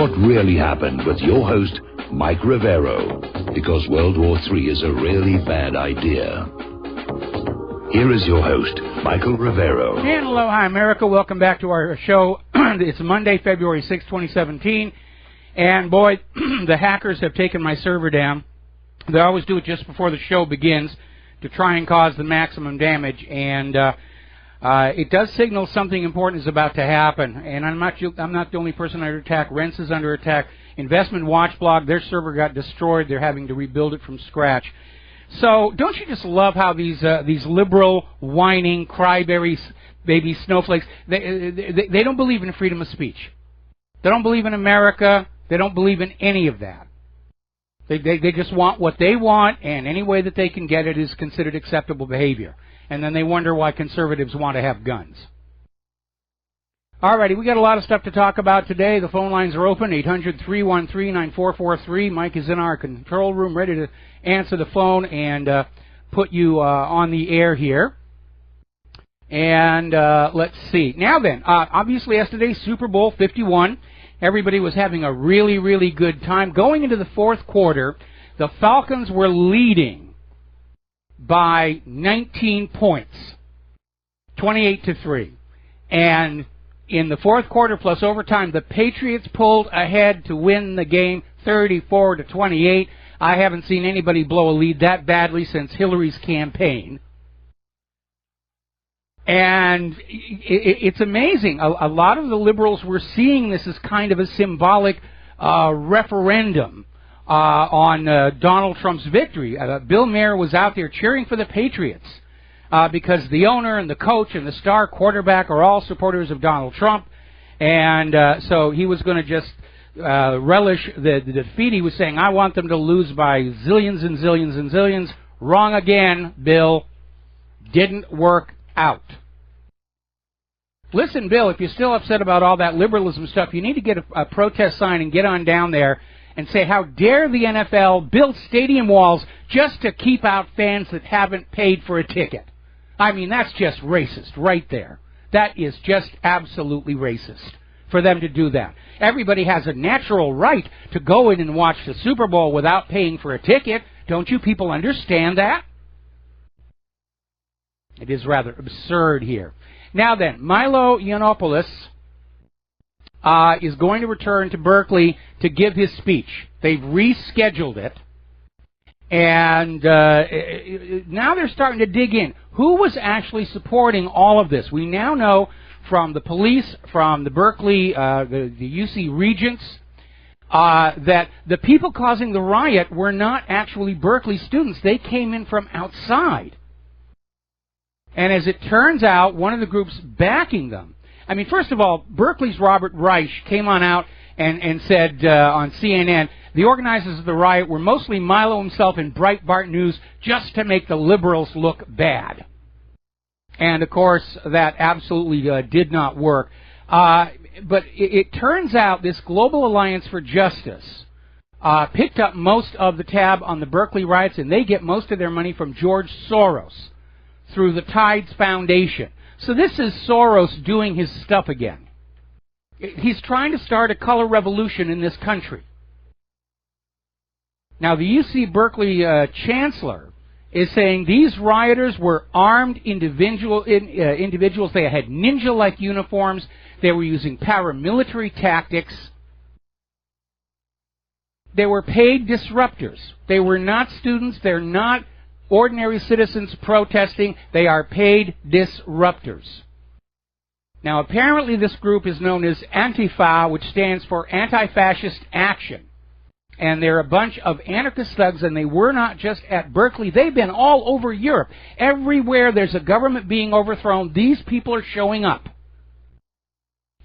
what really happened with your host, Mike Rivero, because World War III is a really bad idea. Here is your host, Michael Rivero. And hello, hi America. Welcome back to our show. It's Monday, February 6, 2017. And boy, the hackers have taken my server down. They always do it just before the show begins to try and cause the maximum damage. And it does signal something important is about to happen. And I'm not the only person under attack. Rents is under attack. Investment Watch Blog, their server got destroyed. They're having to rebuild it from scratch. So don't you just love how these liberal, whining, crybaby baby snowflakes, they don't believe in freedom of speech. They don't believe in America. They don't believe in any of that. They just want what they want, and any way that they can get it is considered acceptable behavior. And then they wonder why conservatives want to have guns. Alrighty, we got a lot of stuff to talk about today. The phone lines are open, 800-313-9443. Mike is in our control room ready to answer the phone and put you on the air here. And let's see. Now then, obviously yesterday, Super Bowl 51. Everybody was having a really, really good time. Going into the fourth quarter, the Falcons were leading by 19 points, 28-3. And in the fourth quarter plus overtime, the Patriots pulled ahead to win the game 34-28. I haven't seen anybody blow a lead that badly since Hillary's campaign. And it's amazing. A lot of the liberals were seeing this as kind of a symbolic referendum on Donald Trump's victory. Bill Maher was out there cheering for the Patriots because the owner and the coach and the star quarterback are all supporters of Donald Trump. And so he was going to just relish the defeat. He was saying, I want them to lose by zillions and zillions and zillions. Wrong again, Bill. Didn't work out. Listen, Bill, if you're still upset about all that liberalism stuff, you need to get a protest sign and get on down there and say, how dare the NFL build stadium walls just to keep out fans that haven't paid for a ticket. I mean, that's just racist right there. That is just absolutely racist for them to do that. Everybody has a natural right to go in and watch the Super Bowl without paying for a ticket. Don't you people understand that? It is rather absurd here. Now then, Milo Yiannopoulos is going to return to Berkeley to give his speech. They've rescheduled it. And now they're starting to dig in. Who was actually supporting all of this? We now know from the police, from the Berkeley, the UC regents, that the people causing the riot were not actually Berkeley students. They came in from outside. And as it turns out, one of the groups backing them, I mean, first of all, Berkeley's Robert Reich came on out and said on CNN, the organizers of the riot were mostly Milo himself and Breitbart News just to make the liberals look bad. And, of course, that absolutely did not work. But it turns out this Global Alliance for Justice picked up most of the tab on the Berkeley riots, and they get most of their money from George Soros through the Tides Foundation. So this is Soros doing his stuff again. He's trying to start a color revolution in this country. Now, the UC Berkeley chancellor is saying these rioters were armed individuals. They had ninja-like uniforms. They were using paramilitary tactics. They were paid disruptors. They were not students. They're not ordinary citizens protesting. They are paid disruptors. Now, apparently this group is known as Antifa, which stands for Anti-Fascist Action. And they're a bunch of anarchist thugs, and they were not just at Berkeley. They've been all over Europe. Everywhere there's a government being overthrown, these people are showing up.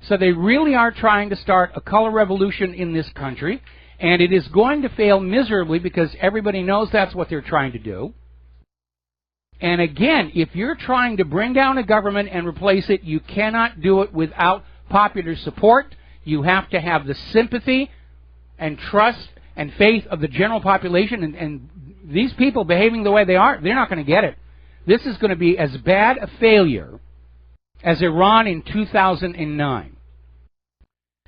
So they really are trying to start a color revolution in this country, and it is going to fail miserably because everybody knows that's what they're trying to do. And again, if you're trying to bring down a government and replace it, you cannot do it without popular support. You have to have the sympathy and trust and faith of the general population. And these people behaving the way they are, they're not going to get it. This is going to be as bad a failure as Iran in 2009.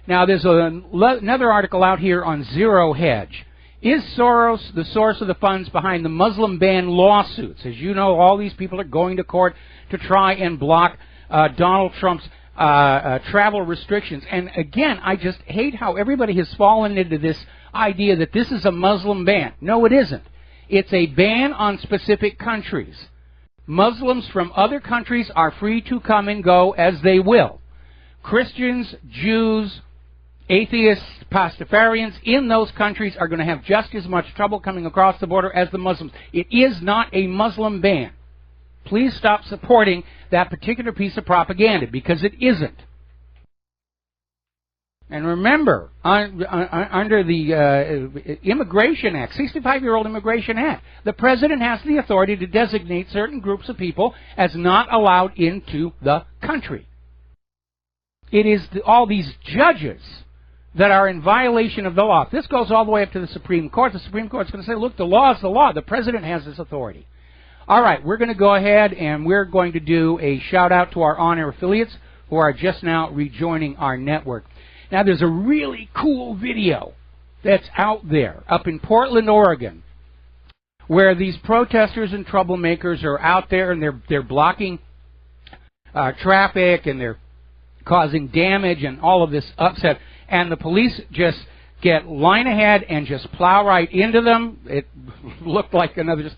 Now, there's another article out here on Zero Hedge. Is Soros the source of the funds behind the Muslim ban lawsuits? As you know, all these people are going to court to try and block Donald Trump's travel restrictions. And again, I just hate how everybody has fallen into this idea that this is a Muslim ban. No, it isn't. It's a ban on specific countries. Muslims from other countries are free to come and go as they will. Christians, Jews, atheists, Pastafarians in those countries are going to have just as much trouble coming across the border as the Muslims. It is not a Muslim ban. Please stop supporting that particular piece of propaganda, because it isn't. And remember, under the Immigration Act, 65-year-old Immigration Act, the President has the authority to designate certain groups of people as not allowed into the country. It is all these judges that are in violation of the law. This goes all the way up to the Supreme Court. The Supreme Court's going to say, look, the law is the law. The President has this authority. All right, we're going to go ahead and we're going to do a shout-out to our on-air affiliates who are just now rejoining our network. Now, there's a really cool video that's out there up in Portland, Oregon, where these protesters and troublemakers are out there and they're blocking traffic and they're causing damage and all of this upset. And the police just get line ahead and just plow right into them. It looked like another just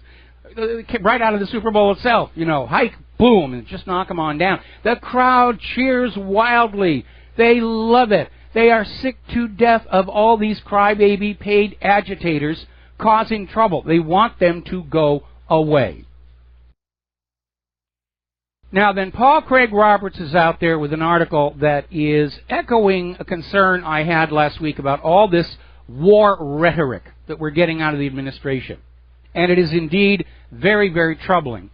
right out of the Super Bowl itself, you know, hike, boom, and just knock them on down. The crowd cheers wildly. They love it. They are sick to death of all these crybaby paid agitators causing trouble. They want them to go away. Now then, Paul Craig Roberts is out there with an article that is echoing a concern I had last week about all this war rhetoric that we're getting out of the administration. And it is indeed very, very troubling.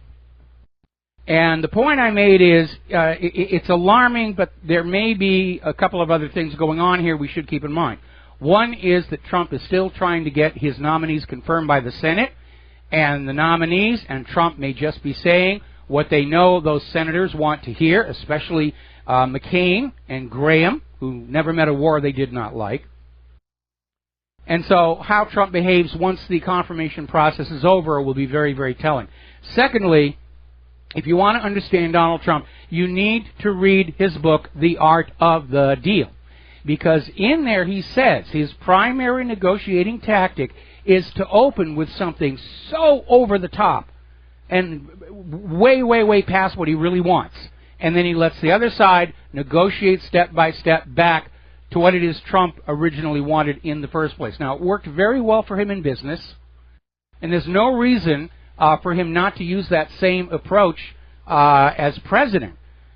And the point I made is it's alarming, but there may be a couple of other things going on here we should keep in mind. One is that Trump is still trying to get his nominees confirmed by the Senate, and the nominees and Trump may just be saying what they know those senators want to hear, especially McCain and Graham, who never met a war they did not like. And so how Trump behaves once the confirmation process is over will be very, very telling. Secondly, if you want to understand Donald Trump, you need to read his book, The Art of the Deal. Because in there he says his primary negotiating tactic is to open with something so over the top and way, way, way past what he really wants. And then he lets the other side negotiate step by step back to what it is Trump originally wanted in the first place. Now, it worked very well for him in business, and there's no reason for him not to use that same approach as president.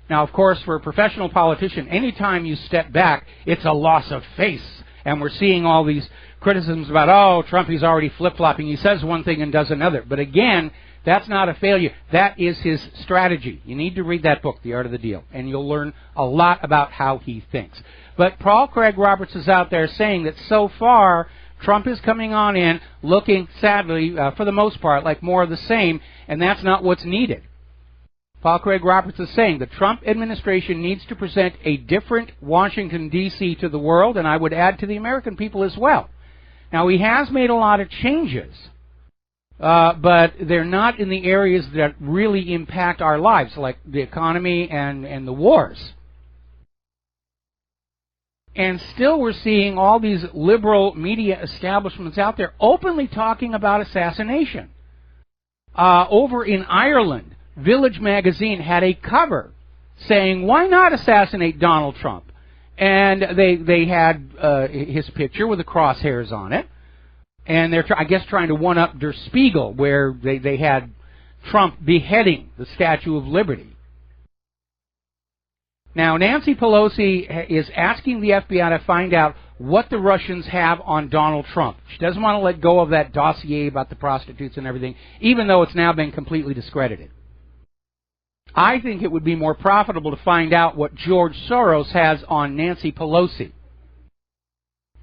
Now, of course, for a professional politician, anytime you step back, it's a loss of face. And we're seeing all these criticisms about, oh, Trump, he's already flip-flopping. He says one thing and does another. But again, that's not a failure. That is his strategy. You need to read that book, The Art of the Deal, and you'll learn a lot about how he thinks. But Paul Craig Roberts is out there saying that so far, Trump is coming on in looking, sadly, for the most part, like more of the same, and that's not what's needed. Paul Craig Roberts is saying the Trump administration needs to present a different Washington, D.C. to the world, and I would add to the American people as well. Now, he has made a lot of changes, but they're not in the areas that really impact our lives, like the economy and the wars. And still we're seeing all these liberal media establishments out there openly talking about assassination. Over in Ireland, Village magazine had a cover saying, why not assassinate Donald Trump? And they had his picture with the crosshairs on it. And they're, I guess, trying to one-up Der Spiegel, where they had Trump beheading the Statue of Liberty. Now, Nancy Pelosi is asking the FBI to find out what the Russians have on Donald Trump. She doesn't want to let go of that dossier about the prostitutes and everything, even though it's now been completely discredited. I think it would be more profitable to find out what George Soros has on Nancy Pelosi,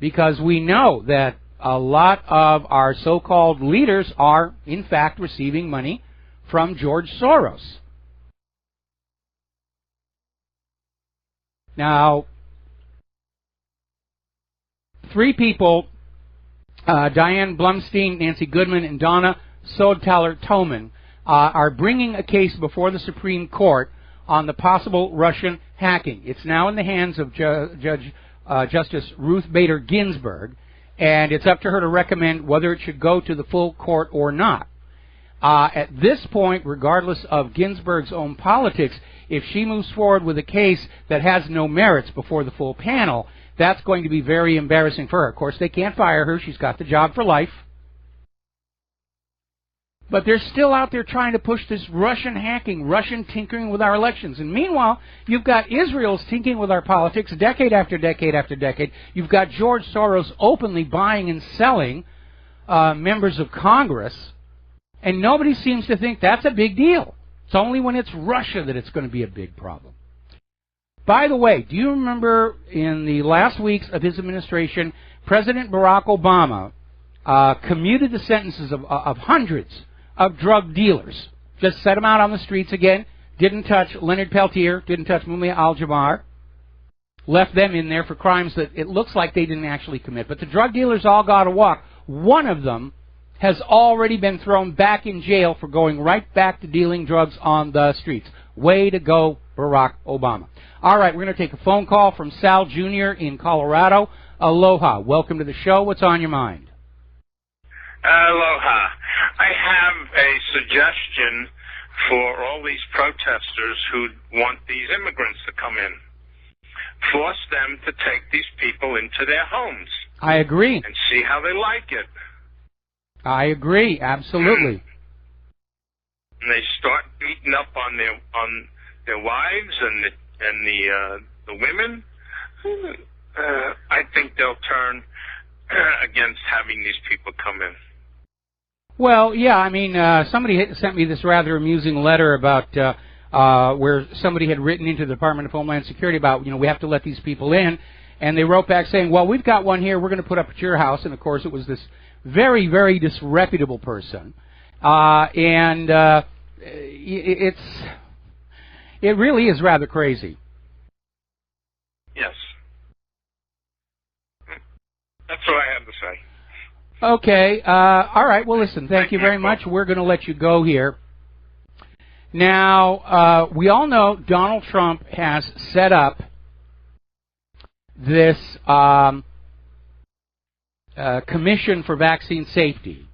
because we know that a lot of our so-called leaders are, in fact, receiving money from George Soros. Now, Three people, Diane Blumstein, Nancy Goodman, and Donna Sodtaler-Toman, are bringing a case before the Supreme Court on the possible Russian hacking. It's now in the hands of Justice Ruth Bader Ginsburg, and it's up to her to recommend whether it should go to the full court or not. At this point, regardless of Ginsburg's own politics, if she moves forward with a case that has no merits before the full panel, that's going to be very embarrassing for her. Of course, they can't fire her. She's got the job for life. But they're still out there trying to push this Russian hacking, Russian tinkering with our elections. And meanwhile, you've got Israel's tinkering with our politics decade after decade after decade. You've got George Soros openly buying and selling members of Congress. And nobody seems to think that's a big deal. It's only when it's Russia that it's going to be a big problem. By the way, do you remember in the last weeks of his administration, President Barack Obama commuted the sentences of hundreds of drug dealers? Just set them out on the streets again. Didn't touch Leonard Peltier, didn't touch Mumia Al-Jabbar. Left them in there for crimes that it looks like they didn't actually commit. But the drug dealers all got to walk. One of them has already been thrown back in jail for going right back to dealing drugs on the streets. Way to go, Barack Obama. All right, we're going to take a phone call from Sal Jr. in Colorado. Aloha. Welcome to the show. What's on your mind? Aloha. I have a suggestion for all these protesters who want these immigrants to come in. Force them to take these people into their homes. I agree. And see how they like it. I agree, absolutely. And they start beating up on their wives and the women. I think they'll turn against having these people come in. Well, yeah, I mean, somebody sent me this rather amusing letter about where somebody had written into the Department of Homeland Security about, we have to let these people in. And they wrote back saying, well, we've got one here we're going to put up at your house. And, of course, it was this very, very disreputable person. It really is rather crazy. Yes. That's what I have to say. Okay. All right. Well, listen, thank you very much. We're going to let you go here. Now, we all know Donald Trump has set up this Commission for Vaccine Safety.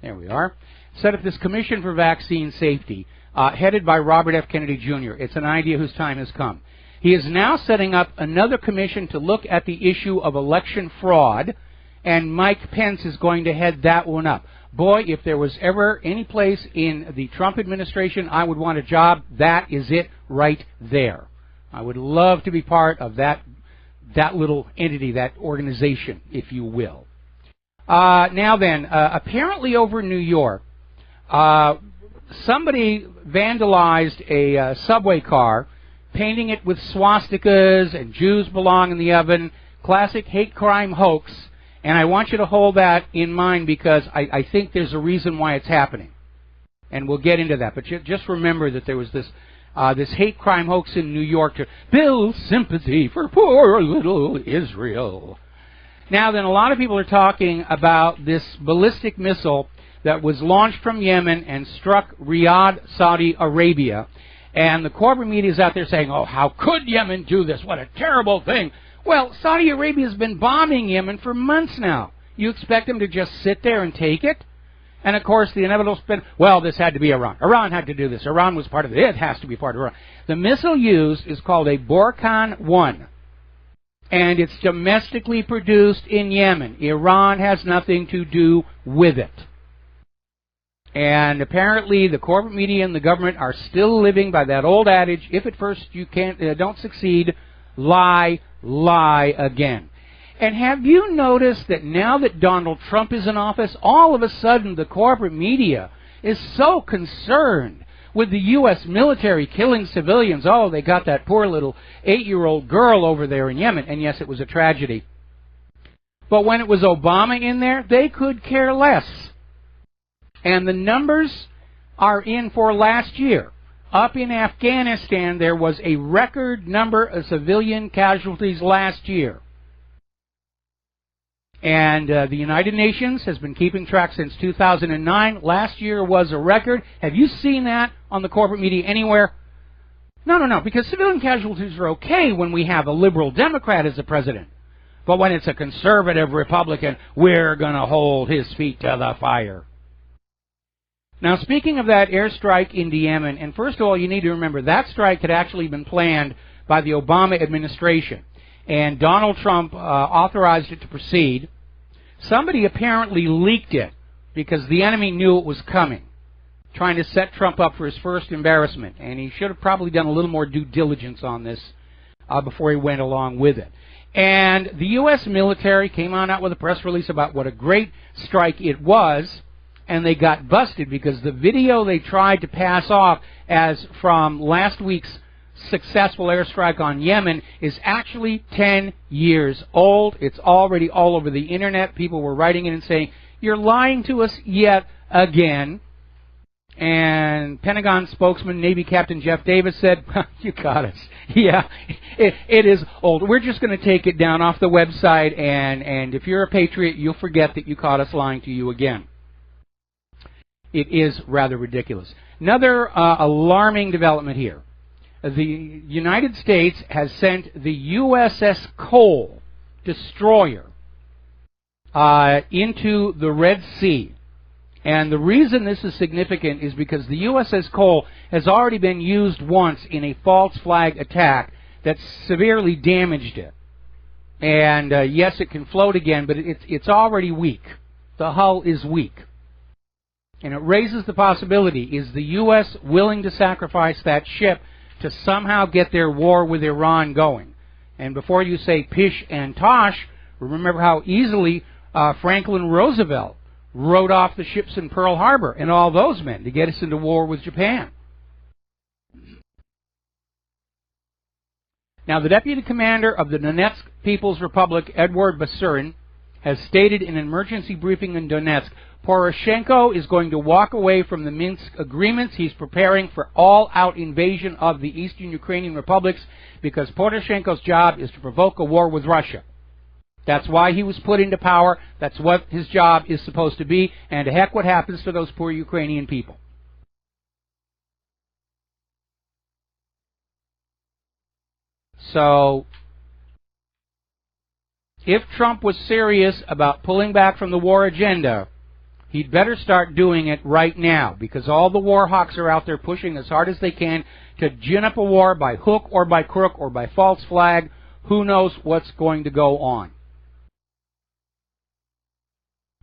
There we are. Set up this Commission for Vaccine Safety, headed by Robert F. Kennedy Jr. It's an idea whose time has come. He is now setting up another commission to look at the issue of election fraud, and Mike Pence is going to head that one up. Boy, if there was ever any place in the Trump administration I would want a job, that is it right there. I would love to be part of that little entity, that organization, if you will. Now then, apparently over in New York, somebody vandalized a subway car, painting it with swastikas and Jews belong in the oven, classic hate crime hoax, and I want you to hold that in mind because I think there's a reason why it's happening. And we'll get into that. But just remember that there was this hate crime hoax in New York to build sympathy for poor little Israel. Now then, a lot of people are talking about this ballistic missile that was launched from Yemen and struck Riyadh, Saudi Arabia. And the corporate media is out there saying, oh, how could Yemen do this? What a terrible thing. Well, Saudi Arabia has been bombing Yemen for months now. You expect them to just sit there and take it? And, of course, the inevitable spin, well, this had to be Iran. Iran had to do this. Iran was part of it. It has to be part of Iran. The missile used is called a Borkan 1. And it's domestically produced in Yemen. Iran has nothing to do with it. And apparently the corporate media and the government are still living by that old adage, if at first you don't succeed, lie again. And have you noticed that now that Donald Trump is in office, all of a sudden the corporate media is so concerned with the U.S. military killing civilians? Oh, they got that poor little 8-year-old girl over there in Yemen. And yes, it was a tragedy. But when it was Obama in there, they could care less. And the numbers are in for last year. up in Afghanistan, there was a record number of civilian casualties last year. And the United Nations has been keeping track since 2009. Last year was a record. Have you seen that on the corporate media anywhere? No, because civilian casualties are okay when we have a liberal Democrat as the president. But when it's a conservative Republican, we're going to hold his feet to the fire. Now, speaking of that airstrike into Yemen, and first of all, you need to remember that strike had actually been planned by the Obama administration. And Donald Trump authorized it to proceed. Somebody apparently leaked it because the enemy knew it was coming, trying to set Trump up for his first embarrassment. And he should have probably done a little more due diligence on this before he went along with it. And the U.S. military came out with a press release about what a great strike it was, and they got busted because the video they tried to pass off as from last week's successful airstrike on Yemen is actually 10 years old. It's already all over the internet. People were writing in and saying, "You're lying to us yet again." And Pentagon spokesman Navy Captain Jeff Davis said, "You got us. Yeah, it is old. We're just going to take it down off the website, and if you're a patriot, you'll forget that you caught us lying to you again." It is rather ridiculous. Another alarming development here. The United States has sent the USS Cole destroyer into the Red Sea. And the reason this is significant is because the USS Cole has already been used once in a false flag attack that severely damaged it. And yes, it can float again, but it's already weak. The hull is weak. And it raises the possibility, is the U.S. willing to sacrifice that ship to somehow get their war with Iran going? And before you say pish and tosh, remember how easily Franklin Roosevelt wrote off the ships in Pearl Harbor and all those men to get us into war with Japan. Now, the deputy commander of the Donetsk People's Republic, Edward Basurin, has stated in an emergency briefing in Donetsk, Poroshenko is going to walk away from the Minsk agreements. He's preparing for all-out invasion of the eastern Ukrainian republics because Poroshenko's job is to provoke a war with Russia. That's why he was put into power. That's what his job is supposed to be. And to heck what happens to those poor Ukrainian people. So, if Trump was serious about pulling back from the war agenda, he'd better start doing it right now, because all the war hawks are out there pushing as hard as they can to gin up a war by hook or by crook or by false flag. Who knows what's going to go on?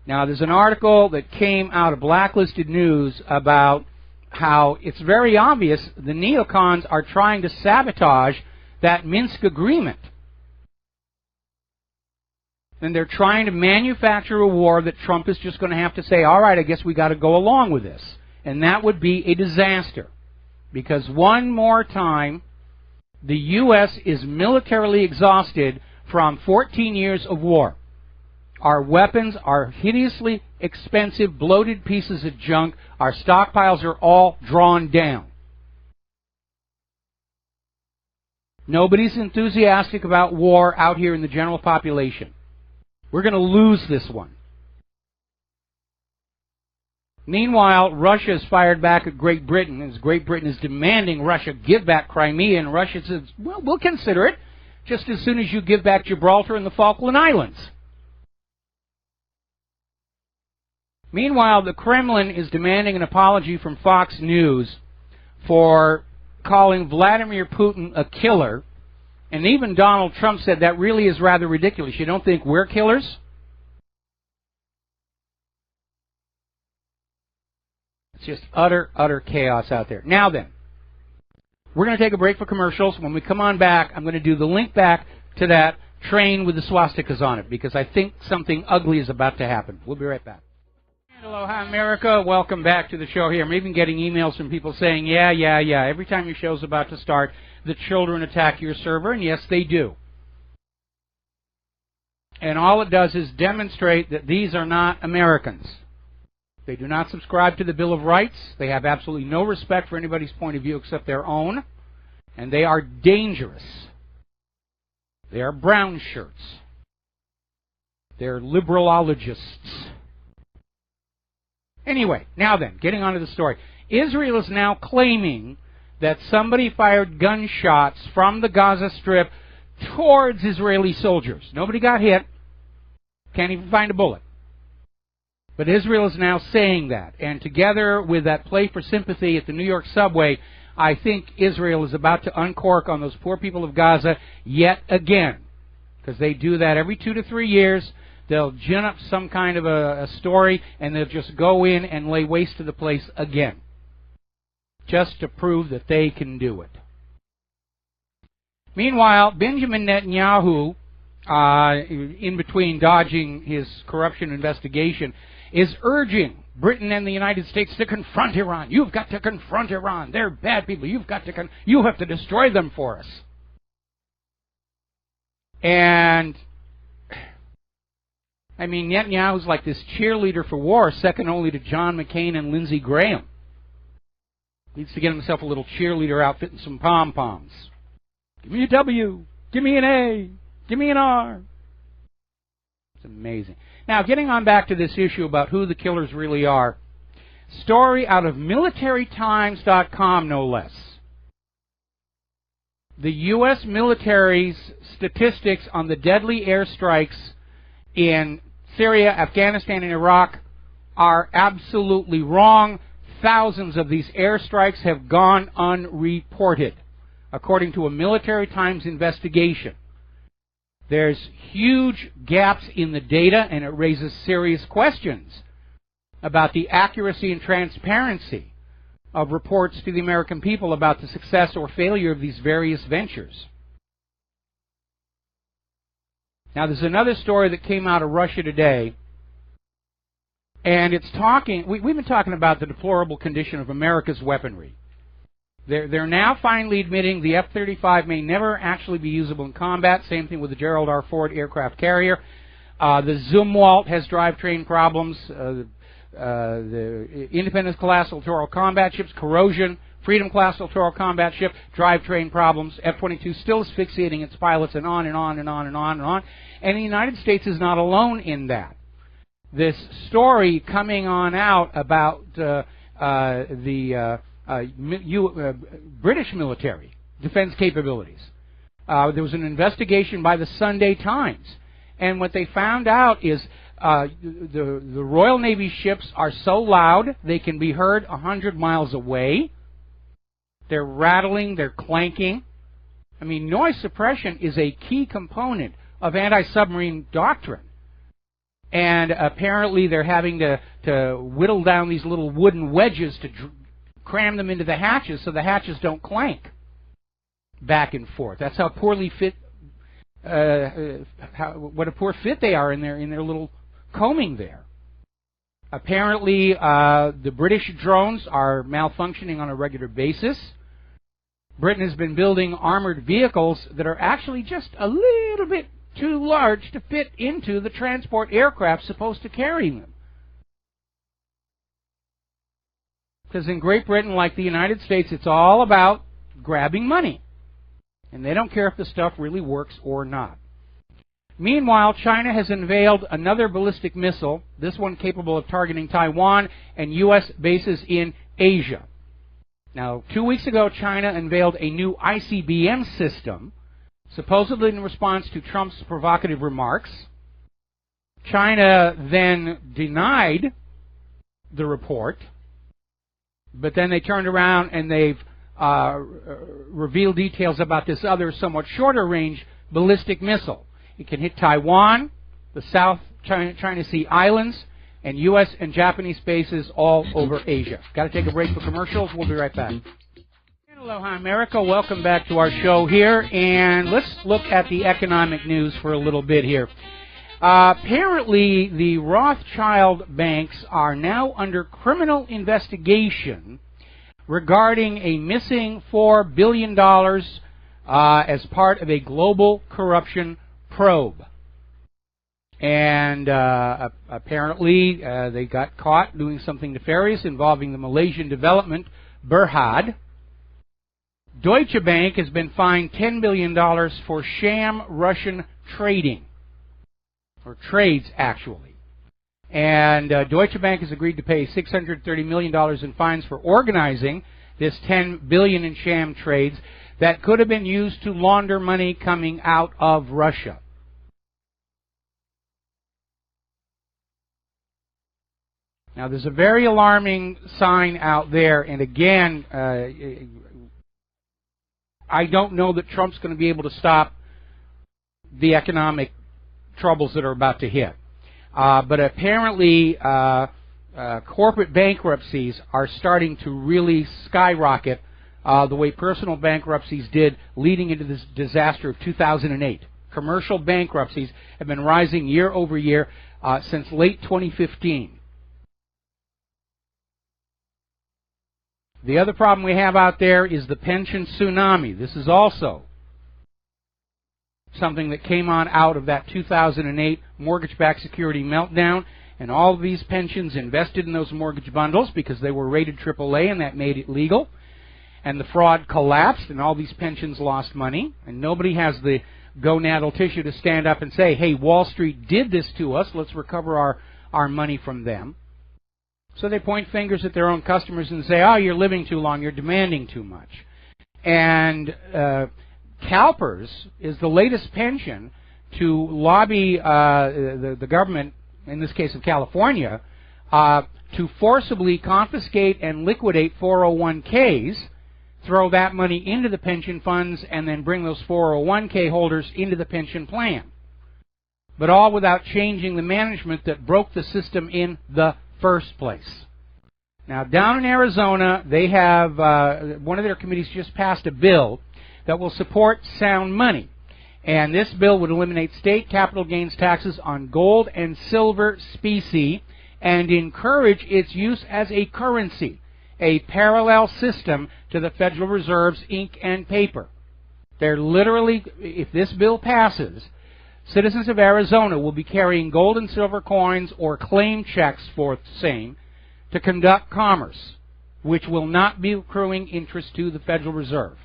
Now, there's an article that came out of Blacklisted News about how it's very obvious the neocons are trying to sabotage that Minsk agreement. And they're trying to manufacture a war that Trump is just going to have to say, all right, I guess we got to go along with this. And that would be a disaster. Because one more time, the U.S. is militarily exhausted from 14 years of war. Our weapons are hideously expensive, bloated pieces of junk. Our stockpiles are all drawn down. Nobody's enthusiastic about war out here in the general population. We're going to lose this one. Meanwhile, Russia has fired back at Great Britain, as Great Britain is demanding Russia give back Crimea, and Russia says, well, we'll consider it just as soon as you give back Gibraltar and the Falkland Islands. Meanwhile, the Kremlin is demanding an apology from Fox News for calling Vladimir Putin a killer. And even Donald Trump said that really is rather ridiculous. You don't think we're killers? It's just utter chaos out there. Now then, we're going to take a break for commercials. When we come on back, I'm going to do the link back to that train with the swastikas on it, because I think something ugly is about to happen. We'll be right back. Aloha, America. Welcome back to the show here. I'm even getting emails from people saying, yeah. Every time your show's about to start, the children attack your server, and yes, they do. And all it does is demonstrate that these are not Americans. They do not subscribe to the Bill of Rights. They have absolutely no respect for anybody's point of view except their own. And they are dangerous. They are brown shirts. They're liberalologists. Anyway, now then, getting on to the story. Israel is now claiming that somebody fired gunshots from the Gaza Strip towards Israeli soldiers. Nobody got hit. Can't even find a bullet. But Israel is now saying that. And together with that play for sympathy at the New York subway, I think Israel is about to uncork on those poor people of Gaza yet again. Because they do that every 2 to 3 years. They'll gin up some kind of a story, and they'll just go in and lay waste to the place again. Just to prove that they can do it. Meanwhile, Benjamin Netanyahu, in between dodging his corruption investigation, is urging Britain and the United States to confront Iran. You've got to confront Iran. They're bad people. You have to destroy them for us. And I mean, Netanyahu's like this cheerleader for war, second only to John McCain and Lindsey Graham. Needs to get himself a little cheerleader outfit and some pom-poms. Give me a W. Give me an A. Give me an R. It's amazing. Now, getting on back to this issue about who the killers really are. Story out of militarytimes.com, no less. The U.S. military's statistics on the deadly airstrikes in Syria, Afghanistan, and Iraq are absolutely wrong. Thousands of these airstrikes have gone unreported, according to a Military Times investigation. There's huge gaps in the data, and it raises serious questions about the accuracy and transparency of reports to the American people about the success or failure of these various ventures. Now, there's another story that came out of Russia today, and it's talking, we've been talking about the deplorable condition of America's weaponry. They're now finally admitting the F-35 may never actually be usable in combat. Same thing with the Gerald R. Ford aircraft carrier. The Zumwalt has drivetrain problems. The Independence-class littoral combat ships, corrosion. Freedom-class littoral combat ship, drivetrain problems. F-22 still asphyxiating its pilots, and on and on and on and on and on. And the United States is not alone in that. This story coming on out about British military defense capabilities. There was an investigation by the Sunday Times, and what they found out is the Royal Navy ships are so loud they can be heard 100 miles away. They're rattling, they're clanking. I mean, noise suppression is a key component of anti-submarine doctrine. And apparently they're having to whittle down these little wooden wedges to cram them into the hatches so the hatches don't clank back and forth. That's how poorly fit, what a poor fit they are in their little combing there. Apparently, the British drones are malfunctioning on a regular basis. Britain has been building armored vehicles that are actually just a little bit too large to fit into the transport aircraft supposed to carry them. Because in Great Britain, like the United States, it's all about grabbing money. And they don't care if the stuff really works or not. Meanwhile, China has unveiled another ballistic missile, this one capable of targeting Taiwan and U.S. bases in Asia. Now, 2 weeks ago, China unveiled a new ICBM system, supposedly in response to Trump's provocative remarks. China then denied the report, but then they turned around and they've revealed details about this other, somewhat shorter-range ballistic missile. It can hit Taiwan, the South China Sea Islands, and U.S. and Japanese bases all over Asia. Got to take a break for commercials. We'll be right back. Aloha, America. Welcome back to our show here. And let's look at the economic news for a little bit here. Apparently, the Rothschild banks are now under criminal investigation regarding a missing $4 billion as part of a global corruption probe. And apparently they got caught doing something nefarious involving the Malaysian development, Berhad. Deutsche Bank has been fined $10 billion for sham Russian trading, or trades, actually. And Deutsche Bank has agreed to pay $630 million in fines for organizing this $10 billion in sham trades that could have been used to launder money coming out of Russia. Now, there's a very alarming sign out there, and again, I don't know that Trump's going to be able to stop the economic troubles that are about to hit. But apparently, corporate bankruptcies are starting to really skyrocket the way personal bankruptcies did leading into this disaster of 2008. Commercial bankruptcies have been rising year over year since late 2015. The other problem we have out there is the pension tsunami. This is also something that came on out of that 2008 mortgage-backed security meltdown, and all of these pensions invested in those mortgage bundles because they were rated AAA, and that made it legal. And the fraud collapsed, and all these pensions lost money, and nobody has the gonadal tissue to stand up and say, hey, Wall Street did this to us, let's recover our money from them. So they point fingers at their own customers and say, oh, you're living too long, you're demanding too much. And CalPERS is the latest pension to lobby the government, in this case of California, to forcibly confiscate and liquidate 401ks, throw that money into the pension funds, and then bring those 401k holders into the pension plan. But all without changing the management that broke the system in the first place. Now, down in Arizona, they have, one of their committees just passed a bill that will support sound money. And this bill would eliminate state capital gains taxes on gold and silver specie and encourage its use as a currency, a parallel system to the Federal Reserve's ink and paper. They're literally, if this bill passes, citizens of Arizona will be carrying gold and silver coins or claim checks for the same to conduct commerce, which will not be accruing interest to the Federal Reserve.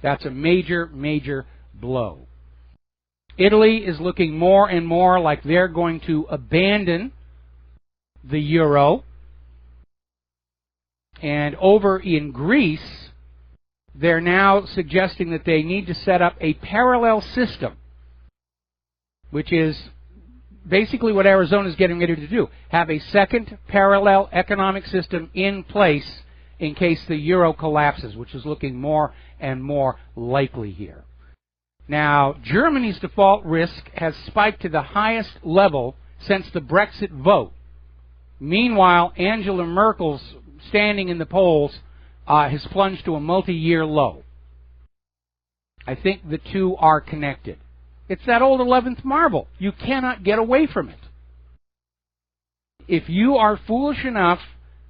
That's a major, major blow. Italy is looking more and more like they're going to abandon the euro. And over in Greece, they're now suggesting that they need to set up a parallel system, which is basically what Arizona is getting ready to do. Have a second parallel economic system in place in case the euro collapses, which is looking more and more likely here. Now, Germany's default risk has spiked to the highest level since the Brexit vote. Meanwhile, Angela Merkel's standing in the polls has plunged to a multi-year low. I think the two are connected. It's that old 11th marble. You cannot get away from it. If you are foolish enough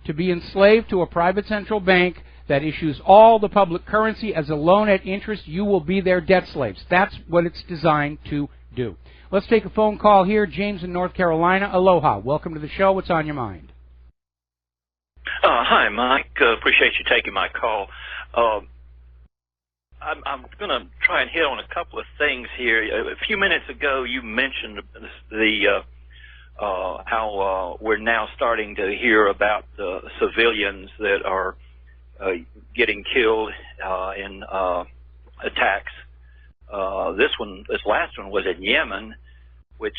to be enslaved to a private central bank that issues all the public currency as a loan at interest, you will be their debt slaves. That's what it's designed to do. Let's take a phone call here. James in North Carolina. Aloha. Welcome to the show. What's on your mind? Hi, Mike. Appreciate you taking my call. I'm going to try and hit on a couple of things here. A few minutes ago, you mentioned how we're now starting to hear about the civilians that are getting killed in attacks. This last one was in Yemen, which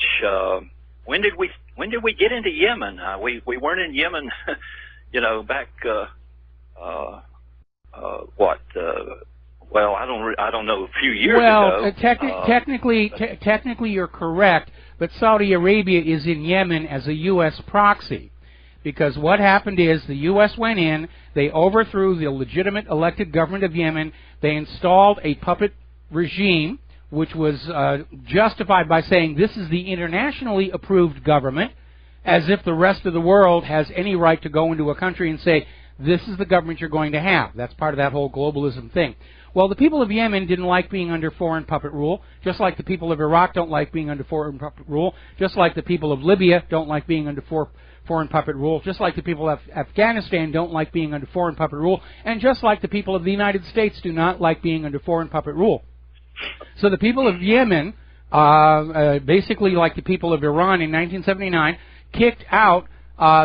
when did we get into Yemen? We weren't in Yemen, back well, I don't know, a few years ago. Technically, you're correct, but Saudi Arabia is in Yemen as a U.S. proxy, because what happened is the U.S. went in, they overthrew the legitimate elected government of Yemen, they installed a puppet regime, which was justified by saying this is the internationally approved government, as if the rest of the world has any right to go into a country and say, this is the government you're going to have. That's part of that whole globalism thing. Well, the people of Yemen didn't like being under foreign puppet rule, just like the people of Iraq don't like being under foreign puppet rule, just like the people of Libya don't like being under foreign puppet rule, just like the people of Afghanistan don't like being under foreign puppet rule, and just like the people of the United States do not like being under foreign puppet rule. So the people of Yemen, basically like the people of Iran in 1979, kicked out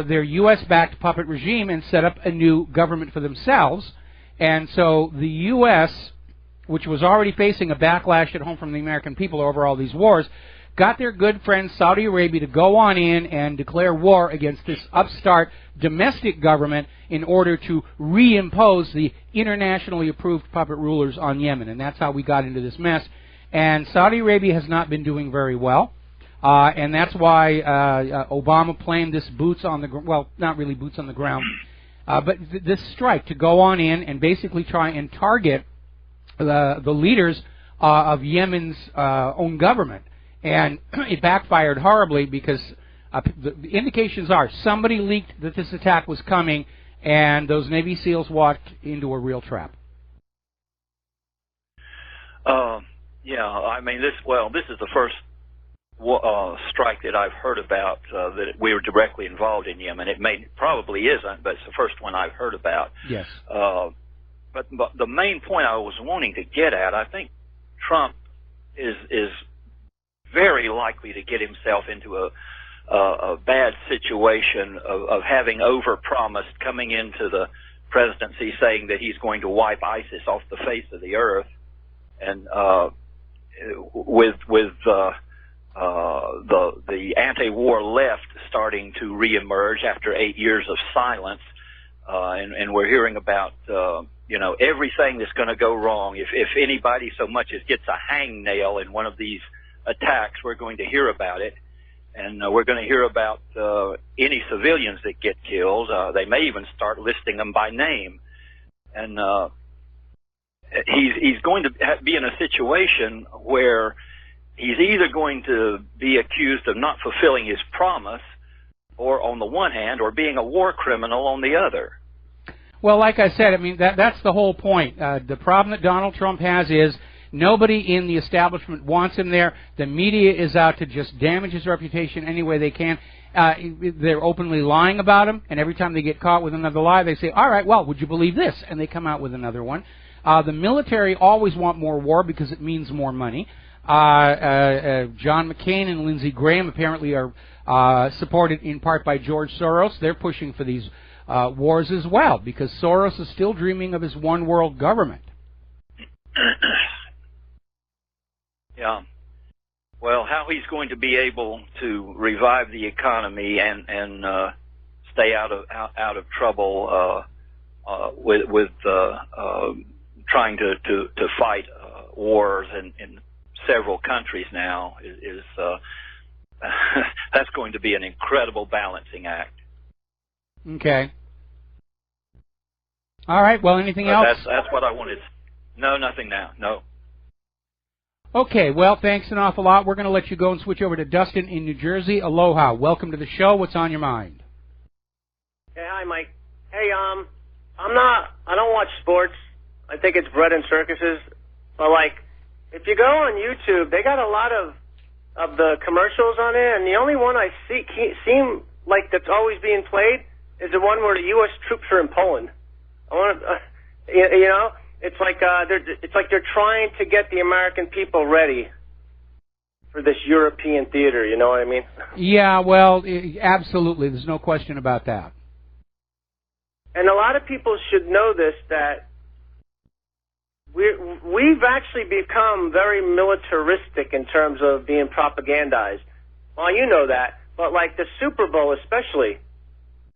their U.S.-backed puppet regime and set up a new government for themselves. And so the U.S., which was already facing a backlash at home from the American people over all these wars, got their good friend Saudi Arabia to go on in and declare war against this upstart domestic government in order to reimpose the internationally approved puppet rulers on Yemen. And that's how we got into this mess. And Saudi Arabia has not been doing very well. And that's why Obama planned this boots on the ground, well, not really boots on the ground, but this strike to go on in and basically try and target the leaders of Yemen's own government. And it backfired horribly because the indications are somebody leaked that this attack was coming, and those Navy SEALs walked into a real trap. Yeah, I mean, this is the first strike that I've heard about that we were directly involved in Yemen. It probably isn't, but it's the first one I've heard about. Yes. But the main point I was wanting to get at, I think Trump is very likely to get himself into a bad situation of having overpromised coming into the presidency, saying that he's going to wipe ISIS off the face of the earth, and with the anti-war left starting to reemerge after 8 years of silence, and we're hearing about everything that's going to go wrong. If anybody so much as gets a hangnail in one of these attacks, we're going to hear about it, and we're going to hear about any civilians that get killed. They may even start listing them by name, and he's going to be in a situation where he's either going to be accused of not fulfilling his promise, or on the one hand, or being a war criminal on the other. Well, like I said, I mean, that's the whole point. The problem that Donald Trump has is nobody in the establishment wants him there. The media is out to just damage his reputation any way they can. They're openly lying about him, and every time they get caught with another lie, they say, all right, well, would you believe this? And they come out with another one. The military always want more war because it means more money. John McCain and Lindsey Graham apparently are supported in part by George Soros. They're pushing for these wars as well because Soros is still dreaming of his one world government. Yeah. Well, how he's going to be able to revive the economy and stay out of trouble with trying to fight wars in several countries now is that's going to be an incredible balancing act. Okay. All right. Well, anything else? That's what I wanted. No, nothing now. No. Okay. Well, thanks an awful lot. We're going to let you go and switch over to Dustin in New Jersey. Aloha. Welcome to the show. What's on your mind? Hey, hi, Mike. Hey, I don't watch sports. I think it's bread and circuses. But like, if you go on YouTube, they got a lot of the commercials on it, and the only one I seem like that's always being played is the one where the U.S. troops are in Poland. I want to, it's like they're trying to get the American people ready for this European theater. You know what I mean? Yeah, well, absolutely. There's no question about that. And a lot of people should know this, that we've actually become very militaristic in terms of being propagandized. Well, you know that, but like the Super Bowl especially,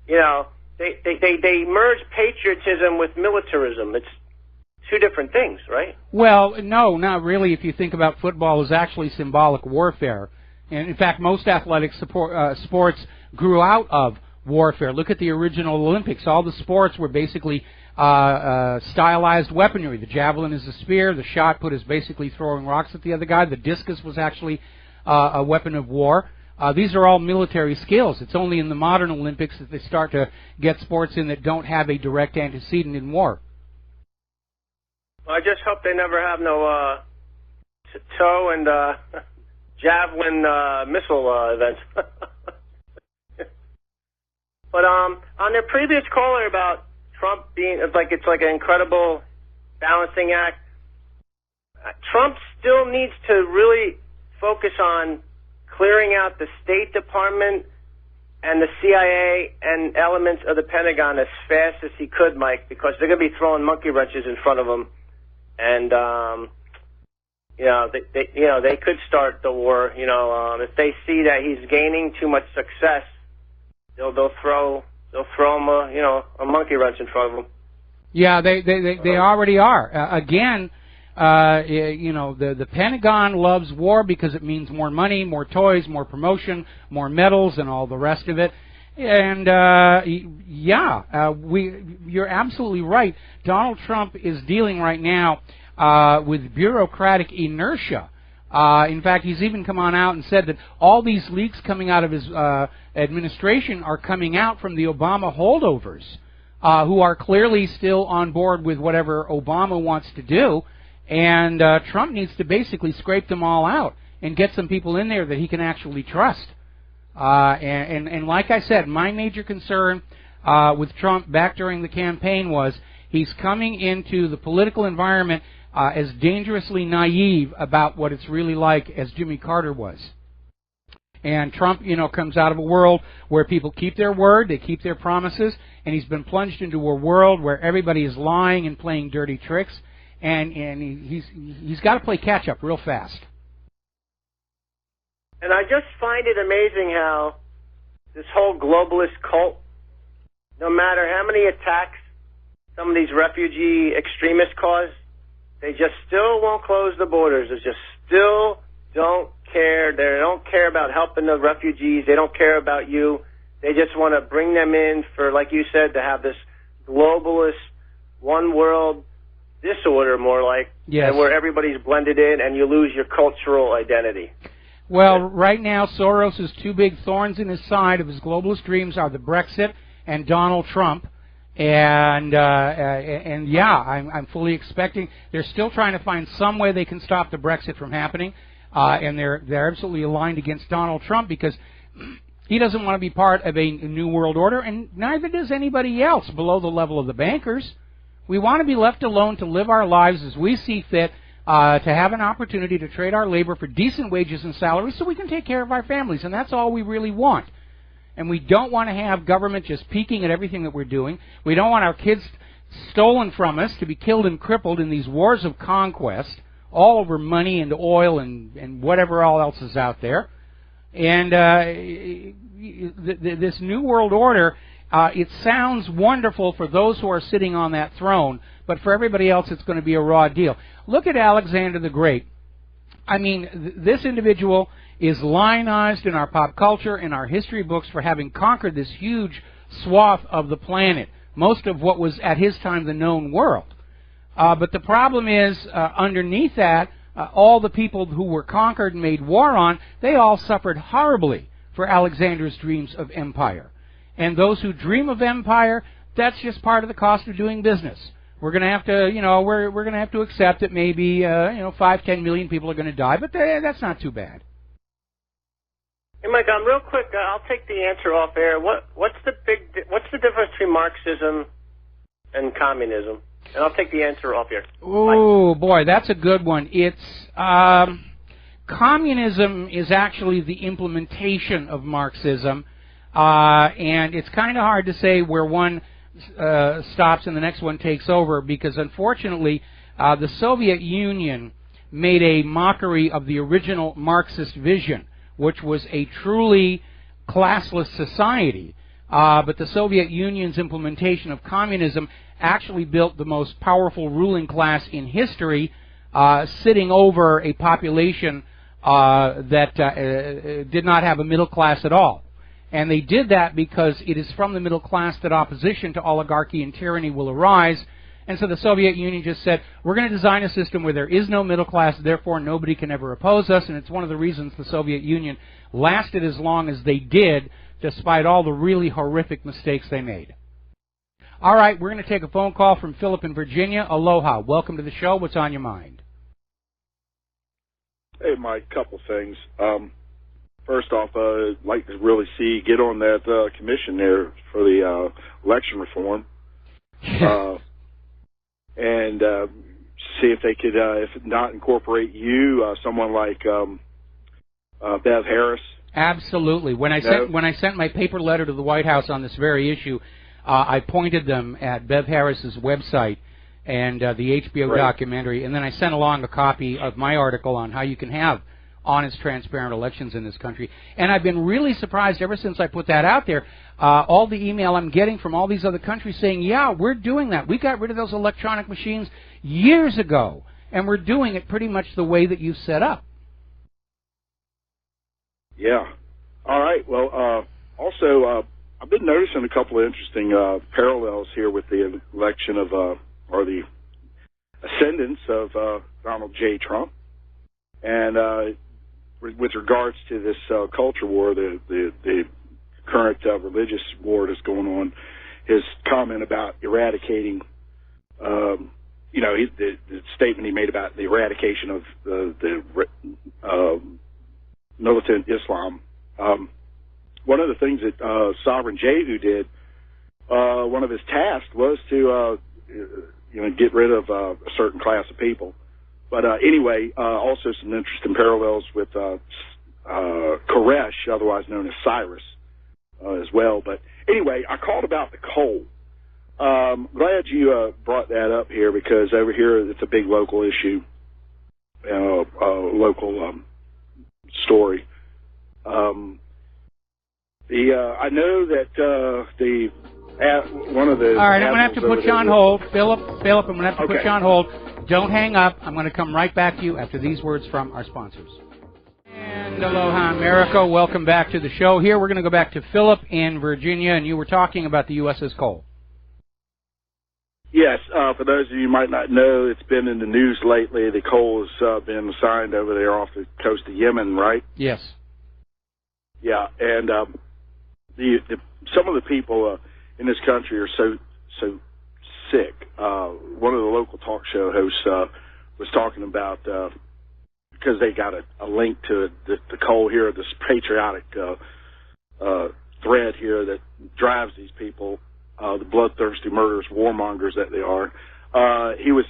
they merge patriotism with militarism. It's two different things, right? Well, no, not really. If you think about football, is actually symbolic warfare. And in fact, most athletic sports grew out of warfare. Look at the original Olympics. All the sports were basically stylized weaponry. The javelin is a spear. The shot put is basically throwing rocks at the other guy. The discus was actually a weapon of war. These are all military skills. It's only in the modern Olympics that they start to get sports in that don't have a direct antecedent in war. Well, I just hope they never have no TOW and javelin missile events. But on their previous caller about Trump being it's like an incredible balancing act, Trump still needs to really focus on clearing out the State Department and the CIA and elements of the Pentagon as fast as he could, Mike, because they're going to be throwing monkey wrenches in front of him, and they could start the war. If they see that he's gaining too much success, they'll throw him a monkey wrench in front of him. Yeah, they already are. Again, the Pentagon loves war because it means more money, more toys, more promotion, more medals, and all the rest of it. And you're absolutely right. Donald Trump is dealing right now with bureaucratic inertia. In fact, he's even come on out and said that all these leaks coming out of his administration are coming out from the Obama holdovers, who are clearly still on board with whatever Obama wants to do. And Trump needs to basically scrape them all out and get some people in there that he can actually trust. And like I said, my major concern with Trump back during the campaign was he's coming into the political environment as dangerously naive about what it's really like as Jimmy Carter was. And Trump, comes out of a world where people keep their word, they keep their promises, and he's been plunged into a world where everybody is lying and playing dirty tricks, and he's got to play catch up real fast. And I just find it amazing how this whole globalist cult, no matter how many attacks some of these refugee extremists cause, they just still won't close the borders. They just still don't care. They don't care about helping the refugees. They don't care about you. They just want to bring them in for, like you said, to have this globalist, one world disorder, more like, yes, where everybody's blended in and you lose your cultural identity. Well, right now, Soros's two big thorns in his side of his globalist dreams are the Brexit and Donald Trump. And I'm fully expecting they're still trying to find some way they can stop the Brexit from happening, and they're absolutely aligned against Donald Trump because he doesn't want to be part of a new world order, and neither does anybody else below the level of the bankers. We want to be left alone to live our lives as we see fit, to have an opportunity to trade our labor for decent wages and salaries so we can take care of our families, and that's all we really want. And we don't want to have government just peeking at everything that we're doing. We don't want our kids stolen from us to be killed and crippled in these wars of conquest, all over money and oil and whatever all else is out there. And this new world order, it sounds wonderful for those who are sitting on that throne, but for everybody else it's going to be a raw deal. Look at Alexander the Great. I mean, this individual is lionized in our pop culture, in our history books, for having conquered this huge swath of the planet, most of what was at his time the known world. But the problem is, underneath that, all the people who were conquered and made war on, they all suffered horribly for Alexander's dreams of empire. And those who dream of empire, that's just part of the cost of doing business. We're going to have to, we're going to have to accept that maybe, 5-10 million people are going to die, but that's not too bad. Hey, Mike, real quick, I'll take the answer off air. What's the difference between Marxism and communism? And I'll take the answer off air. Oh, boy, that's a good one. It's communism is actually the implementation of Marxism, and it's kind of hard to say where one stops and the next one takes over, because unfortunately the Soviet Union made a mockery of the original Marxist vision, which was a truly classless society. But the Soviet Union's implementation of communism actually built the most powerful ruling class in history, sitting over a population that did not have a middle class at all. And they did that because it is from the middle class that opposition to oligarchy and tyranny will arise. And so the Soviet Union just said, we're going to design a system where there is no middle class, therefore nobody can ever oppose us. And it's one of the reasons the Soviet Union lasted as long as they did, despite all the really horrific mistakes they made. All right, we're going to take a phone call from Philip in Virginia. Aloha. Welcome to the show. What's on your mind? Hey, Mike, couple things. First off, I'd like to really get on that commission there for the election reform. And see if they could, if not incorporate you, someone like Bev Harris. Absolutely. When I sent my paper letter to the White House on this very issue, I pointed them at Bev Harris's website and the HBO documentary, and then I sent along a copy of my article on how you can have honest, transparent elections in this country. And I've been really surprised ever since I put that out there, all the email I'm getting from all these other countries saying, yeah, we're doing that. We got rid of those electronic machines years ago, and we're doing it pretty much the way that you set up. Yeah. All right. Well, also, I've been noticing a couple of interesting parallels here with the election of, or the ascendance of Donald J. Trump. And with regards to this culture war, the current religious war that's going on, his comment about eradicating, the statement he made about the eradication of the militant Islam. One of the things that Sovereign Jehu did, one of his tasks was to, get rid of a certain class of people. But anyway, also some interesting parallels with Koresh, otherwise known as Cyrus, as well. But anyway, I called about the coal. Glad you brought that up here, because over here it's a big local issue, local story. I know that one of the... All right, I'm going to have to put you on hold. Philip, I'm going to have to put you on hold. Don't hang up. I'm going to come right back to you after these words from our sponsors. And aloha, America. Welcome back to the show. Here we're going to go back to Philip in Virginia, and you were talking about the USS Cole. Yes, for those of you who might not know, it's been in the news lately. The coal has been assigned over there off the coast of Yemen, right? Yes. Yeah, and some of the people in this country are so sick. One of the local talk show hosts was talking about, because they got a link to the coal here, this patriotic thread here that drives these people, the bloodthirsty murderers, warmongers that they are. He was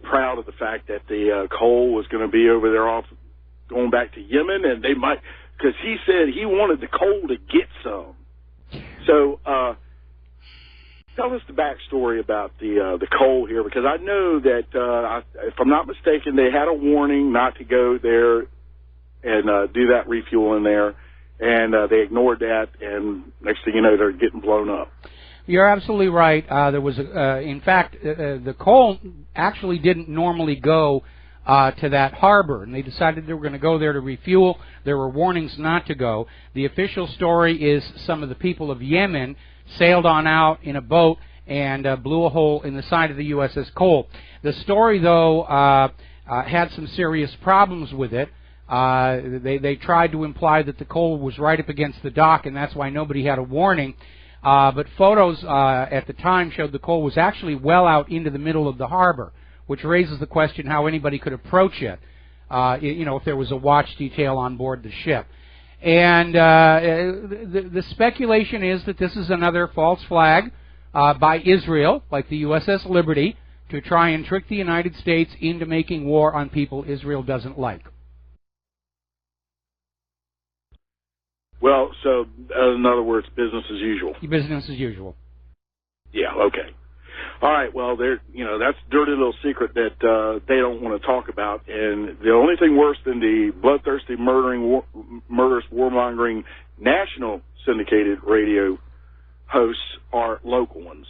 proud of the fact that the coal was going to be over there off going back to Yemen, and they might, because he said he wanted the coal to get some. So tell us the backstory about the coal here, because I know that, if I'm not mistaken, they had a warning not to go there and do that refueling there, and they ignored that, and next thing you know, they're getting blown up. You're absolutely right. There was, in fact, the coal actually didn't normally go to that harbor, and they decided they were going to go there to refuel. There were warnings not to go. The official story is some of the people of Yemen sailed on out in a boat and blew a hole in the side of the USS Cole. The story, though, had some serious problems with it. They tried to imply that the coal was right up against the dock, and that's why nobody had a warning. But photos at the time showed the coal was actually well out into the middle of the harbor, which raises the question how anybody could approach it, if there was a watch detail on board the ship. And the speculation is that this is another false flag by Israel, like the USS Liberty, to try and trick the United States into making war on people Israel doesn't like. Well, so in other words, business as usual. Business as usual. Yeah, okay. All right, well, that's a dirty little secret that they don't want to talk about. And the only thing worse than the bloodthirsty murderous, warmongering national syndicated radio hosts are local ones.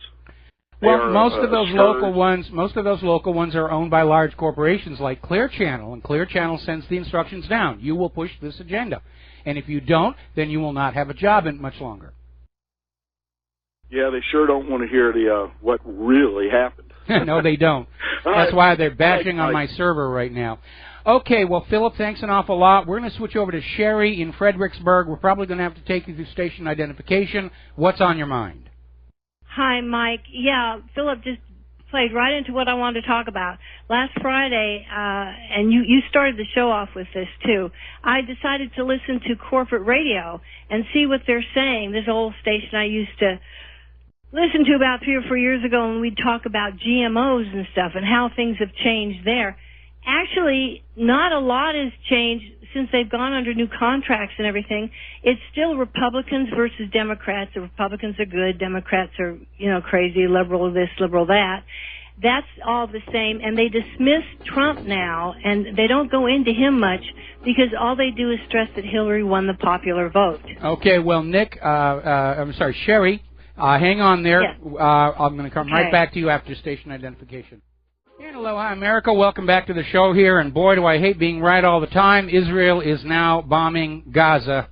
Well, most of those local ones are owned by large corporations like Clear Channel, and Clear Channel sends the instructions down. You will push this agenda. And if you don't, then you will not have a job in much longer. Yeah, they sure don't want to hear what really happened. No, they don't. That's why they're bashing on my server right now. Okay, well, Philip, thanks an awful lot. We're going to switch over to Sherry in Fredericksburg. We're probably going to have to take you through station identification. What's on your mind? Hi, Mike. Yeah, Philip just played right into what I wanted to talk about. Last Friday, and you started the show off with this too, I decided to listen to corporate radio and see what they're saying. This old station I used to listen to about 3 or 4 years ago, and we'd talk about GMOs and stuff and how things have changed there. Actually, not a lot has changed since they've gone under new contracts and everything. It's still Republicans versus Democrats. The Republicans are good. Democrats are, crazy, liberal this, liberal that. That's all the same. And they dismiss Trump now, and they don't go into him much because all they do is stress that Hillary won the popular vote. Okay, well, Nick, Sherry, hang on there. Yes. I'm going to come right back to you after station identification. And aloha, America. Welcome back to the show here. And boy, do I hate being right all the time. Israel is now bombing Gaza.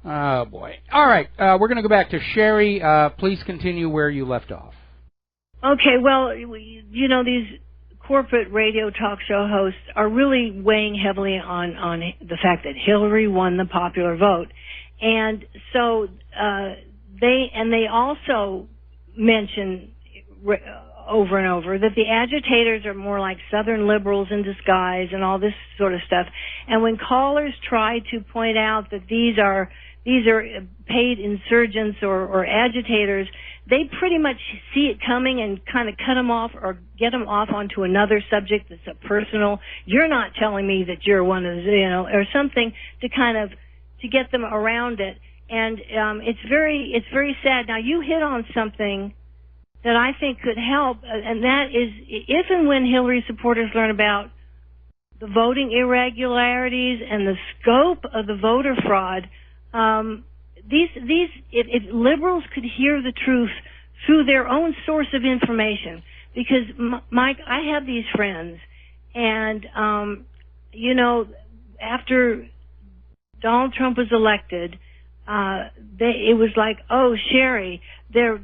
Oh, boy. All right. We're going to go back to Sherry. Please continue where you left off. Okay. Well, these corporate radio talk show hosts are really weighing heavily on the fact that Hillary won the popular vote. And so they also mention over and over that the agitators are more like Southern liberals in disguise and all this sort of stuff. And when callers try to point out that these are paid insurgents or agitators, they pretty much see it coming and kind of cut them off or get them off onto another subject that's a personal. You're not telling me that you're one of the, or something to get them around it. And it's very sad. Now you hit on something that I think could help, and that is if and when Hillary supporters learn about the voting irregularities and the scope of the voter fraud, if liberals could hear the truth through their own source of information, because Mike, I have these friends, and after Donald Trump was elected, it was like, oh, Sherry, they're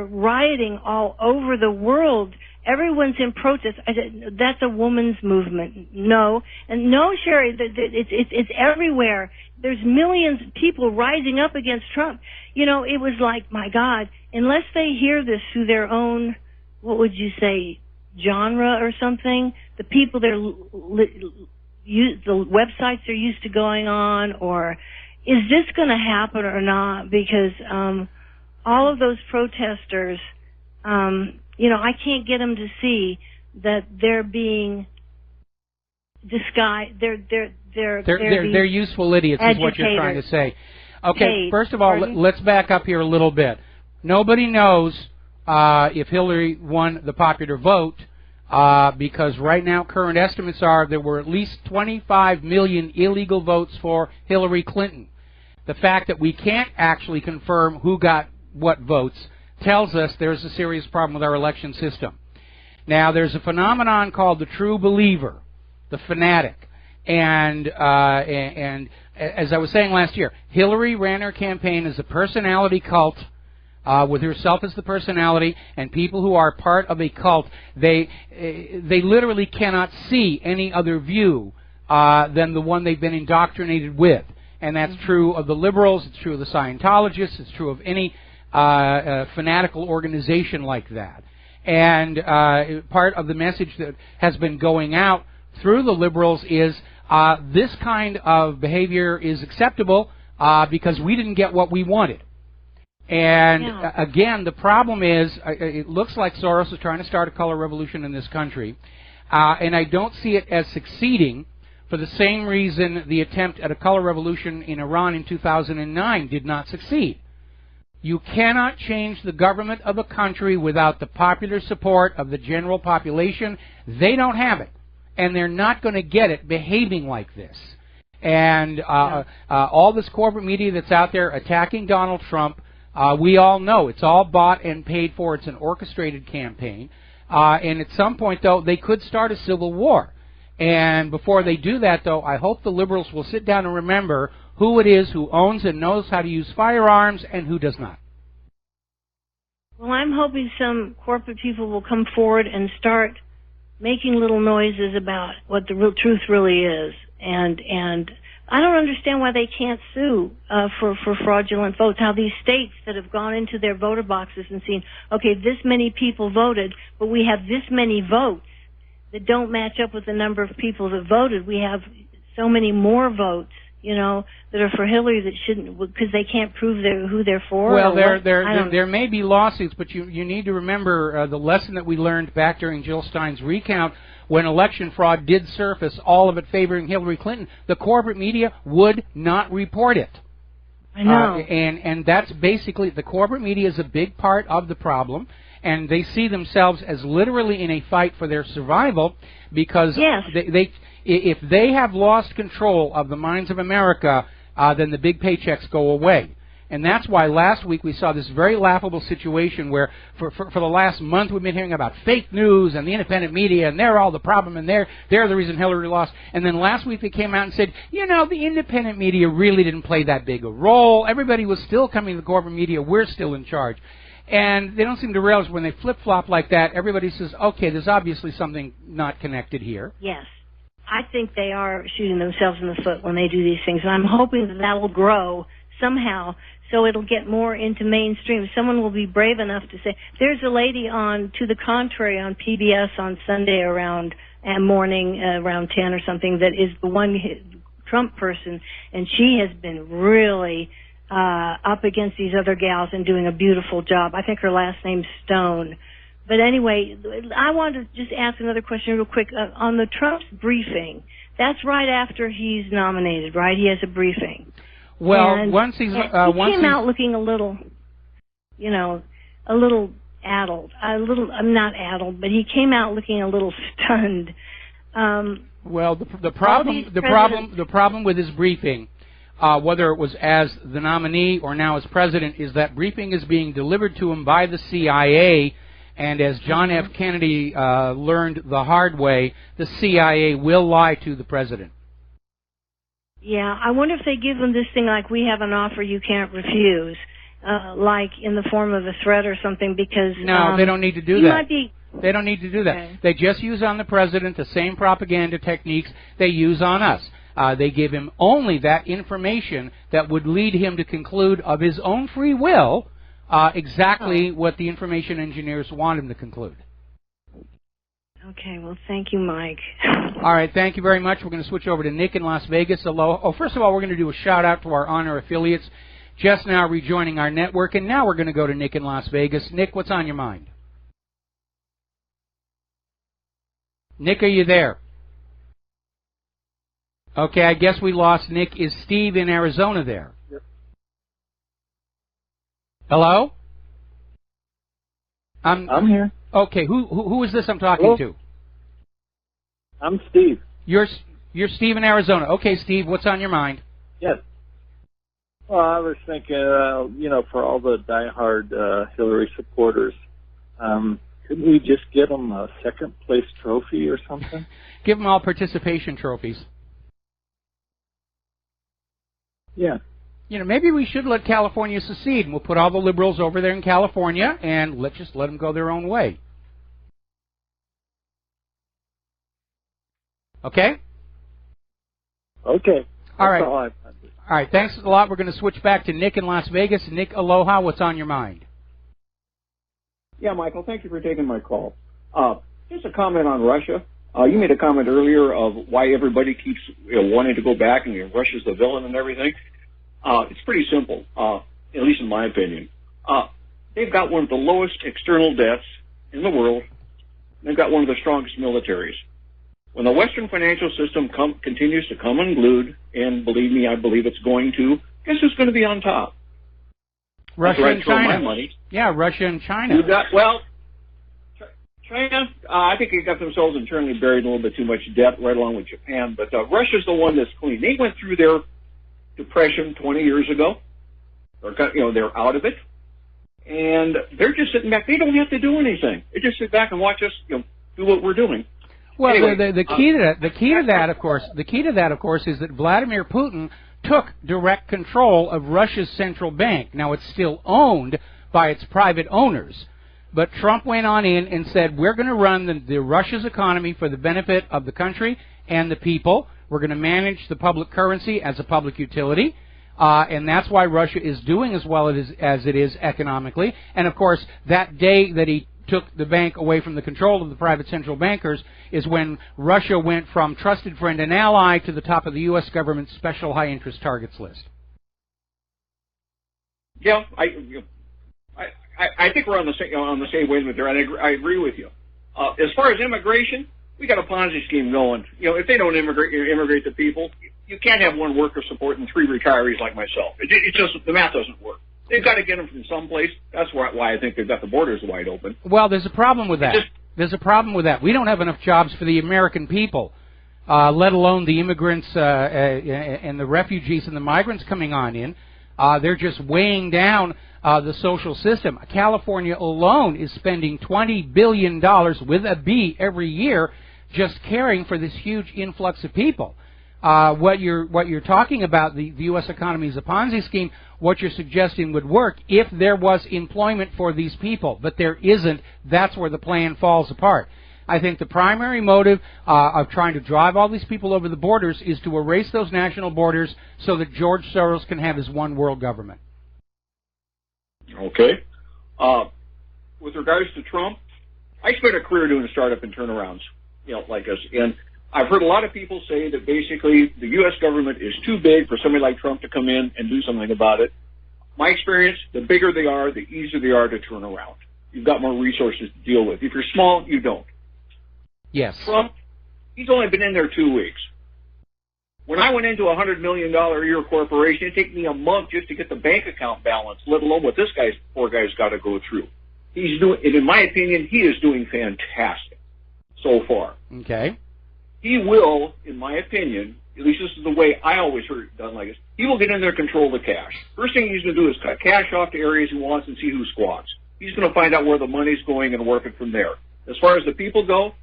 rioting all over the world. Everyone's in protest. I said, that's a woman's movement. No, Sherry, it's everywhere. There's millions of people rising up against Trump. It was like, my God, unless they hear this through their own, what would you say, genre or something, the people the websites they're used to going on, or is this going to happen or not? Because all of those protesters, I can't get them to see that they're being disguised. They're useful idiots, is what you're trying to say. Okay, first of all, let's back up here a little bit. Nobody knows if Hillary won the popular vote because right now current estimates are there were at least 25 million illegal votes for Hillary Clinton. The fact that we can't actually confirm who got what votes tells us there's a serious problem with our election system. Now, there's a phenomenon called the true believer, the fanatic. And as I was saying last year, Hillary ran her campaign as a personality cult, with herself as the personality, and people who are part of a cult, they literally cannot see any other view than the one they've been indoctrinated with. And that's true of the liberals, it's true of the Scientologists, it's true of any fanatical organization like that. And part of the message that has been going out through the liberals is this kind of behavior is acceptable because we didn't get what we wanted. And again, the problem is it looks like Soros is trying to start a color revolution in this country, and I don't see it as succeeding for the same reason the attempt at a color revolution in Iran in 2009 did not succeed. You cannot change the government of a country without the popular support of the general population. They don't have it, and they're not going to get it behaving like this. And all this corporate media that's out there attacking Donald Trump, we all know it's all bought and paid for. It's an orchestrated campaign. And at some point, though, they could start a civil war. And before they do that, though, I hope the liberals will sit down and remember who it is who owns and knows how to use firearms and who does not. Well, I'm hoping some corporate people will come forward and start making little noises about what the real truth really is. And I don't understand why they can't sue for fraudulent votes. How these states that have gone into their voter boxes and seen, okay, this many people voted, but we have this many votes that don't match up with the number of people that voted. We have so many more votes, you know, that are for Hillary that shouldn't, because they can't prove who they're for. Well, there may be lawsuits, but you need to remember the lesson that we learned back during Jill Stein's recount. When election fraud did surface, all of it favoring Hillary Clinton, the corporate media would not report it. I know. And that's basically, the corporate media is a big part of the problem, and they see themselves as literally in a fight for their survival, because if they have lost control of the minds of America, then the big paychecks go away. And that's why last week we saw this very laughable situation where for the last month we've been hearing about fake news and the independent media, and they're all the problem, and they're the reason Hillary lost. And then last week they came out and said, you know, the independent media really didn't play that big a role. Everybody was still coming to the corporate media. We're still in charge. And they don't seem to realize when they flip-flop like that, everybody says, okay, there's obviously something not connected here. Yes. I think they are shooting themselves in the foot when they do these things. And I'm hoping that will grow somehow, so it'll get more into mainstream. Someone will be brave enough to say, there's a lady on To the Contrary on PBS on Sunday around morning, around 10 or something, that is the one Trump person, and she has been really up against these other gals and doing a beautiful job. I think her last name's Stone. But anyway, I want to just ask another question real quick. On the Trump's briefing, that's right after he's nominated, right? He has a briefing. Well, and, once he's... he came out looking a little, you know, a little addled. I'm not addled, but he came out looking a little stunned. Well, the problem with his briefing, whether it was as the nominee or now as president, is that briefing is being delivered to him by the CIA. And as John F. Kennedy learned the hard way, the CIA will lie to the president. Yeah, I wonder if they give them this thing like, we have an offer you can't refuse, like in the form of a threat or something, because... No, they don't need to do that. They don't need to do that. Okay. They just use on the president the same propaganda techniques they use on us. They give him only that information that would lead him to conclude of his own free will exactly what the information engineers want him to conclude. Okay, well, thank you, Mike. All right, thank you very much. We're going to switch over to Nick in Las Vegas. Hello. Oh, first of all, we're going to do a shout-out to our honor affiliates just now rejoining our network, and now we're going to go to Nick in Las Vegas. Nick, what's on your mind? Nick, are you there? Okay, I guess we lost Nick. Is Steve in Arizona there? Yep. Hello? I'm here. Okay, who is this I'm talking to? I'm Steve. You're Steve in Arizona. Okay, Steve, what's on your mind? Yes. Well, I was thinking, you know, for all the diehard Hillary supporters, couldn't we just get them a second-place trophy or something? Give them all participation trophies. Yeah. You know, maybe we should let California secede, and we'll put all the liberals over there in California, and let's just let them go their own way. Okay? Okay. All right. All right, thanks a lot. We're going to switch back to Nick in Las Vegas. Nick, aloha. What's on your mind? Yeah, Michael, thank you for taking my call. Just a comment on Russia. You made a comment earlier of why everybody keeps wanting to go back and Russia's the villain and everything. It's pretty simple, at least in my opinion. They've got one of the lowest external debts in the world. They've got one of the strongest militaries. When the Western financial system continues to come unglued, and believe me, I believe it's going to, guess who's going to be on top? Russia and China. My money. Yeah, Russia and China. China, I think they got themselves internally buried in a little bit too much debt, right along with Japan. But Russia's the one that's clean. They went through their depression 20 years ago. They're out of it, and they're just sitting back. They don't have to do anything. They just sit back and watch us, do what we're doing. Well, anyway, the key to that, of course, is that Vladimir Putin took direct control of Russia's central bank. Now, it's still owned by its private owners. But Trump went on in and said, we're going to run the Russia's economy for the benefit of the country and the people. We're going to manage the public currency as a public utility. And that's why Russia is doing as well as it is economically. And, of course, that day that he took the bank away from the control of the private central bankers is when Russia went from trusted friend and ally to the top of the U.S. government's special high-interest targets list. Yeah, I think we're on the same wavelength there, and I agree with you. As far as immigration, we got a Ponzi scheme going. If they don't immigrate the people, you can't have one worker supporting 3 retirees like myself. It just, the math doesn't work. They've got to get them from someplace. That's why I think they've got the borders wide open. Well, there's a problem with that. There's a problem with that. We don't have enough jobs for the American people, let alone the immigrants and the refugees and the migrants coming on in. They're just weighing down the social system. California alone is spending $20 billion with a B every year just caring for this huge influx of people. What you're talking about, the U.S. economy is a Ponzi scheme. What you're suggesting would work if there was employment for these people, but there isn't. That's where the plan falls apart. I think the primary motive of trying to drive all these people over the borders is to erase those national borders so that George Soros can have his one world government. Okay. With regards to Trump, I spent a career doing startup and turnarounds, like us. And I've heard a lot of people say that basically the U.S. government is too big for somebody like Trump to come in and do something about it. My experience, the bigger they are, the easier they are to turn around. You've got more resources to deal with. If you're small, you don't. Yes. Trump, he's only been in there 2 weeks. When I went into a $100 million a year corporation, it took me a month just to get the bank account balance, let alone what this poor guy's got to go through. He's doing, and in my opinion, he is doing fantastic so far. Okay. He will, in my opinion, at least this is the way I always heard it done like this, he will get in there and control the cash. First thing he's going to do is cut cash off to areas he wants and see who squats. He's going to find out where the money's going and work it from there. As far as the people go,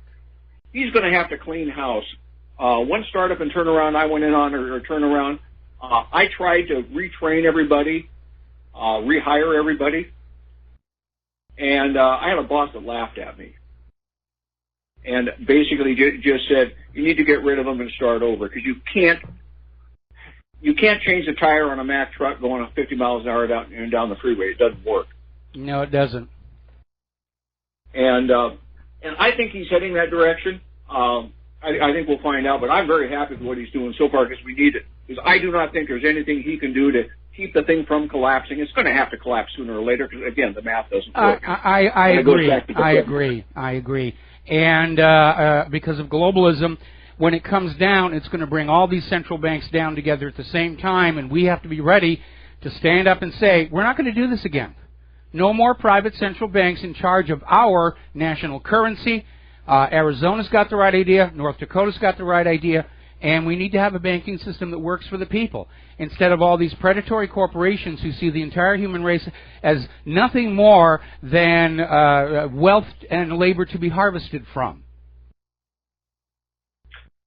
he's going to have to clean house. One startup and turnaround I went in on, or turnaround, I tried to retrain everybody, rehire everybody, and I had a boss that laughed at me. And basically just said, you need to get rid of them and start over, because you can't change the tire on a Mack truck going 50 miles an hour down the freeway. It doesn't work. No, it doesn't. And I think he's heading that direction. I think we'll find out, but I'm very happy with what he's doing so far because we need it. Because I do not think there's anything he can do to keep the thing from collapsing. It's going to have to collapse sooner or later because, again, the math doesn't work. I agree. And because of globalism, when it comes down, it's going to bring all these central banks down together at the same time, and we have to be ready to stand up and say, we're not going to do this again. No more private central banks in charge of our national currency. Arizona's got the right idea. North Dakota's got the right idea. And we need to have a banking system that works for the people instead of all these predatory corporations who see the entire human race as nothing more than wealth and labor to be harvested from.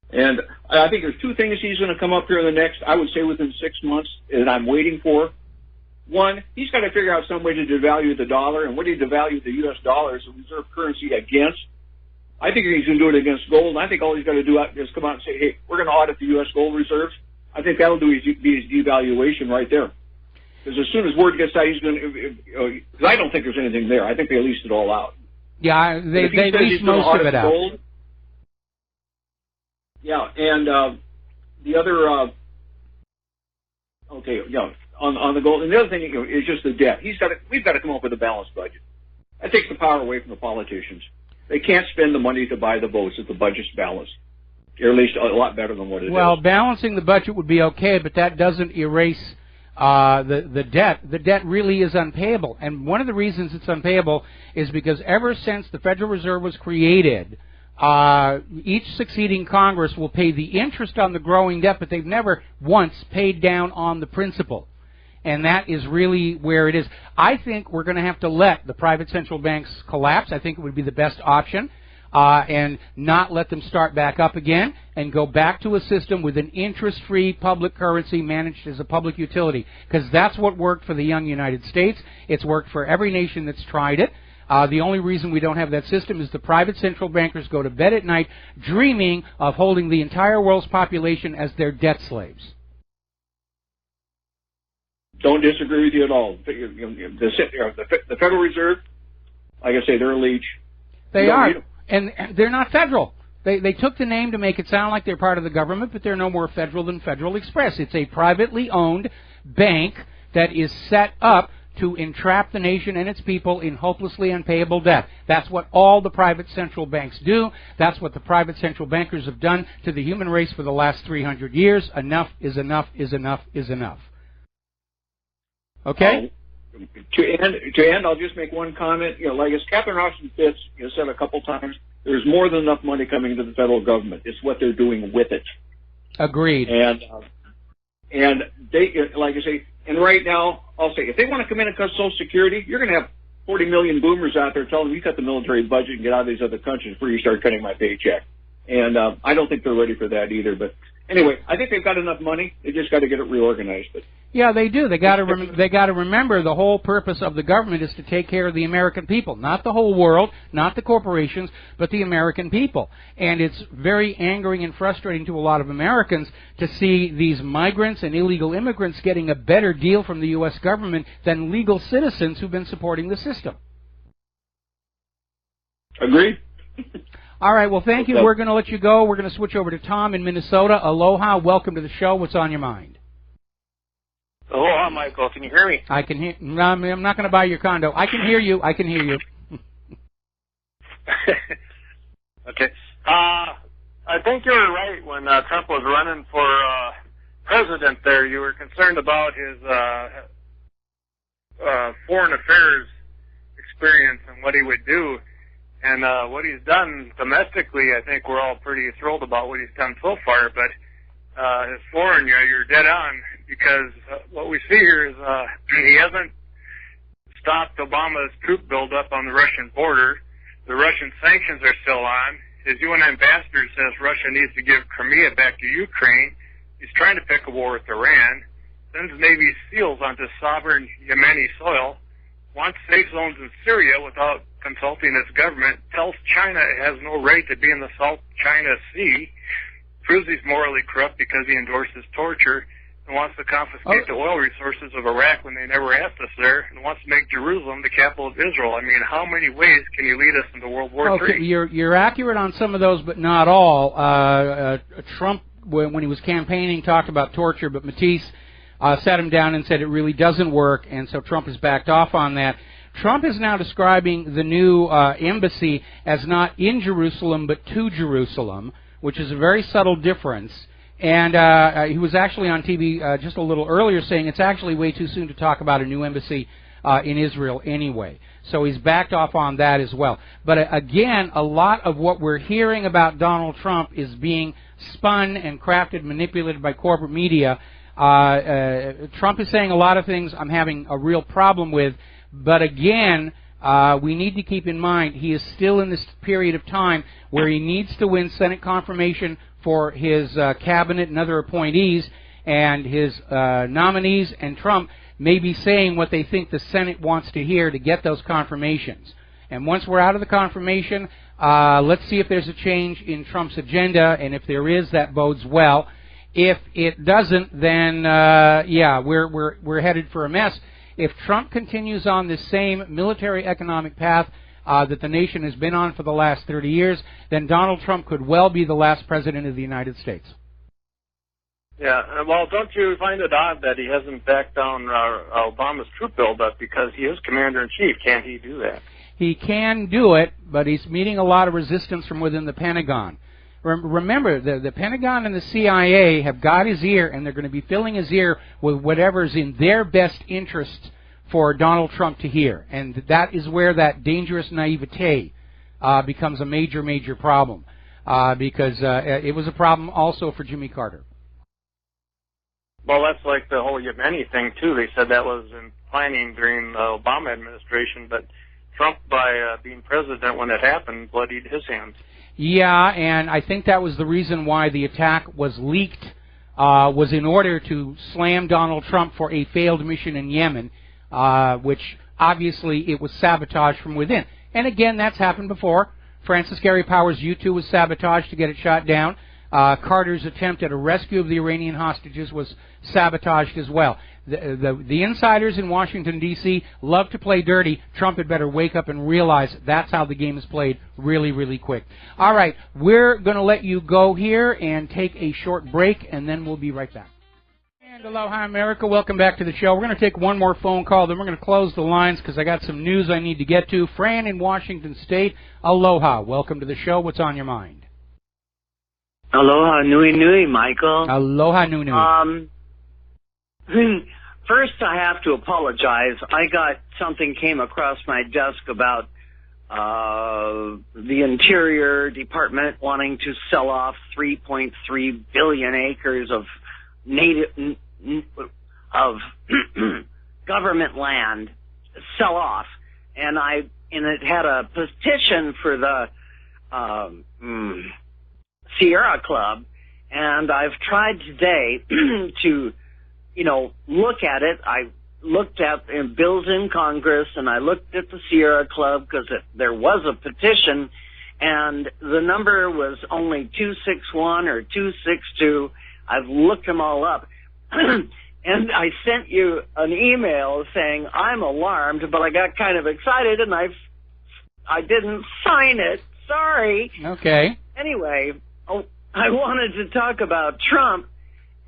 And I think there's 2 things he's going to come up here in the next, I would say within 6 months, that I'm waiting for. One, he's got to figure out some way to devalue the dollar, and what do you devalue the U.S. dollar as a reserve currency against? I think he's going to do it against gold. I think all he's got to do is come out and say, hey, we're going to audit the U.S. gold reserves. I think that'll be his devaluation right there. Because as soon as word gets out, he's going to, because I don't think there's anything there. I think they leased it all out. Yeah, they leased most of it out. Gold, yeah, and the other, on the gold, and the other thing is just the debt. We've got to come up with a balanced budget. That takes the power away from the politicians. They can't spend the money to buy the votes if the budget's balanced, or at least a lot better than what it is. Well, balancing the budget would be okay, but that doesn't erase the debt. The debt really is unpayable, and one of the reasons it's unpayable is because ever since the Federal Reserve was created, each succeeding Congress will pay the interest on the growing debt, but they've never once paid down on the principal. And that is really where it is. I think we're going to have to let the private central banks collapse. I think it would be the best option, and not let them start back up again and go back to a system with an interest-free public currency managed as a public utility. Because that's what worked for the young United States. It's worked for every nation that's tried it. The only reason we don't have that system is the private central bankers go to bed at night dreaming of holding the entire world's population as their debt slaves. Don't disagree with you at all. The Federal Reserve, like I say, they're a leech. They are, and they're not federal. They took the name to make it sound like they're part of the government, but they're no more federal than Federal Express. It's a privately owned bank that is set up to entrap the nation and its people in hopelessly unpayable debt. That's what all the private central banks do. That's what the private central bankers have done to the human race for the last 300 years. Enough is enough is enough is enough. Okay? To end, I'll just make one comment. Like as Catherine Austin Fitts said a couple times, there's more than enough money coming into the federal government. It's what they're doing with it. Agreed. And they, like I say, and right now, I'll say, if they want to come in and cut Social Security, you're going to have 40 million boomers out there telling them, you cut the military budget and get out of these other countries before you start cutting my paycheck. And I don't think they're ready for that either. But anyway, I think they've got enough money. They just got to get it reorganized. But yeah, they do. They got to remember the whole purpose of the government is to take care of the American people, not the whole world, not the corporations, but the American people. And it's very angering and frustrating to a lot of Americans to see these migrants and illegal immigrants getting a better deal from the U.S. government than legal citizens who've been supporting the system. Agreed. All right, well, thank you. We're going to let you go. We're going to switch over to Tom in Minnesota. Aloha. Welcome to the show. What's on your mind? Aloha, Michael. Can you hear me? I can hear. No, I'm not going to buy your condo. I can hear you. I can hear you. Okay. I think you were right when Trump was running for president there. You were concerned about his foreign affairs experience and what he would do. And what he's done domestically, I think we're all pretty thrilled about what he's done so far. But his foreign, you're dead on, because what we see here is he hasn't stopped Obama's troop buildup on the Russian border. The Russian sanctions are still on. His UN ambassador says Russia needs to give Crimea back to Ukraine. He's trying to pick a war with Iran. Sends Navy SEALs onto sovereign Yemeni soil. Wants safe zones in Syria without consulting its government. Tells China it has no right to be in the South China Sea. Proves he's morally corrupt because he endorses torture, and wants to confiscate the oil resources of Iraq when they never asked us there, and wants to make Jerusalem the capital of Israel. I mean, how many ways can you lead us into World War III? Okay, you're accurate on some of those, but not all. Trump, when he was campaigning, talked about torture, but Matisse sat him down and said it really doesn't work, and so Trump has backed off on that. Trump is now describing the new embassy as not in Jerusalem, but to Jerusalem, which is a very subtle difference. And he was actually on TV just a little earlier saying it's actually way too soon to talk about a new embassy in Israel anyway. So he's backed off on that as well. But again, a lot of what we're hearing about Donald Trump is being spun and crafted, manipulated by corporate media. Trump is saying a lot of things I'm having a real problem with. But again, we need to keep in mind he is still in this period of time where he needs to win Senate confirmation for his cabinet and other appointees, and his nominees and Trump may be saying what they think the Senate wants to hear to get those confirmations. And once we're out of the confirmation, let's see if there's a change in Trump's agenda, and if there is, that bodes well. If it doesn't, then yeah, we're headed for a mess. If Trump continues on this same military economic path that the nation has been on for the last 30 years, then Donald Trump could well be the last president of the United States. Yeah, well, don't you find it odd that he hasn't backed down Obama's troop buildup, because he is commander-in-chief? Can't he do that? He can do it, but he's meeting a lot of resistance from within the Pentagon. Remember, the Pentagon and the CIA have got his ear, and they're going to be filling his ear with whatever's in their best interest for Donald Trump to hear. And that is where that dangerous naivete becomes a major, major problem, because it was a problem also for Jimmy Carter. Well, that's like the whole Yemeni thing, too. They said that was in planning during the Obama administration, but Trump, by being president when it happened, bloodied his hands. Yeah, and I think that was the reason why the attack was leaked, was in order to slam Donald Trump for a failed mission in Yemen, which obviously it was sabotage from within. And again, that's happened before. Francis Gary Powers' U-2 was sabotaged to get it shot down. Carter's attempt at a rescue of the Iranian hostages was sabotaged as well. The insiders in Washington, D.C. love to play dirty. Trump had better wake up and realize that's how the game is played really, really quick. All right, we're going to let you go here and take a short break, and then we'll be right back. And aloha, America. Welcome back to the show. We're going to take one more phone call, then we're going to close the lines because I got some news I need to get to. Fran in Washington State, aloha. Welcome to the show. What's on your mind? Aloha nui nui, Michael. Aloha nui nui. First, I have to apologize. I got something came across my desk about the Interior Department wanting to sell off 3.3 billion acres of government land, sell off, and it had a petition for the Sierra Club, and I've tried today to, look at it. I looked at bills in Congress, and I looked at the Sierra Club because there was a petition, and the number was only 261 or 262. I've looked them all up, and I sent you an email saying I'm alarmed, but I got kind of excited, and I didn't sign it. Sorry. Okay. Anyway, I wanted to talk about Trump,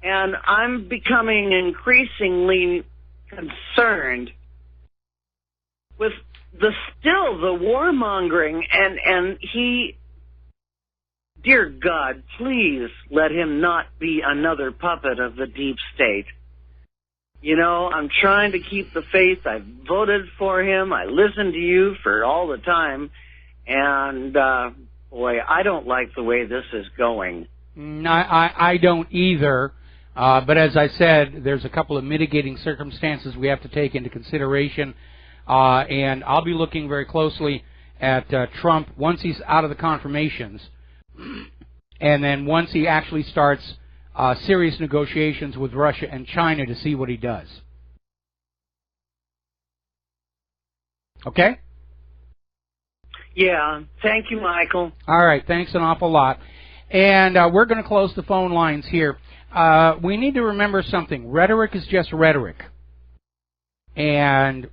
and I'm becoming increasingly concerned with the warmongering, and he, dear God, please let him not be another puppet of the deep state. I'm trying to keep the faith. I voted for him. I listened to you for all the time, and boy, I don't like the way this is going. I don't either. But as I said, there's a couple of mitigating circumstances we have to take into consideration. And I'll be looking very closely at Trump once he's out of the confirmations. And then once he actually starts serious negotiations with Russia and China to see what he does. Okay? Yeah. Thank you, Michael. All right. Thanks an awful lot. And we're going to close the phone lines here. We need to remember something. Rhetoric is just rhetoric. And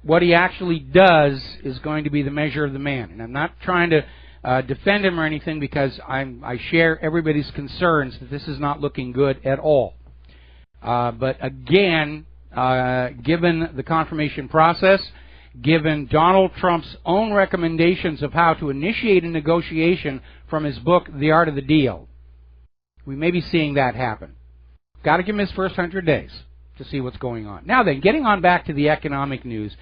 what he actually does is going to be the measure of the man. And I'm not trying to defend him or anything because I share everybody's concerns that this is not looking good at all. But again, given the confirmation process, given Donald Trump's own recommendations of how to initiate a negotiation from his book, The Art of the Deal, we may be seeing that happen. Got to give him his first 100 days to see what's going on. Now then, getting on back to the economic news,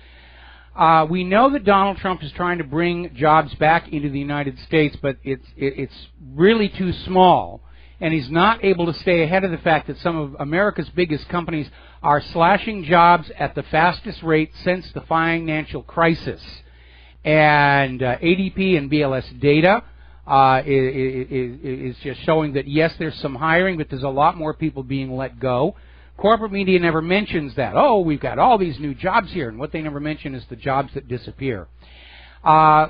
we know that Donald Trump is trying to bring jobs back into the United States, but it's really too small, and he's not able to stay ahead of the fact that some of America's biggest companies are slashing jobs at the fastest rate since the financial crisis. And ADP and BLS data is just showing that, yes, there's some hiring, but there's a lot more people being let go. Corporate media never mentions that. Oh, we've got all these new jobs here, and what they never mention is the jobs that disappear.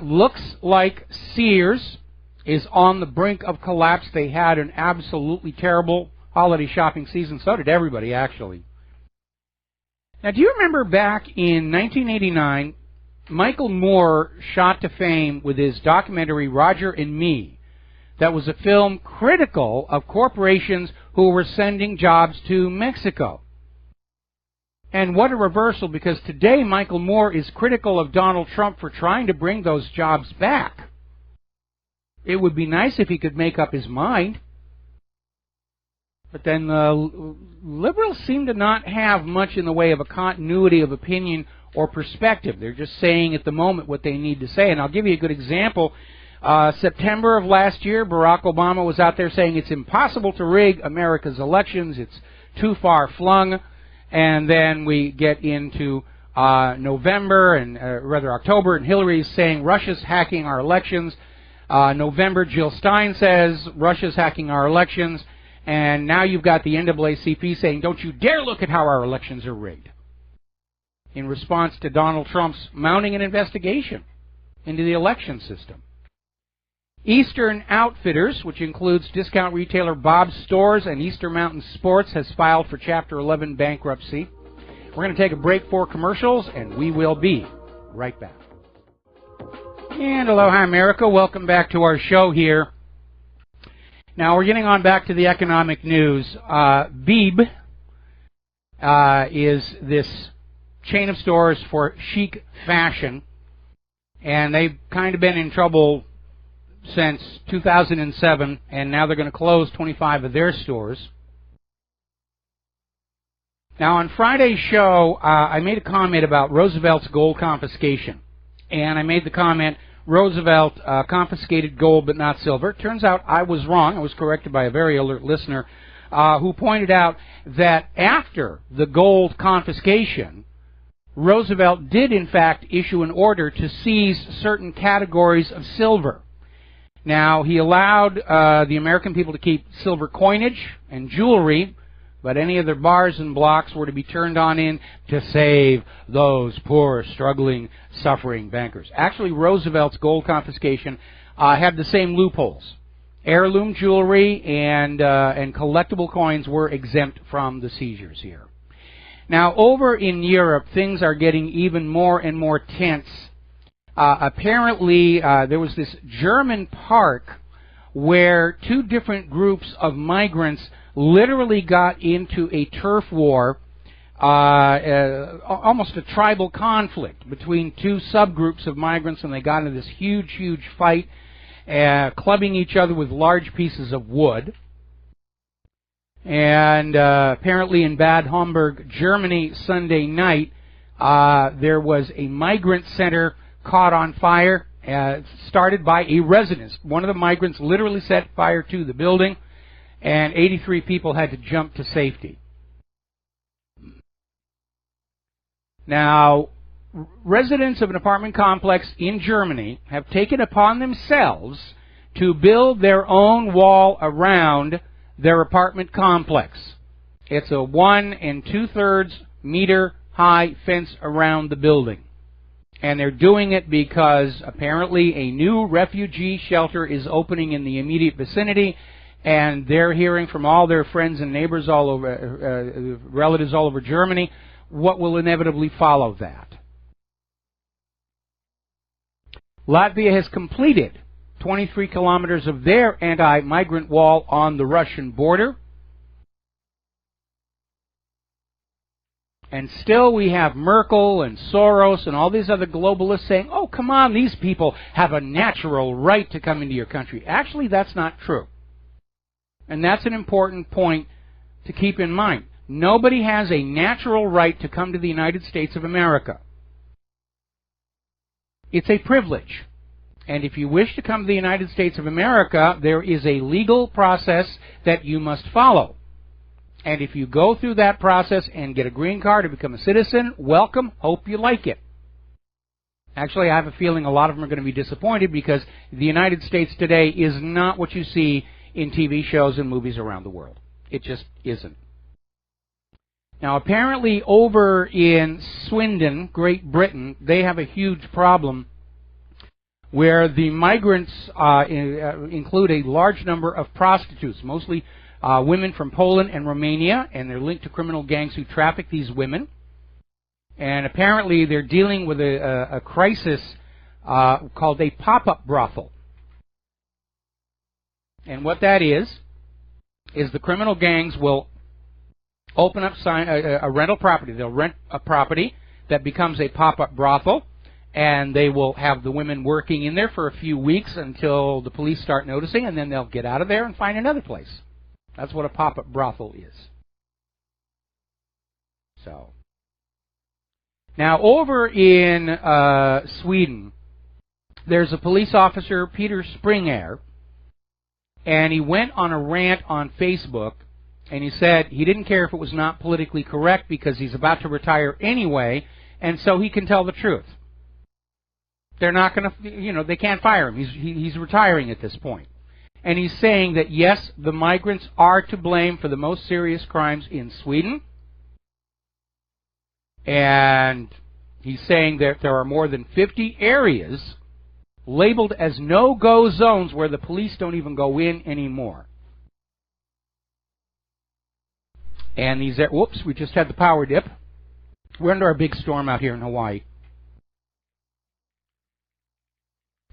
Looks like Sears is on the brink of collapse. They had an absolutely terrible holiday shopping season. So did everybody, actually. Now, do you remember back in 1989, Michael Moore shot to fame with his documentary Roger and Me? That was a film critical of corporations who were sending jobs to Mexico. And what a reversal, because today Michael Moore is critical of Donald Trump for trying to bring those jobs back. It would be nice if he could make up his mind. But then liberals seem to not have much in the way of a continuity of opinion or perspective. They're just saying at the moment what they need to say. And I'll give you a good example. September of last year, Barack Obama was out there saying it's impossible to rig America's elections. It's too far flung. And then we get into November, and rather October, and Hillary's saying Russia's hacking our elections. November, Jill Stein says Russia's hacking our elections. And now you've got the NAACP saying, don't you dare look at how our elections are rigged. in response to Donald Trump's mounting an investigation into the election system. Eastern Outfitters, which includes discount retailer Bob's Stores and Eastern Mountain Sports, has filed for Chapter 11 bankruptcy. We're going to take a break for commercials, and we will be right back. And aloha, America. Welcome back to our show here. Now, we're getting on back to the economic news. Beeb is this chain of stores for chic fashion, and they've kind of been in trouble since 2007, and now they're going to close 25 of their stores. Now, on Friday's show, I made a comment about Roosevelt's gold confiscation, and I made the comment, Roosevelt confiscated gold but not silver. Turns out I was wrong. I was corrected by a very alert listener who pointed out that after the gold confiscation, Roosevelt did in fact issue an order to seize certain categories of silver. Now, he allowed the American people to keep silver coinage and jewelry, but any of their bars and blocks were to be turned on in to save those poor, struggling, suffering bankers. Actually, Roosevelt's gold confiscation had the same loopholes. Heirloom jewelry and collectible coins were exempt from the seizures here. Now, over in Europe, things are getting even more and more tense. Apparently, there was this German park where two different groups of migrants literally got into a turf war, almost a tribal conflict between two subgroups of migrants, and they got into this huge, huge fight, clubbing each other with large pieces of wood. And apparently in Bad Homburg, Germany, Sunday night, there was a migrant center caught on fire, started by a resident. One of the migrants literally set fire to the building, and 83 people had to jump to safety. Now, residents of an apartment complex in Germany have taken upon themselves to build their own wall around their apartment complex. It's a 1 2/3 meter high fence around the building. And they're doing it because apparently a new refugee shelter is opening in the immediate vicinity, and they're hearing from all their friends and neighbors all over, relatives all over Germany, what will inevitably follow that. Latvia has completed 23 kilometers of their anti-migrant wall on the Russian border. And still we have Merkel and Soros and all these other globalists saying, oh, come on, these people have a natural right to come into your country. Actually, that's not true. And that's an important point to keep in mind. Nobody has a natural right to come to the United States of America. It's a privilege. And if you wish to come to the United States of America, there is a legal process that you must follow. And if you go through that process and get a green card and become a citizen, welcome, hope you like it. Actually, I have a feeling a lot of them are going to be disappointed because the United States today is not what you see in TV shows and movies around the world. It just isn't. Now, apparently over in Swindon, Great Britain, they have a huge problem where the migrants include a large number of prostitutes, mostly women from Poland and Romania, and they're linked to criminal gangs who traffic these women. And apparently they're dealing with a crisis called a pop-up brothel. And what that is the criminal gangs will open up a rental property. They'll rent a property that becomes a pop-up brothel, and they will have the women working in there for a few weeks until the police start noticing, and then they'll get out of there and find another place. That's what a pop-up brothel is. So, now over in Sweden, there's a police officer, Peter Springer, and he went on a rant on Facebook, and he said he didn't care if it was not politically correct because he's about to retire anyway, and so he can tell the truth. They're not going to, they can't fire him. He's retiring at this point. And he's saying that, yes, the migrants are to blame for the most serious crimes in Sweden. And he's saying that there are more than 50 areas labeled as no-go zones where the police don't even go in anymore. And these are, whoops, we just had the power dip. We're under a big storm out here in Hawaii.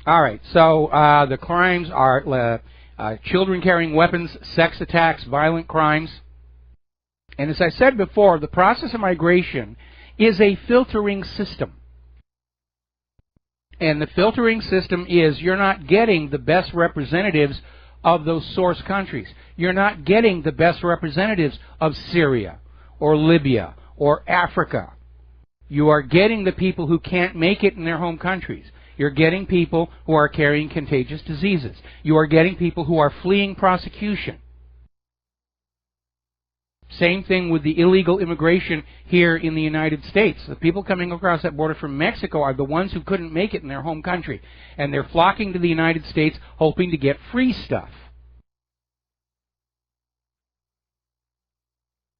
All right, so the crimes are children carrying weapons, sex attacks, violent crimes. And as I said before, the process of migration is a filtering system. And the filtering system is you're not getting the best representatives of those source countries. You're not getting the best representatives of Syria or Libya or Africa. You are getting the people who can't make it in their home countries. You're getting people who are carrying contagious diseases. You are getting people who are fleeing prosecution. Same thing with the illegal immigration here in the United States. The people coming across that border from Mexico are the ones who couldn't make it in their home country. And they're flocking to the United States hoping to get free stuff.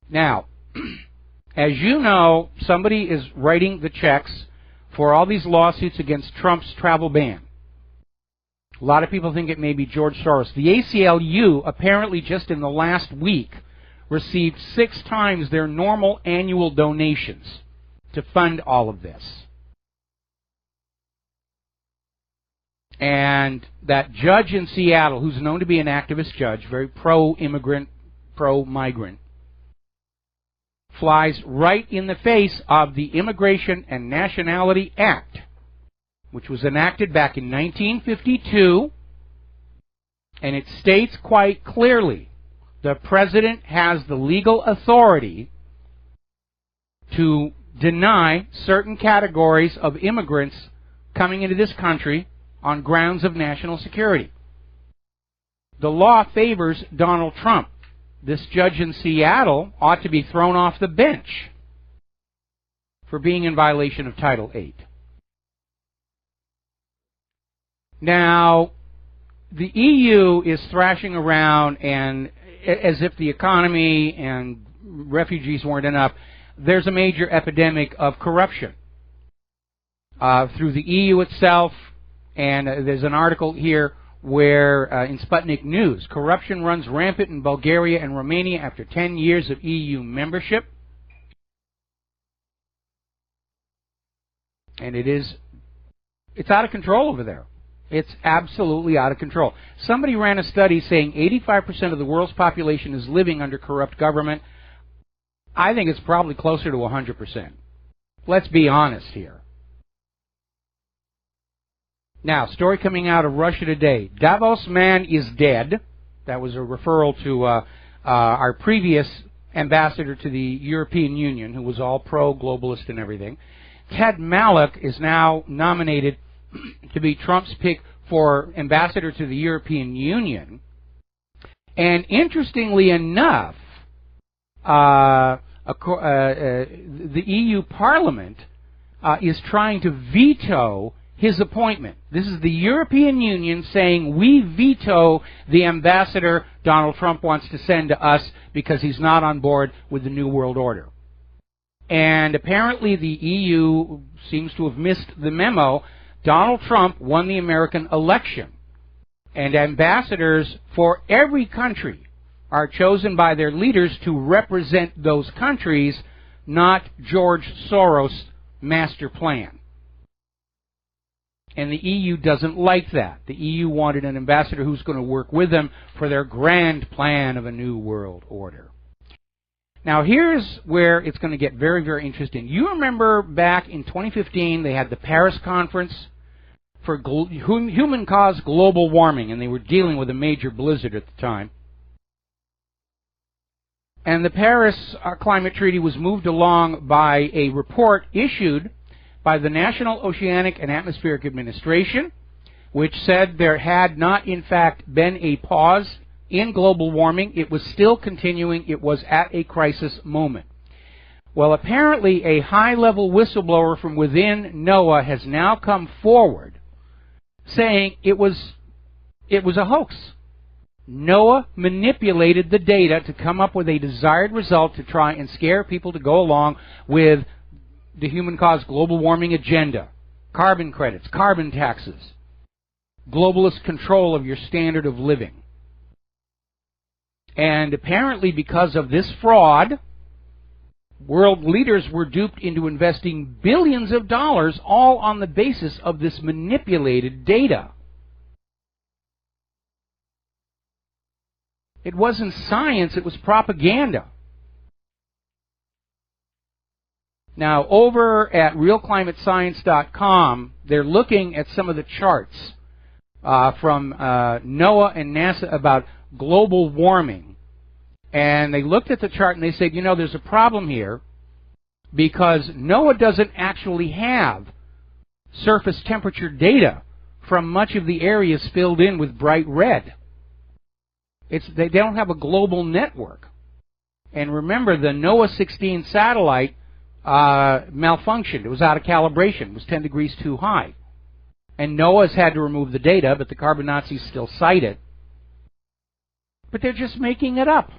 Now, as you know, somebody is writing the checks for all these lawsuits against Trump's travel ban. A lot of people think it may be George Soros. The ACLU, apparently just in the last week, received 6 times their normal annual donations to fund all of this. And that judge in Seattle, who's known to be an activist judge, very pro-immigrant, pro-migrant, flies right in the face of the Immigration and Nationality Act, which was enacted back in 1952, and it states quite clearly the President has the legal authority to deny certain categories of immigrants coming into this country on grounds of national security. The law favors Donald Trump. This judge in Seattle ought to be thrown off the bench for being in violation of Title VIII. Now, the EU is thrashing around, and as if the economy and refugees weren't enough, there's a major epidemic of corruption through the EU itself. And there's an article here where, in Sputnik News, corruption runs rampant in Bulgaria and Romania after 10 years of EU membership. And it's out of control over there. It's absolutely out of control. Somebody ran a study saying 85% of the world's population is living under corrupt government. I think it's probably closer to 100%. Let's be honest here. Now, story coming out of Russia today. Davos man is dead. That was a referral to our previous ambassador to the European Union, who was all pro-globalist and everything. Ted Malloch is now nominated to be Trump's pick for ambassador to the European Union. And interestingly enough, the EU Parliament is trying to veto his appointment. This is the European Union saying we veto the ambassador Donald Trump wants to send to us because he's not on board with the New World Order. And apparently the EU seems to have missed the memo. Donald Trump won the American election. And ambassadors for every country are chosen by their leaders to represent those countries, not George Soros' master plan. And the EU doesn't like that. The EU wanted an ambassador who's going to work with them for their grand plan of a new world order. Now, here's where it's going to get very, very interesting. You remember back in 2015, they had the Paris conference for human-caused global warming, and they were dealing with a major blizzard at the time. And the Paris Climate Treaty was moved along by a report issued by the National Oceanic and Atmospheric Administration, which said there had not, in fact, been a pause in global warming. It was still continuing. It was at a crisis moment. Well, apparently a high-level whistleblower from within NOAA has now come forward saying it was a hoax. NOAA manipulated the data to come up with a desired result to try and scare people to go along with the human caused global warming agenda, carbon credits, carbon taxes, globalist control of your standard of living. And apparently because of this fraud, world leaders were duped into investing billions of dollars all on the basis of this manipulated data. It wasn't science, it was propaganda. Now, over at realclimatescience.com, they're looking at some of the charts from NOAA and NASA about global warming. And they looked at the chart and they said, you know, there's a problem here because NOAA doesn't actually have surface temperature data from much of the areas filled in with bright red. They don't have a global network. And remember, the NOAA 16 satellite malfunctioned. It was out of calibration. It was 10 degrees too high. And NOAA's had to remove the data, but the carbon Nazis still cite it. But they're just making it up.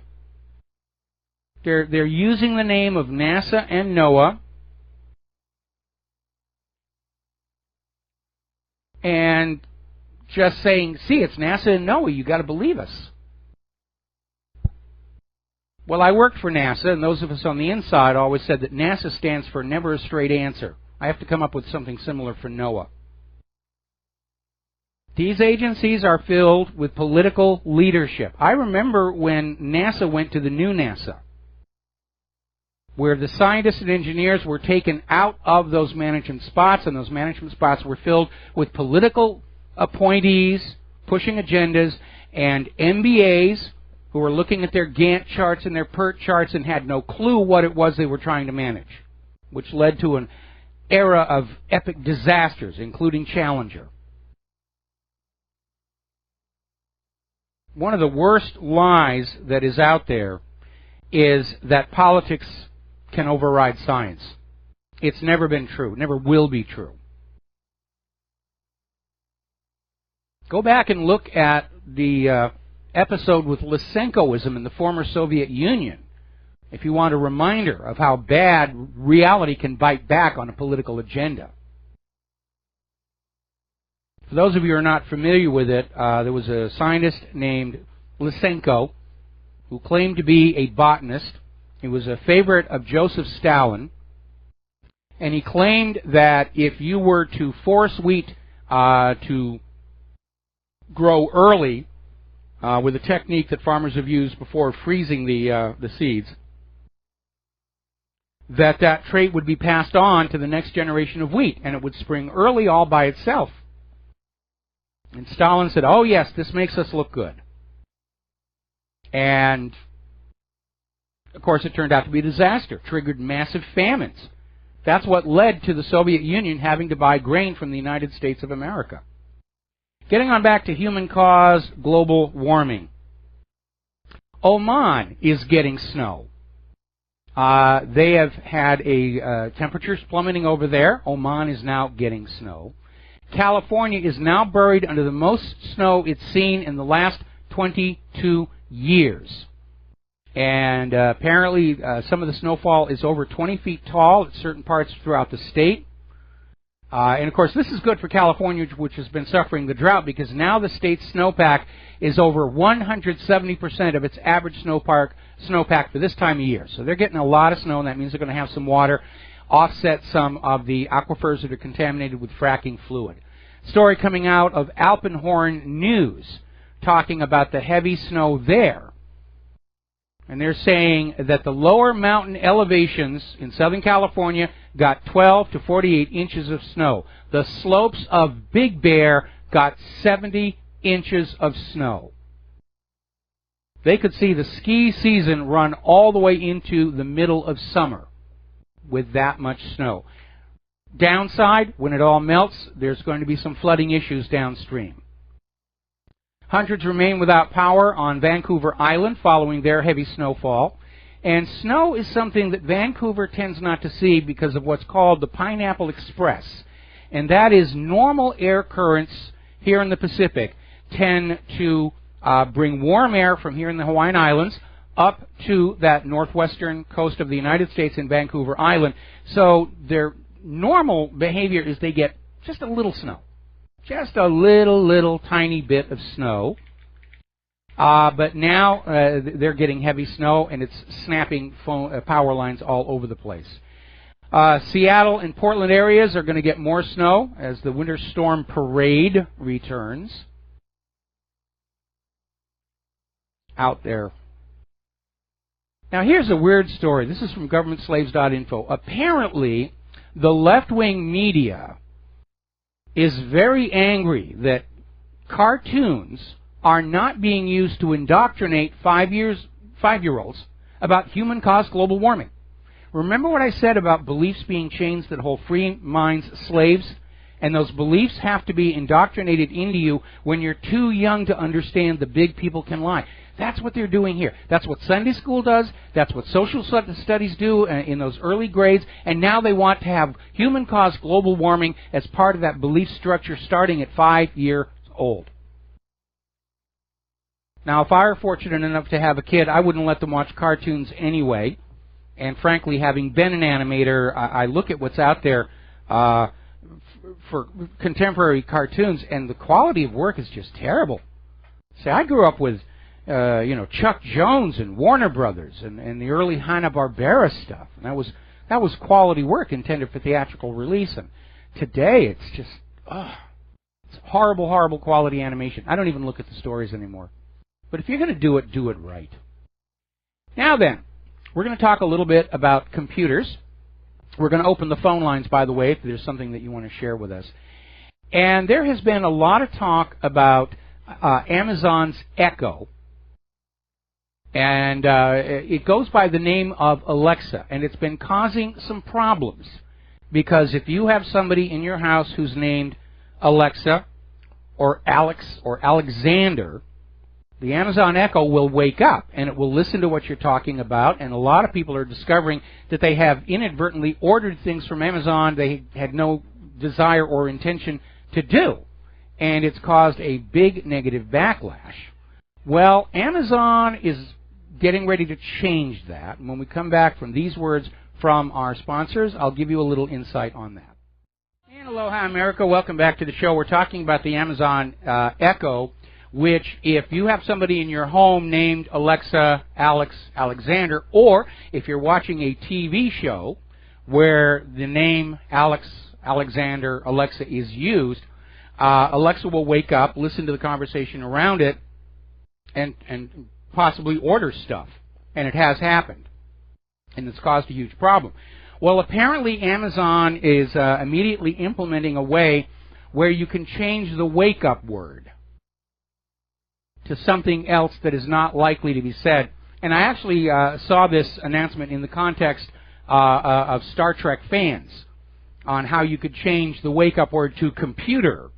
They're using the name of NASA and NOAA and just saying, see, it's NASA and NOAA, you got to believe us. Well, I worked for NASA, and those of us on the inside always said that NASA stands for never a straight answer. I have to come up with something similar for NOAA. These agencies are filled with political leadership. I remember when NASA went to the new NASA, where the scientists and engineers were taken out of those management spots, and those management spots were filled with political appointees pushing agendas and MBAs who were looking at their Gantt charts and their PERT charts and had no clue what it was they were trying to manage, which led to an era of epic disasters, including Challenger. One of the worst lies that is out there is that politics can override science. It's never been true, never will be true. Go back and look at the episode with Lysenkoism in the former Soviet Union if you want a reminder of how bad reality can bite back on a political agenda. For those of you who are not familiar with it, there was a scientist named Lysenko who claimed to be a botanist. He was a favorite of Joseph Stalin, and he claimed that if you were to force wheat to grow early with a technique that farmers have used before freezing the seeds, that trait would be passed on to the next generation of wheat, and it would spring early all by itself. And Stalin said, oh yes, this makes us look good. And of course it turned out to be a disaster, triggered massive famines. That's what led to the Soviet Union having to buy grain from the United States of America. Getting on back to human-caused global warming. Oman is getting snow. They have had temperatures plummeting over there. Oman is now getting snow. California is now buried under the most snow it's seen in the last 22 years. And apparently some of the snowfall is over 20 feet tall at certain parts throughout the state. And of course this is good for California, which has been suffering the drought, because now the state's snowpack is over 170% of its average snowpack for this time of year. So they're getting a lot of snow, and that means they're going to have some water, offset some of the aquifers that are contaminated with fracking fluid. Story coming out of Alpenhorn News talking about the heavy snow there. And they're saying that the lower mountain elevations in Southern California got 12 to 48 inches of snow. The slopes of Big Bear got 70 inches of snow. They could see the ski season run all the way into the middle of summer with that much snow. Downside, when it all melts, there's going to be some flooding issues downstream. Hundreds remain without power on Vancouver Island following their heavy snowfall. And snow is something that Vancouver tends not to see because of what's called the Pineapple Express. And that is normal air currents here in the Pacific tend to bring warm air from here in the Hawaiian Islands, up to that northwestern coast of the United States in Vancouver Island. So their normal behavior is they get just a little snow. Just a little tiny bit of snow. But now they're getting heavy snow, and it's snapping power lines all over the place. Seattle and Portland areas are going to get more snow as the winter storm parade returns. Out there. Now here's a weird story. This is from governmentslaves.info. Apparently, the left-wing media is very angry that cartoons are not being used to indoctrinate 5-year-olds about human-caused global warming. Remember what I said about beliefs being chains that hold free minds slaves? And those beliefs have to be indoctrinated into you when you're too young to understand the big people can lie. That's what they're doing here. That's what Sunday school does. That's what social studies do in those early grades. And now they want to have human-caused global warming as part of that belief structure starting at 5 years old. Now, if I were fortunate enough to have a kid, I wouldn't let them watch cartoons anyway. And frankly, having been an animator, I look at what's out there for contemporary cartoons, and the quality of work is just terrible. See, I grew up with Chuck Jones and Warner Brothers and the early Hanna-Barbera stuff. And that was quality work intended for theatrical release. And today it's just, it's horrible quality animation. I don't even look at the stories anymore. But if you're going to do it right. Now then, we're going to talk a little bit about computers. We're going to open the phone lines, by the way, if there's something that you want to share with us. And there has been a lot of talk about Amazon's Echo. And it goes by the name of Alexa, and it's been causing some problems. Because if you have somebody in your house who's named Alexa or Alex or Alexander, the Amazon Echo will wake up, and it will listen to what you're talking about, and a lot of people are discovering that they have inadvertently ordered things from Amazon they had no desire or intention to do. And it's caused a big negative backlash. Well, Amazon is getting ready to change that. And when we come back from these words from our sponsors, I'll give you a little insight on that. And aloha, America. Welcome back to the show. We're talking about the Amazon Echo, which if you have somebody in your home named Alexa, Alex, Alexander, or if you're watching a TV show where the name Alex, Alexander, Alexa is used, Alexa will wake up, listen to the conversation around it, and possibly order stuff. And it has happened. And it's caused a huge problem. Well, apparently Amazon is immediately implementing a way where you can change the wake-up word to something else that is not likely to be said. And I actually saw this announcement in the context of Star Trek fans on how you could change the wake-up word to computer,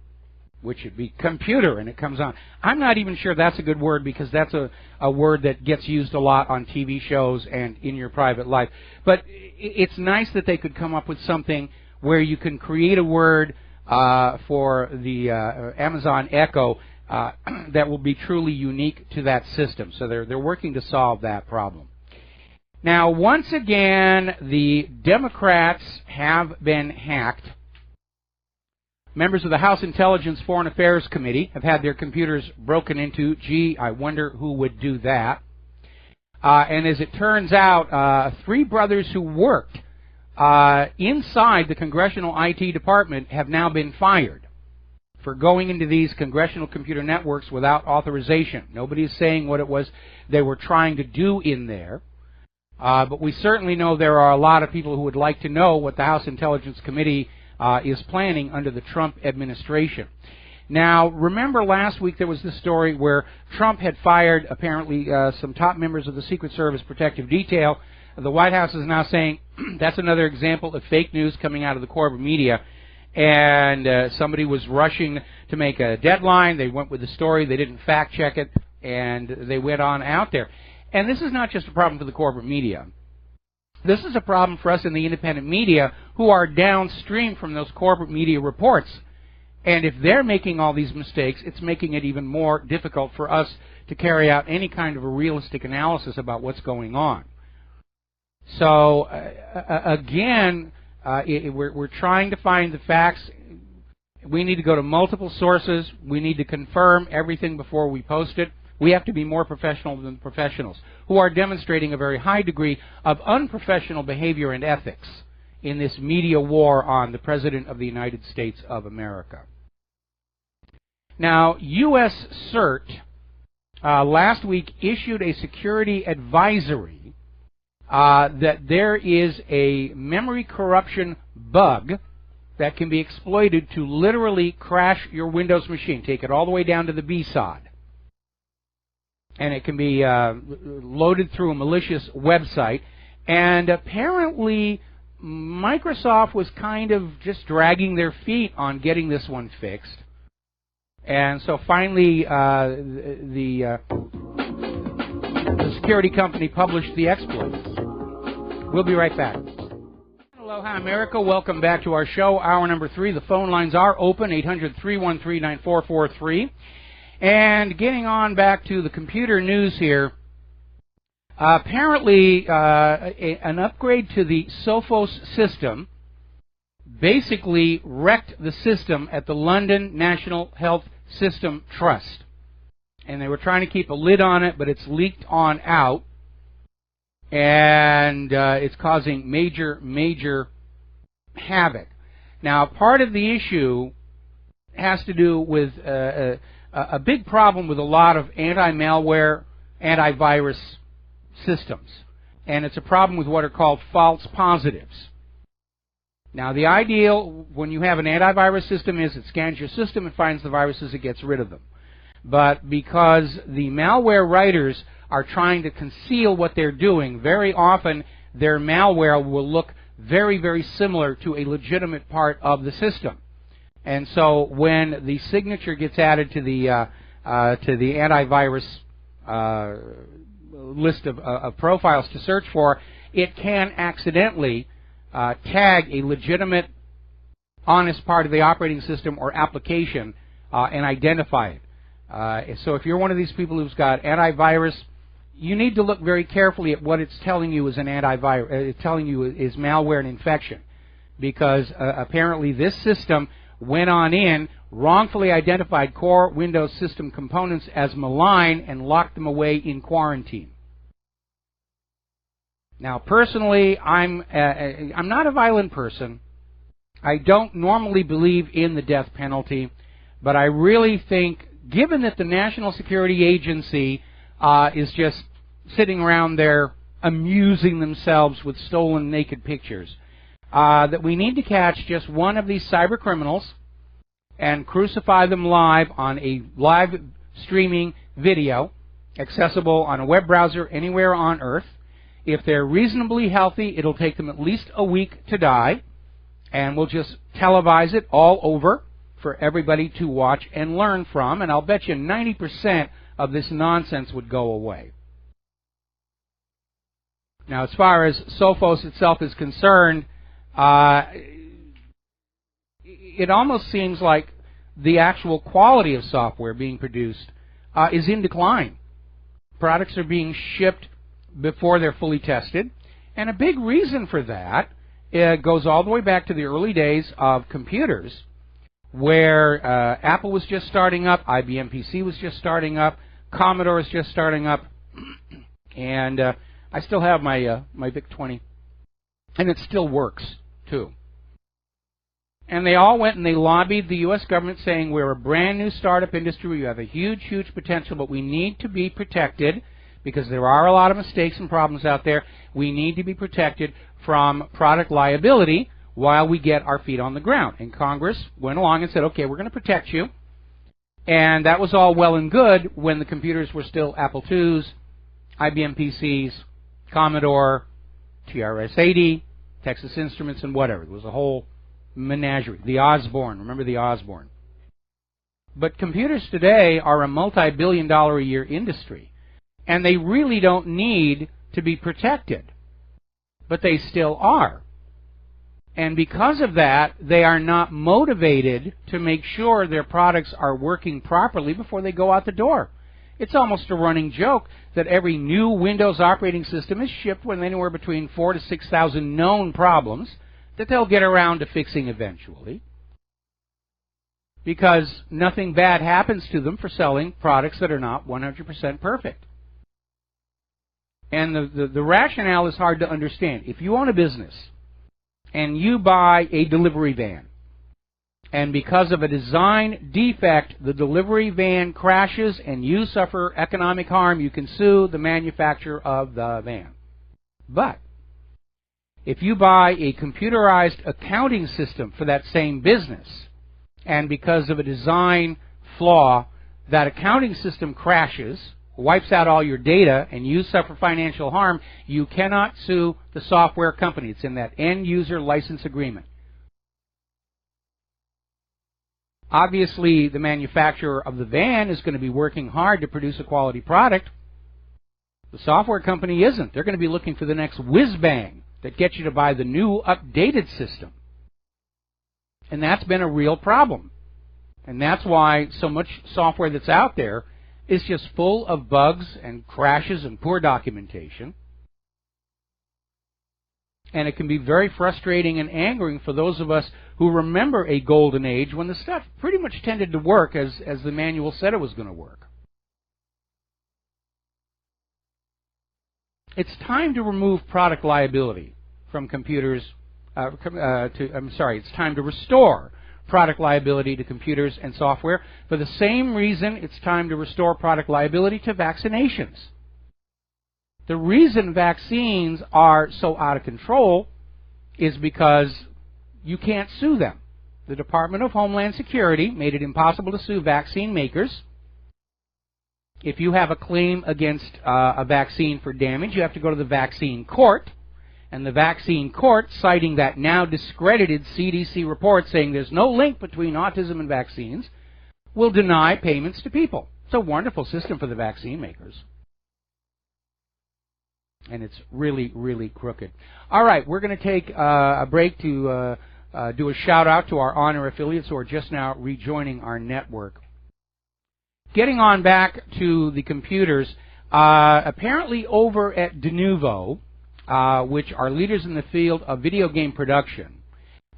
which would be computer, and it comes on. I'm not even sure that's a good word because that's a word that gets used a lot on TV shows and in your private life. But it's nice that they could come up with something where you can create a word for the Amazon Echo that will be truly unique to that system. So they're working to solve that problem. Now, once again, the Democrats have been hacked. Members of the House Intelligence Foreign Affairs Committee have had their computers broken into. Gee, I wonder who would do that. And as it turns out, 3 brothers who worked inside the Congressional IT Department have now been fired for going into these congressional computer networks without authorization. Nobody is saying what it was they were trying to do in there. But we certainly know there are a lot of people who would like to know what the House Intelligence Committee is planning under the Trump administration. Now, remember last week there was this story where Trump had fired apparently some top members of the Secret Service protective detail. The White House is now saying that's another example of fake news coming out of the corporate media. And somebody was rushing to make a deadline. They went with the story. They didn't fact check it, and they went on out there. And this is not just a problem for the corporate media. This is a problem for us in the independent media who are downstream from those corporate media reports. And if they're making all these mistakes, it's making it even more difficult for us to carry out any kind of a realistic analysis about what's going on. So, again, we're trying to find the facts. We need to go to multiple sources. We need to confirm everything before we post it. We have to be more professional than professionals, who are demonstrating a very high degree of unprofessional behavior and ethics in this media war on the President of the United States of America. Now, U.S. CERT last week issued a security advisory that there is a memory corruption bug that can be exploited to literally crash your Windows machine, take it all the way down to the B-side. And it can be loaded through a malicious website. And apparently, Microsoft was kind of just dragging their feet on getting this one fixed. And so finally, the security company published the exploit. We'll be right back. Aloha, America. Welcome back to our show, hour number 3. The phone lines are open, 800-313-9443. And getting on back to the computer news here, apparently an upgrade to the Sophos system basically wrecked the system at the London National Health System Trust. And they were trying to keep a lid on it, but it's leaked on out. And it's causing major, major havoc. Now, part of the issue has to do with a big problem with a lot of anti-malware, antivirus systems. And it's a problem with what are called false positives. Now, the ideal when you have an antivirus system is it scans your system, it finds the viruses, it gets rid of them. But because the malware writers are trying to conceal what they're doing, very often their malware will look very, very similar to a legitimate part of the system. And so when the signature gets added to the antivirus list of profiles to search for, it can accidentally tag a legitimate, honest part of the operating system or application and identify it. So if you're one of these people who's got antivirus, you need to look very carefully at what it's telling you is an antivirus. It's telling you is malware and infection, because apparently this system went on in, wrongfully identified core Windows system components as malign, and locked them away in quarantine. Now, personally, I'm not a violent person. I don't normally believe in the death penalty, but I really think, given that the National Security Agency is just sitting around there amusing themselves with stolen naked pictures, that we need to catch just one of these cyber criminals and crucify them live on a live streaming video accessible on a web browser anywhere on Earth. If they're reasonably healthy, it'll take them at least a week to die, and we'll just televise it all over for everybody to watch and learn from, and I'll bet you 90% of this nonsense would go away. Now, as far as Sophos itself is concerned, it almost seems like the actual quality of software being produced is in decline. Products are being shipped before they're fully tested, and a big reason for that goes all the way back to the early days of computers, where Apple was just starting up, IBM PC was just starting up, Commodore was just starting up, and I still have my my VIC-20, and it still works too. And they all went and they lobbied the U.S. government saying, we're a brand new startup industry, we have a huge, huge potential, but we need to be protected because there are a lot of mistakes and problems out there. We need to be protected from product liability while we get our feet on the ground. And Congress went along and said, okay, we're going to protect you. And that was all well and good when the computers were still Apple IIs, IBM PCs, Commodore, TRS-80, Texas Instruments, and whatever. There was a whole menagerie. The Osborne. Remember the Osborne. But computers today are a multi-billion-dollar-a-year industry. And they really don't need to be protected. But they still are. And because of that, they are not motivated to make sure their products are working properly before they go out the door. It's almost a running joke that every new Windows operating system is shipped with anywhere between 4,000 to 6,000 known problems that they'll get around to fixing eventually, because nothing bad happens to them for selling products that are not 100% perfect. And the rationale is hard to understand. If you own a business and you buy a delivery van, and because of a design defect, the delivery van crashes and you suffer economic harm, you can sue the manufacturer of the van. But if you buy a computerized accounting system for that same business, and because of a design flaw, that accounting system crashes, wipes out all your data, and you suffer financial harm, you cannot sue the software company. It's in that end-user license agreement. Obviously, the manufacturer of the van is going to be working hard to produce a quality product. The software company isn't. They're going to be looking for the next whiz-bang that gets you to buy the new, updated system. And that's been a real problem. And that's why so much software that's out there is just full of bugs and crashes and poor documentation. And it can be very frustrating and angering for those of us who remember a golden age when the stuff pretty much tended to work as the manual said it was going to work. It's time to remove product liability from computers. It's time to restore product liability to computers and software. For the same reason, it's time to restore product liability to vaccinations. The reason vaccines are so out of control is because you can't sue them. The Department of Homeland Security made it impossible to sue vaccine makers. If you have a claim against a vaccine for damage, you have to go to the vaccine court. And the vaccine court, citing that now discredited CDC report saying there's no link between autism and vaccines, will deny payments to people. It's a wonderful system for the vaccine makers. And it's really, really crooked. All right, we're going to take a break to do a shout-out to our honor affiliates who are just now rejoining our network. Getting on back to the computers, apparently over at Denuvo, which are leaders in the field of video game production,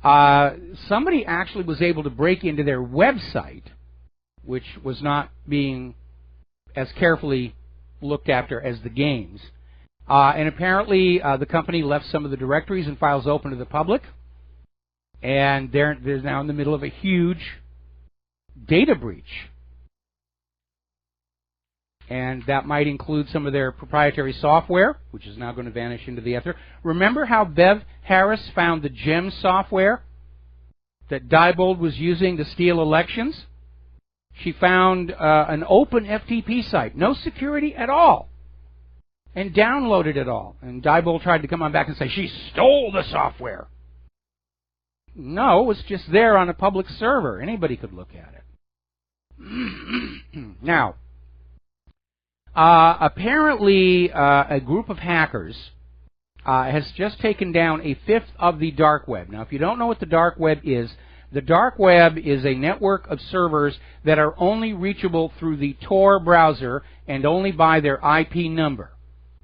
somebody actually was able to break into their website, which was not being as carefully looked after as the games. And apparently the company left some of the directories and files open to the public, and they're now in the middle of a huge data breach. And that might include some of their proprietary software, which is now going to vanish into the ether. Remember how Bev Harris found the GEM software that Diebold was using to steal elections? She found an open FTP site, no security at all, and downloaded it all. And Diebold tried to come on back and say, she stole the software. No, it was just there on a public server. Anybody could look at it. Now, apparently, a group of hackers has just taken down a fifth of the dark web. Now, if you don't know what the dark web is, the dark web is a network of servers that are only reachable through the Tor browser and only by their IP number.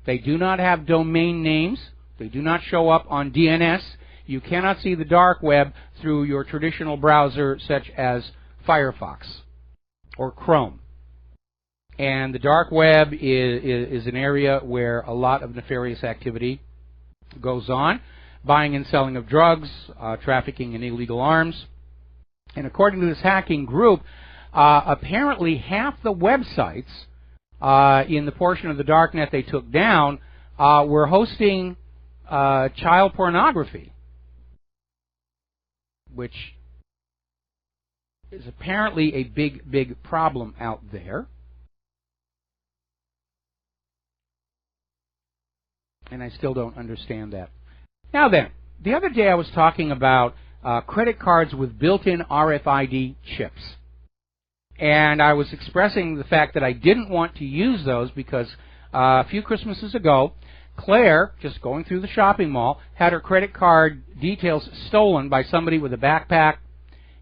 They do not have domain names. They do not show up on DNS. You cannot see the dark web through your traditional browser such as Firefox or Chrome. And the dark web is an area where a lot of nefarious activity goes on. Buying and selling of drugs, trafficking in illegal arms. And according to this hacking group, apparently half the websites in the portion of the darknet they took down were hosting child pornography, which is apparently a big, big problem out there. And I still don't understand that. Now then, the other day I was talking about credit cards with built-in RFID chips. And I was expressing the fact that I didn't want to use those because a few Christmases ago, Claire, just going through the shopping mall, had her credit card details stolen by somebody with a backpack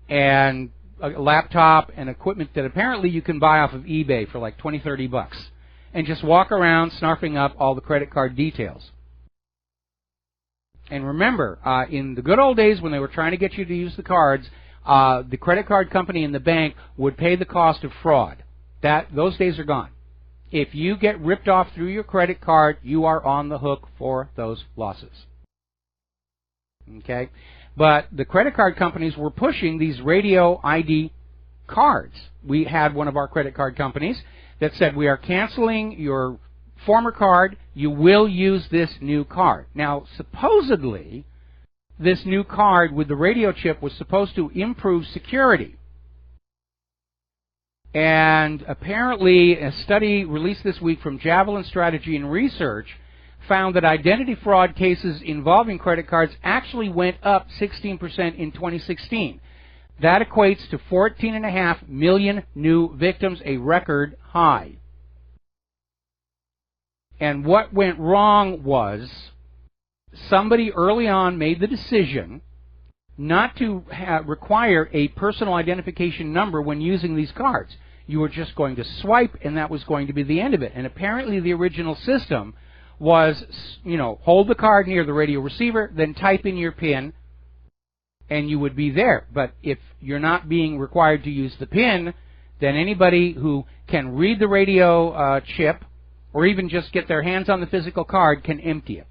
and a laptop and equipment that apparently you can buy off of eBay for like $20-30, and just walk around snarfing up all the credit card details. And remember, in the good old days when they were trying to get you to use the cards, the credit card company and the bank would pay the cost of fraud. Those days are gone. If you get ripped off through your credit card, you are on the hook for those losses. Okay? But the credit card companies were pushing these radio ID cards. We had one of our credit card companies that said, we are canceling your former card, you will use this new card. Now, supposedly, this new card with the radio chip was supposed to improve security. And apparently, a study released this week from Javelin Strategy and Research found that identity fraud cases involving credit cards actually went up 16% in 2016. That equates to 14.5 million new victims, a record high. And what went wrong was somebody early on made the decision not to require a personal identification number when using these cards. You were just going to swipe, and that was going to be the end of it. And apparently the original system was, hold the card near the radio receiver, then type in your PIN, and you would be there. But if you're not being required to use the PIN, then anybody who can read the radio chip or even just get their hands on the physical card can empty it.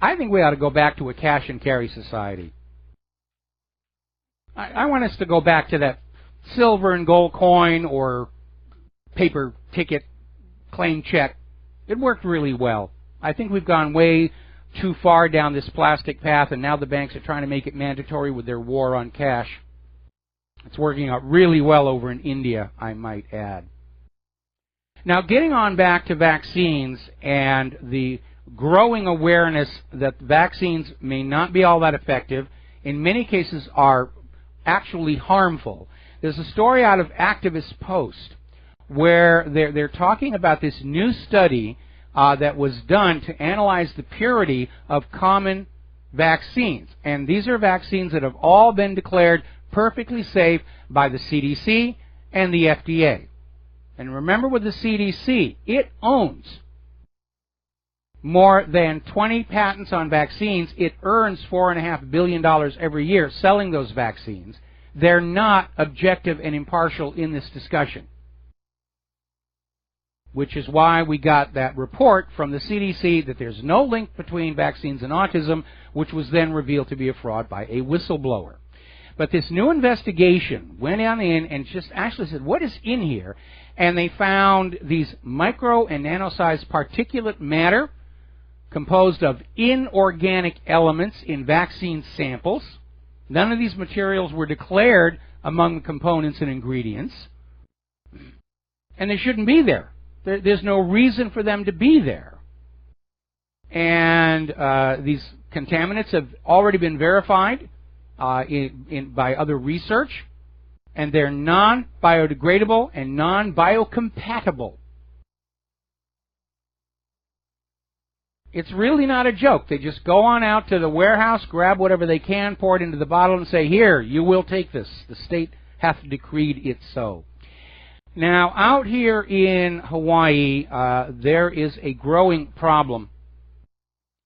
I think we ought to go back to a cash and carry society. I want us to go back to that silver and gold coin or paper ticket claim check. It worked really well. I think we've gone way too far down this plastic path, and now the banks are trying to make it mandatory with their war on cash. It's working out really well over in India, I might add. Now, getting on back to vaccines and the growing awareness that vaccines may not be all that effective, in many cases are actually harmful. There's a story out of Activist Post where they're talking about this new study that was done to analyze the purity of common vaccines. And these are vaccines that have all been declared perfectly safe by the CDC and the FDA. And remember, with the CDC, it owns more than 20 patents on vaccines. It earns $4.5 billion every year selling those vaccines. They're not objective and impartial in this discussion, which is why we got that report from the CDC that there's no link between vaccines and autism, which was then revealed to be a fraud by a whistleblower. But this new investigation went on in and just actually said, what is in here? And they found these micro and nano-sized particulate matter composed of inorganic elements in vaccine samples. None of these materials were declared among the components and ingredients. And they shouldn't be there. There's no reason for them to be there. And these contaminants have already been verified by other research, and they're non-biodegradable and non-biocompatible. It's really not a joke. They just go on out to the warehouse, grab whatever they can, pour it into the bottle, and say, here, you will take this. The state hath decreed it so. Now, out here in Hawaii, there is a growing problem.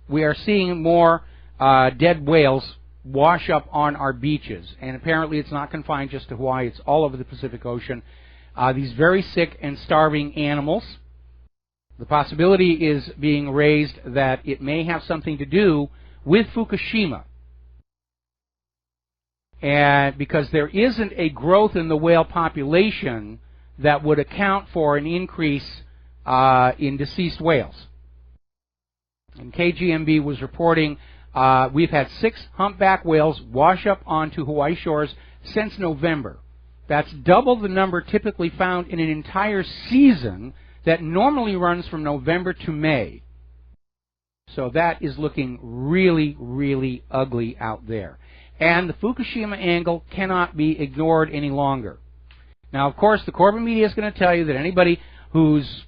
We are seeing more dead whales wash up on our beaches. And apparently it's not confined just to Hawaii. It's all over the Pacific Ocean. These very sick and starving animals. The possibility is being raised that it may have something to do with Fukushima. And because there isn't a growth in the whale population that would account for an increase in deceased whales. And KGMB was reporting we've had 6 humpback whales wash up onto Hawaii shores since November. That's double the number typically found in an entire season that normally runs from November to May. So that is looking really, really ugly out there. And the Fukushima angle cannot be ignored any longer. Now, of course, the corporate media is going to tell you that anybody who's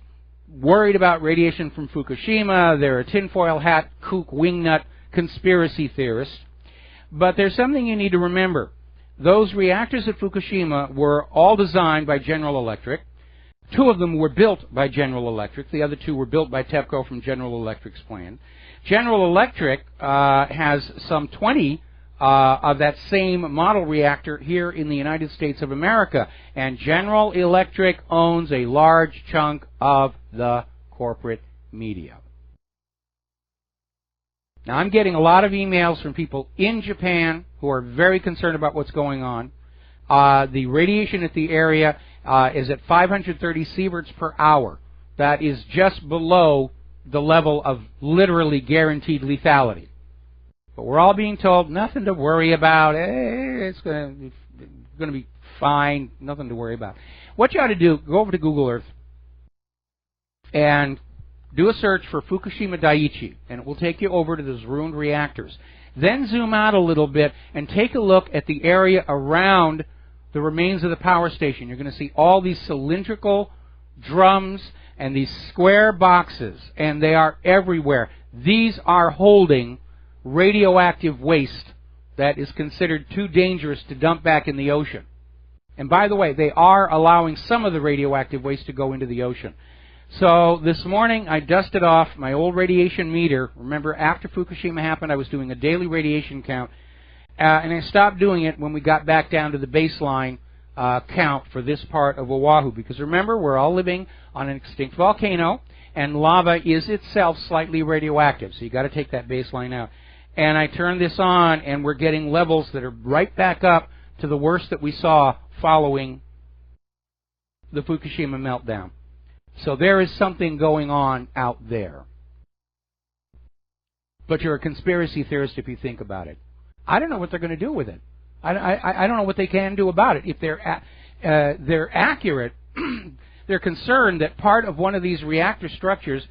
worried about radiation from Fukushima. They're a tinfoil hat, kook, wingnut conspiracy theorist. But there's something you need to remember. Those reactors at Fukushima were all designed by General Electric. 2 of them were built by General Electric. The other 2 were built by TEPCO from General Electric's plan. General Electric has some 20 of that same model reactor here in the United States of America. And General Electric owns a large chunk of the corporate media. Now, I'm getting a lot of emails from people in Japan who are very concerned about what's going on. The radiation at the area is at 530 sieverts per hour. That is just below the level of literally guaranteed lethality. But we're all being told nothing to worry about. It's going to be fine. Nothing to worry about. What you ought to do, go over to Google Earth and do a search for Fukushima Daiichi, and it will take you over to those ruined reactors. Then zoom out a little bit and take a look at the area around the remains of the power station. You're going to see all these cylindrical drums and these square boxes, and they are everywhere. These are holding radioactive waste that is considered too dangerous to dump back in the ocean. And by the way, they are allowing some of the radioactive waste to go into the ocean. So this morning I dusted off my old radiation meter. Remember, after Fukushima happened, I was doing a daily radiation count. And I stopped doing it when we got back down to the baseline count for this part of Oahu. Because remember, we're all living on an extinct volcano, and lava is itself slightly radioactive. So you've got to take that baseline out. And I turned this on, and we're getting levels that are right back up to the worst that we saw following the Fukushima meltdown. So there is something going on out there. But you're a conspiracy theorist if you think about it. I don't know what they're going to do with it. I don't know what they can do about it. If they're accurate, they're concerned that part of one of these reactor structures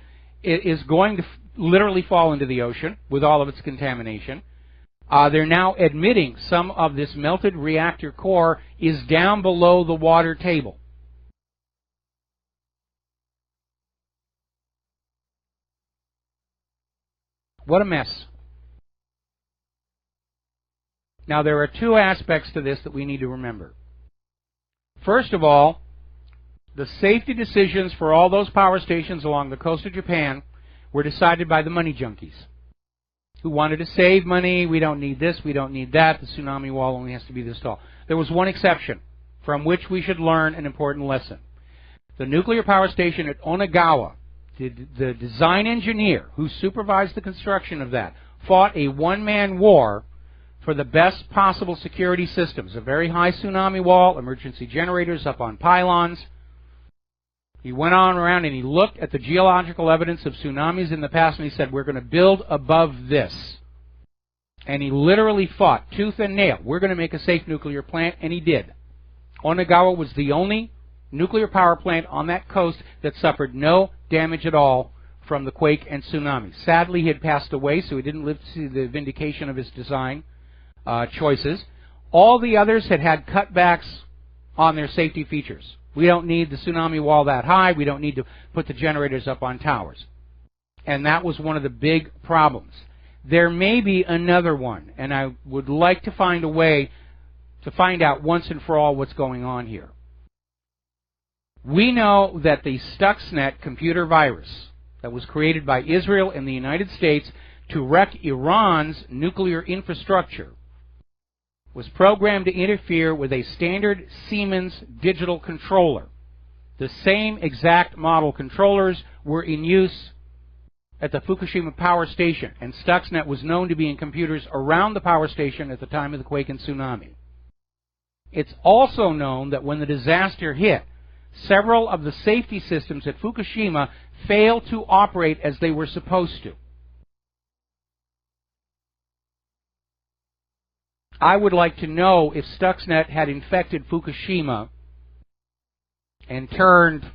is going to literally fall into the ocean with all of its contamination. They're now admitting some of this melted reactor core is down below the water table. What a mess. Now, there are 2 aspects to this that we need to remember. First of all, the safety decisions for all those power stations along the coast of Japan were decided by the money junkies who wanted to save money. We don't need this, we don't need that. The tsunami wall only has to be this tall. There was one exception from which we should learn an important lesson. The nuclear power station at Onagawa, the design engineer who supervised the construction of that, fought a one-man war for the best possible security systems. A very high tsunami wall, emergency generators up on pylons. He went on around and he looked at the geological evidence of tsunamis in the past, and he said, we're going to build above this. And he literally fought tooth and nail. We're going to make a safe nuclear plant, and he did. Onagawa was the only nuclear power plant on that coast that suffered no damage at all from the quake and tsunami. Sadly, he had passed away, so he didn't live to see the vindication of his design choices. All the others had had cutbacks on their safety features. We don't need the tsunami wall that high. We don't need to put the generators up on towers. And that was one of the big problems. There may be another one, and I would like to find a way to find out once and for all what's going on here. We know that the Stuxnet computer virus that was created by Israel and the United States to wreck Iran's nuclear infrastructure was programmed to interfere with a standard Siemens digital controller. The same exact model controllers were in use at the Fukushima power station, and Stuxnet was known to be in computers around the power station at the time of the quake and tsunami. It's also known that when the disaster hit, several of the safety systems at Fukushima failed to operate as they were supposed to. I would like to know if Stuxnet had infected Fukushima and turned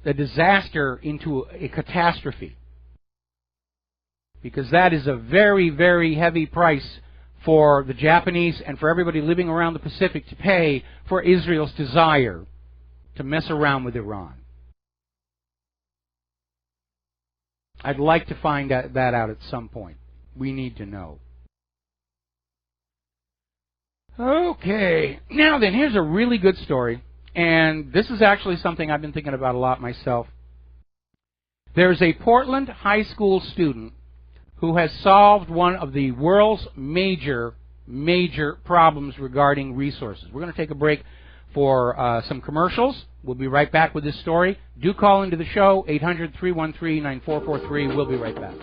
the disaster into a catastrophe. Because that is a very, very heavy price for the Japanese and for everybody living around the Pacific to pay for Israel's desire to mess around with Iran. I'd like to find that out at some point. We need to know. Okay. Now then, here's a really good story. And this is actually something I've been thinking about a lot myself. There's a Portland high school student who has solved one of the world's major problems regarding resources. We're going to take a break for some commercials. We'll be right back with this story. Do call into the show, 800-313-9443. We'll be right back.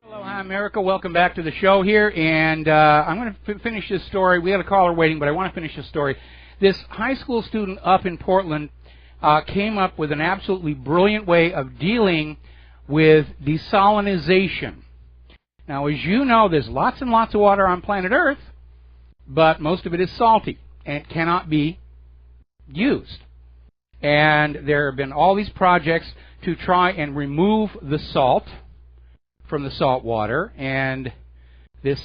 Hello, hi, America. Welcome back to the show here. And I'm going to finish this story. We had a caller waiting, but I want to finish this story. This high school student up in Portland came up with an absolutely brilliant way of dealing with desalinization. Now, as you know, there's lots and lots of water on planet Earth, but most of it is salty, and it cannot be used. And there have been all these projects to try and remove the salt from the salt water, and this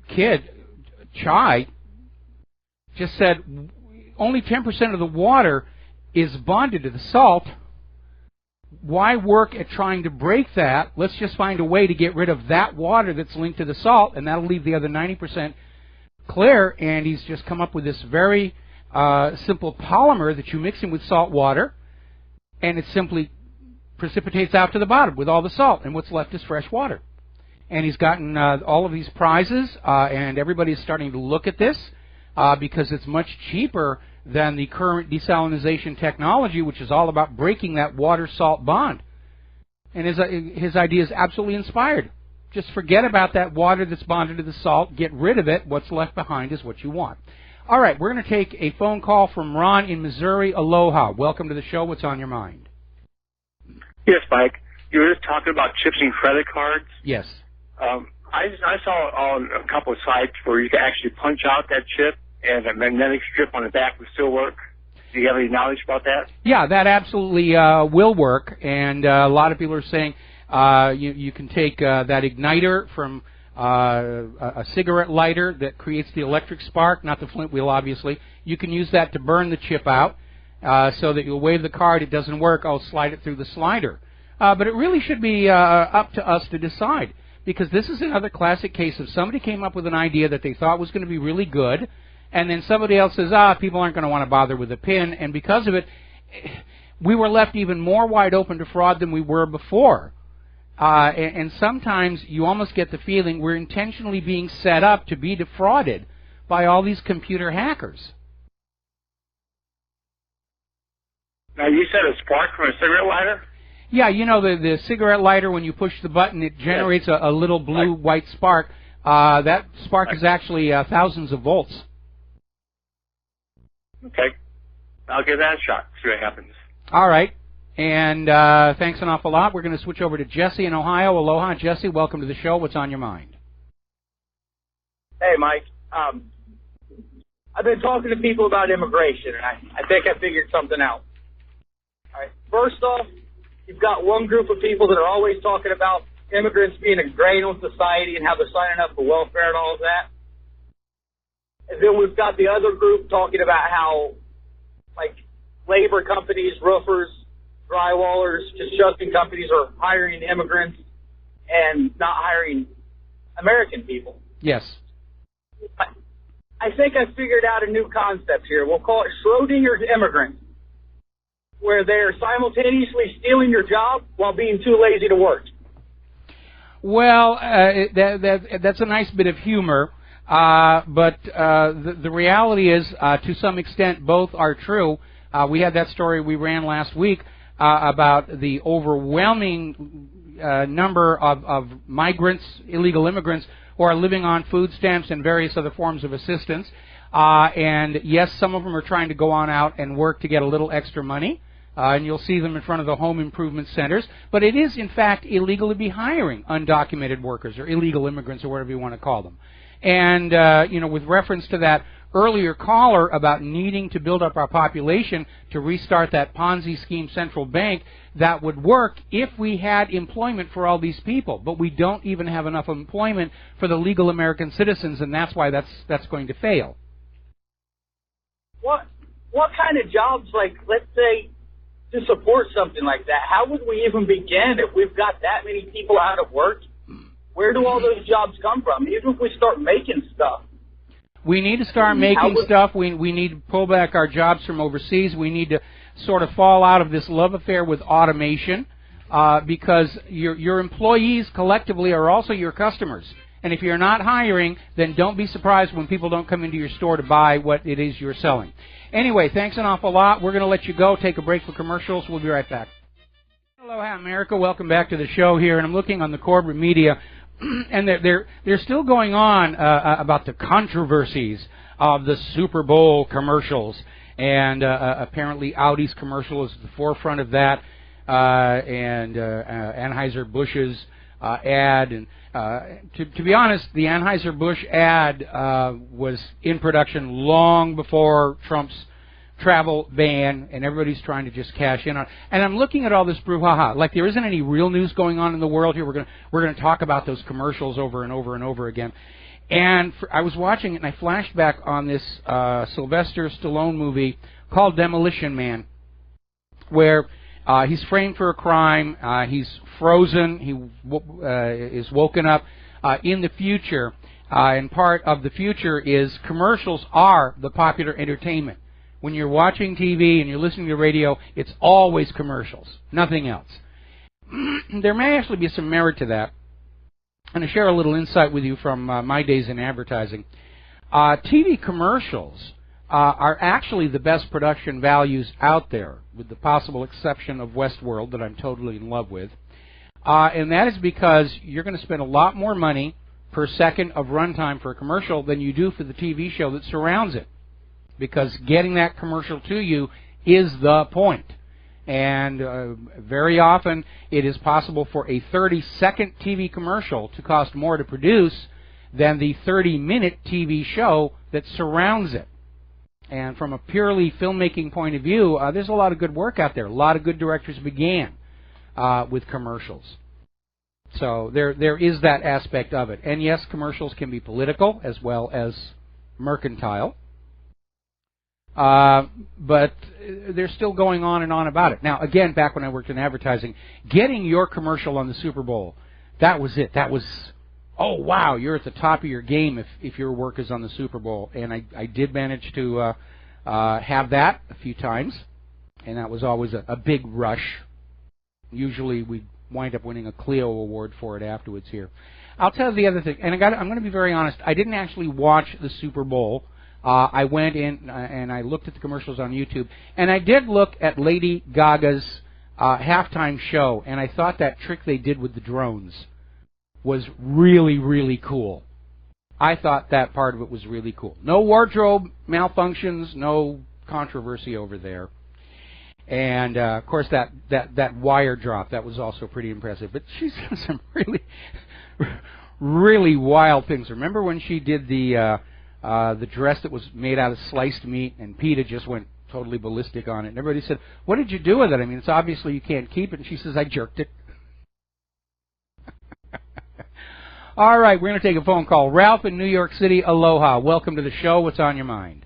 kid, Chai, just said only 10% of the water is bonded to the salt. Why work at trying to break that? Let's just find a way to get rid of that water that's linked to the salt, and that'll leave the other 90% clear. And he's just come up with this very simple polymer that you mix in with salt water, and it simply precipitates out to the bottom with all the salt, and what's left is fresh water. And he's gotten all of these prizes, and everybody's starting to look at this because it's much cheaper than the current desalinization technology, which is all about breaking that water-salt bond. And his idea is absolutely inspired. Just forget about that water that's bonded to the salt. Get rid of it. What's left behind is what you want. All right, we're going to take a phone call from Ron in Missouri. Aloha. Welcome to the show. What's on your mind? Yes, Mike. You were just talking about chips and credit cards. Yes. I saw on a couple of sites where you could actually punch out that chip and a magnetic strip on the back would still work. Do you have any knowledge about that? Yeah, that absolutely will work. And a lot of people are saying you can take that igniter from a cigarette lighter that creates the electric spark, not the flint wheel, obviously. You can use that to burn the chip out so that you'll wave the card. It doesn't work. I'll slide it through the slider. But it really should be up to us to decide, because this is another classic case of somebody came up with an idea that they thought was going to be really good, and then somebody else says, people aren't going to want to bother with a pin, and because of it, we were left even more wide open to fraud than we were before. And sometimes you almost get the feeling we're intentionally being set up to be defrauded by all these computer hackers. Now, you said a spark from a cigarette lighter? Yeah, you know, the cigarette lighter, when you push the button, it generates a little blue-white spark. That spark is actually thousands of volts. Okay. I'll give that a shot, see what happens. All right. And thanks an awful lot. We're going to switch over to Jesse in Ohio. Aloha, Jesse. Welcome to the show. What's on your mind? Hey, Mike. I've been talking to people about immigration, and I think I figured something out. All right. First off, you've got one group of people that are always talking about immigrants being a drain on society and how they're signing up for welfare and all of that. And then we've got the other group talking about how, like, labor companies, roofers, drywallers, construction companies are hiring immigrants and not hiring American people. Yes. I think I figured out a new concept here. We'll call it Schrodinger's immigrants, where they're simultaneously stealing your job while being too lazy to work. Well, that's a nice bit of humor, but the reality is, to some extent, both are true. We had that story we ran last week about the overwhelming number of migrants, illegal immigrants, who are living on food stamps and various other forms of assistance. And yes, some of them are trying to go on out and work to get a little extra money. And you'll see them in front of the home improvement centers. But it is, in fact, illegal to be hiring undocumented workers or illegal immigrants or whatever you want to call them. And, with reference to that earlier caller about needing to build up our population to restart that Ponzi scheme central bank, that would work if we had employment for all these people. But we don't even have enough employment for the legal American citizens, and that's why that's going to fail. What kind of jobs, like, let's say to support something like that. How would we even begin if we've got that many people out of work? Where do all those jobs come from? Even if we start making stuff. We need to start making stuff. We need to pull back our jobs from overseas. We need to sort of fall out of this love affair with automation because your employees collectively are also your customers. And if you're not hiring, then don't be surprised when people don't come into your store to buy what it is you're selling. Anyway, thanks an awful lot. We're going to let you go. Take a break for commercials. We'll be right back. Aloha, America. Welcome back to the show here. And I'm looking on the corporate media, and they're still going on about the controversies of the Super Bowl commercials. And apparently Audi's commercial is at the forefront of that, and Anheuser-Busch's ad. And to be honest, the Anheuser-Busch ad was in production long before Trump's travel ban, and everybody's trying to just cash in on it. And I'm looking at all this brouhaha. Like there isn't any real news going on in the world here. We're going to talk about those commercials over and over and over again. And I was watching it, and I flashed back on this Sylvester Stallone movie called Demolition Man, where he's framed for a crime. He's frozen. He is woken up in the future. And part of the future is commercials are the popular entertainment. When you're watching TV and you're listening to radio, it's always commercials, nothing else. There may actually be some merit to that. And to share a little insight with you from my days in advertising, TV commercials are actually the best production values out there, with the possible exception of Westworld that I'm totally in love with. And that is because you're going to spend a lot more money per second of runtime for a commercial than you do for the TV show that surrounds it, because getting that commercial to you is the point. And very often it is possible for a 30-second TV commercial to cost more to produce than the 30-minute TV show that surrounds it. And from a purely filmmaking point of view, there's a lot of good work out there. A lot of good directors began with commercials. So there is that aspect of it. And yes, commercials can be political as well as mercantile. But they're still going on and on about it. Now, again, back when I worked in advertising, getting your commercial on the Super Bowl, that was it. That was, oh, wow, you're at the top of your game if your work is on the Super Bowl. And I did manage to have that a few times, and that was always a big rush. Usually we'd wind up winning a Clio Award for it afterwards here. I'll tell you the other thing, and I'm going to be very honest. I didn't actually watch the Super Bowl. I went in and I looked at the commercials on YouTube, and I did look at Lady Gaga's halftime show, and I thought that trick they did with the drones was really, really cool. I thought that part of it was really cool. No wardrobe malfunctions, no controversy over there. And, of course, that wire drop, that was also pretty impressive. But she's done some really, really wild things. Remember when she did the dress that was made out of sliced meat, and PETA just went totally ballistic on it. And everybody said, what did you do with it? I mean, it's obviously you can't keep it. And she says, I jerked it. All right, we're going to take a phone call. Ralph in New York City, aloha. Welcome to the show. What's on your mind?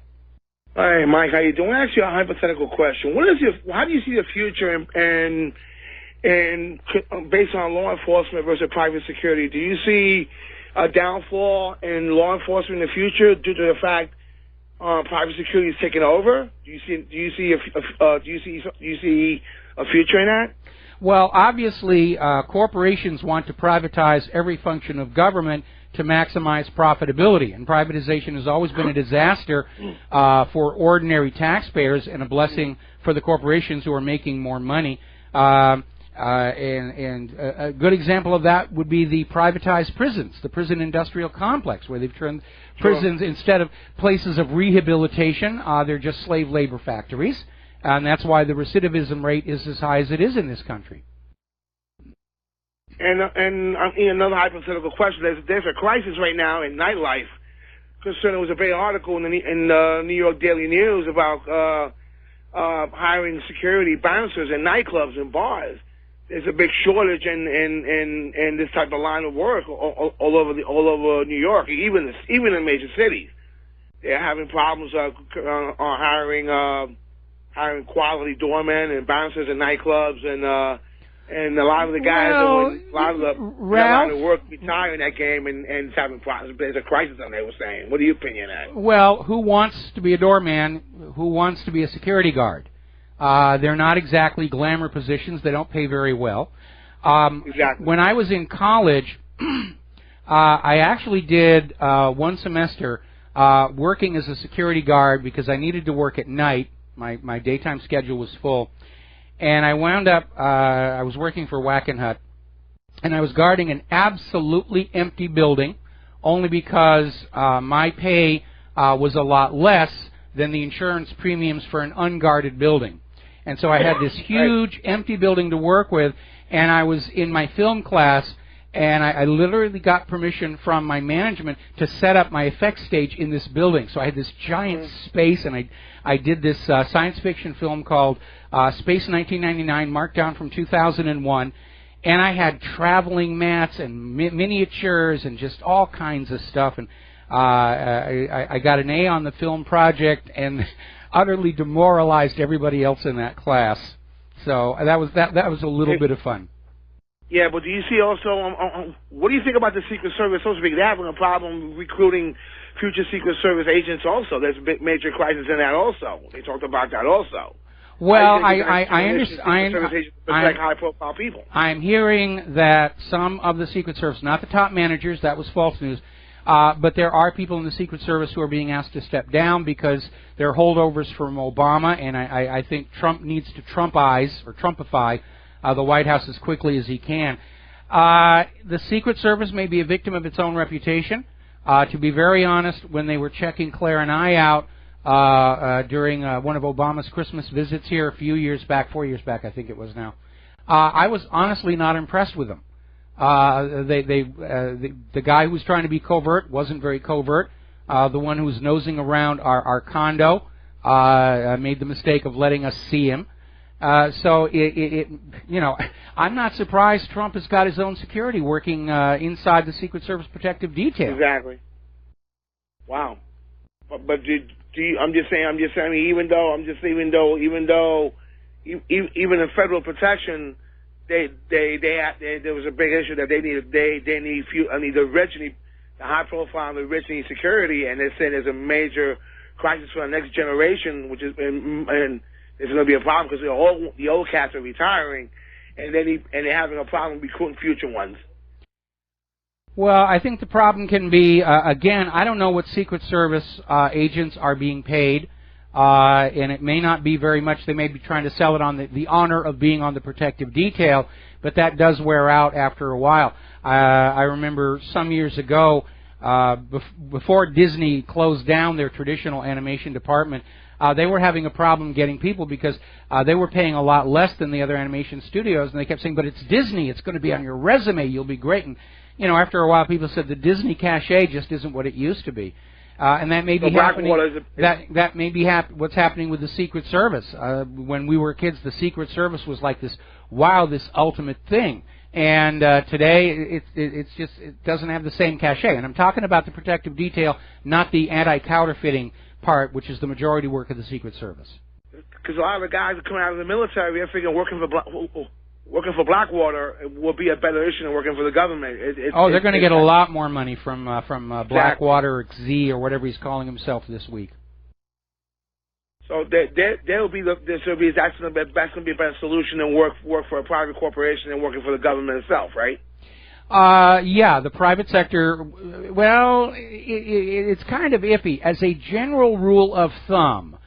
Hi, Mike. How you doing? I ask you a hypothetical question. How do you see the future and based on law enforcement versus private security? Do you see a downfall in law enforcement in the future due to the fact private security is taking over? Do you see a future in that? Well, obviously, corporations want to privatize every function of government to maximize profitability, and privatization has always been a disaster for ordinary taxpayers and a blessing for the corporations who are making more money. And a good example of that would be the privatized prisons, the prison industrial complex, where they've turned prisons, instead of places of rehabilitation, they're just slave labor factories. And that's why the recidivism rate is as high as it is in this country. And another hypothetical question. There's a crisis right now in nightlife. There was a big article in the New York Daily News about hiring security bouncers in nightclubs and bars. There's a big shortage in this type of line of work all over New York, even in major cities. They're having problems hiring hiring quality doormen and bouncers in nightclubs, and a lot of the guys, a lot of the work retire in that game, and it's having problems. There's a crisis on there. They were saying. What are your opinion on that? Well, who wants to be a doorman? Who wants to be a security guard? They're not exactly glamour positions. They don't pay very well. Exactly. When I was in college, I actually did one semester working as a security guard because I needed to work at night. My daytime schedule was full. And I wound up, I was working for Wackenhut, and I was guarding an absolutely empty building only because my pay was a lot less than the insurance premiums for an unguarded building. And so I had this huge empty building to work with, and I was in my film class, and I literally got permission from my management to set up my effects stage in this building. So I had this giant space, and I did this science fiction film called Space 1999, marked down from 2001, and I had traveling mats and miniatures and just all kinds of stuff. And I got an A on the film project and utterly demoralized everybody else in that class. So that was a little bit of fun. Yeah, but do you see also, what do you think about the Secret Service, so to speak? They're having a problem recruiting future Secret Service agents also. There's a big major crisis in that also. They talked about that also. Well, I understand. high-profile people. I'm hearing that some of the Secret Service, not the top managers, that was false news, but there are people in the Secret Service who are being asked to step down because they're holdovers from Obama, and I think Trump needs to Trumpify the White House as quickly as he can. The Secret Service may be a victim of its own reputation. To be very honest, when they were checking Claire and I out during one of Obama's Christmas visits here a few years back, 4 years back I think it was now, I was honestly not impressed with them. The guy who was trying to be covert wasn't very covert. The one who was nosing around our condo made the mistake of letting us see him. So I'm not surprised Trump has got his own security working inside the Secret Service protective detail. Exactly. Wow. But I'm just saying. Even in federal protection, there was a big issue that they need the high profile and the rich need security, and they're saying there's a major crisis for the next generation, which is and there's going to be a problem because the old cats are retiring, and they're having a problem recruiting future ones. Well, I think the problem can be, again, I don't know what Secret Service agents are being paid, and it may not be very much. They may be trying to sell it on the honor of being on the protective detail, but that does wear out after a while. I remember some years ago, before Disney closed down their traditional animation department, they were having a problem getting people because they were paying a lot less than the other animation studios, and they kept saying, but it's Disney, it's going to be on your resume, you'll be great. And after a while, people said the Disney cachet just isn't what it used to be, and that may be happening. That may be what's happening with the Secret Service. When we were kids, the Secret Service was like this ultimate thing, and today it doesn't have the same cachet. And I'm talking about the protective detail, not the anti-counterfeiting part, which is the majority work of the Secret Service. Because a lot of the guys that come out of the military, they're figuring working for Blackwater will be a better issue than working for the government. They're going to get a lot more money from Blackwater or Z or whatever he's calling himself this week. So that's going to be a better solution than work for a private corporation and working for the government itself, right? Yeah, the private sector, well, it's kind of iffy. As a general rule of thumb,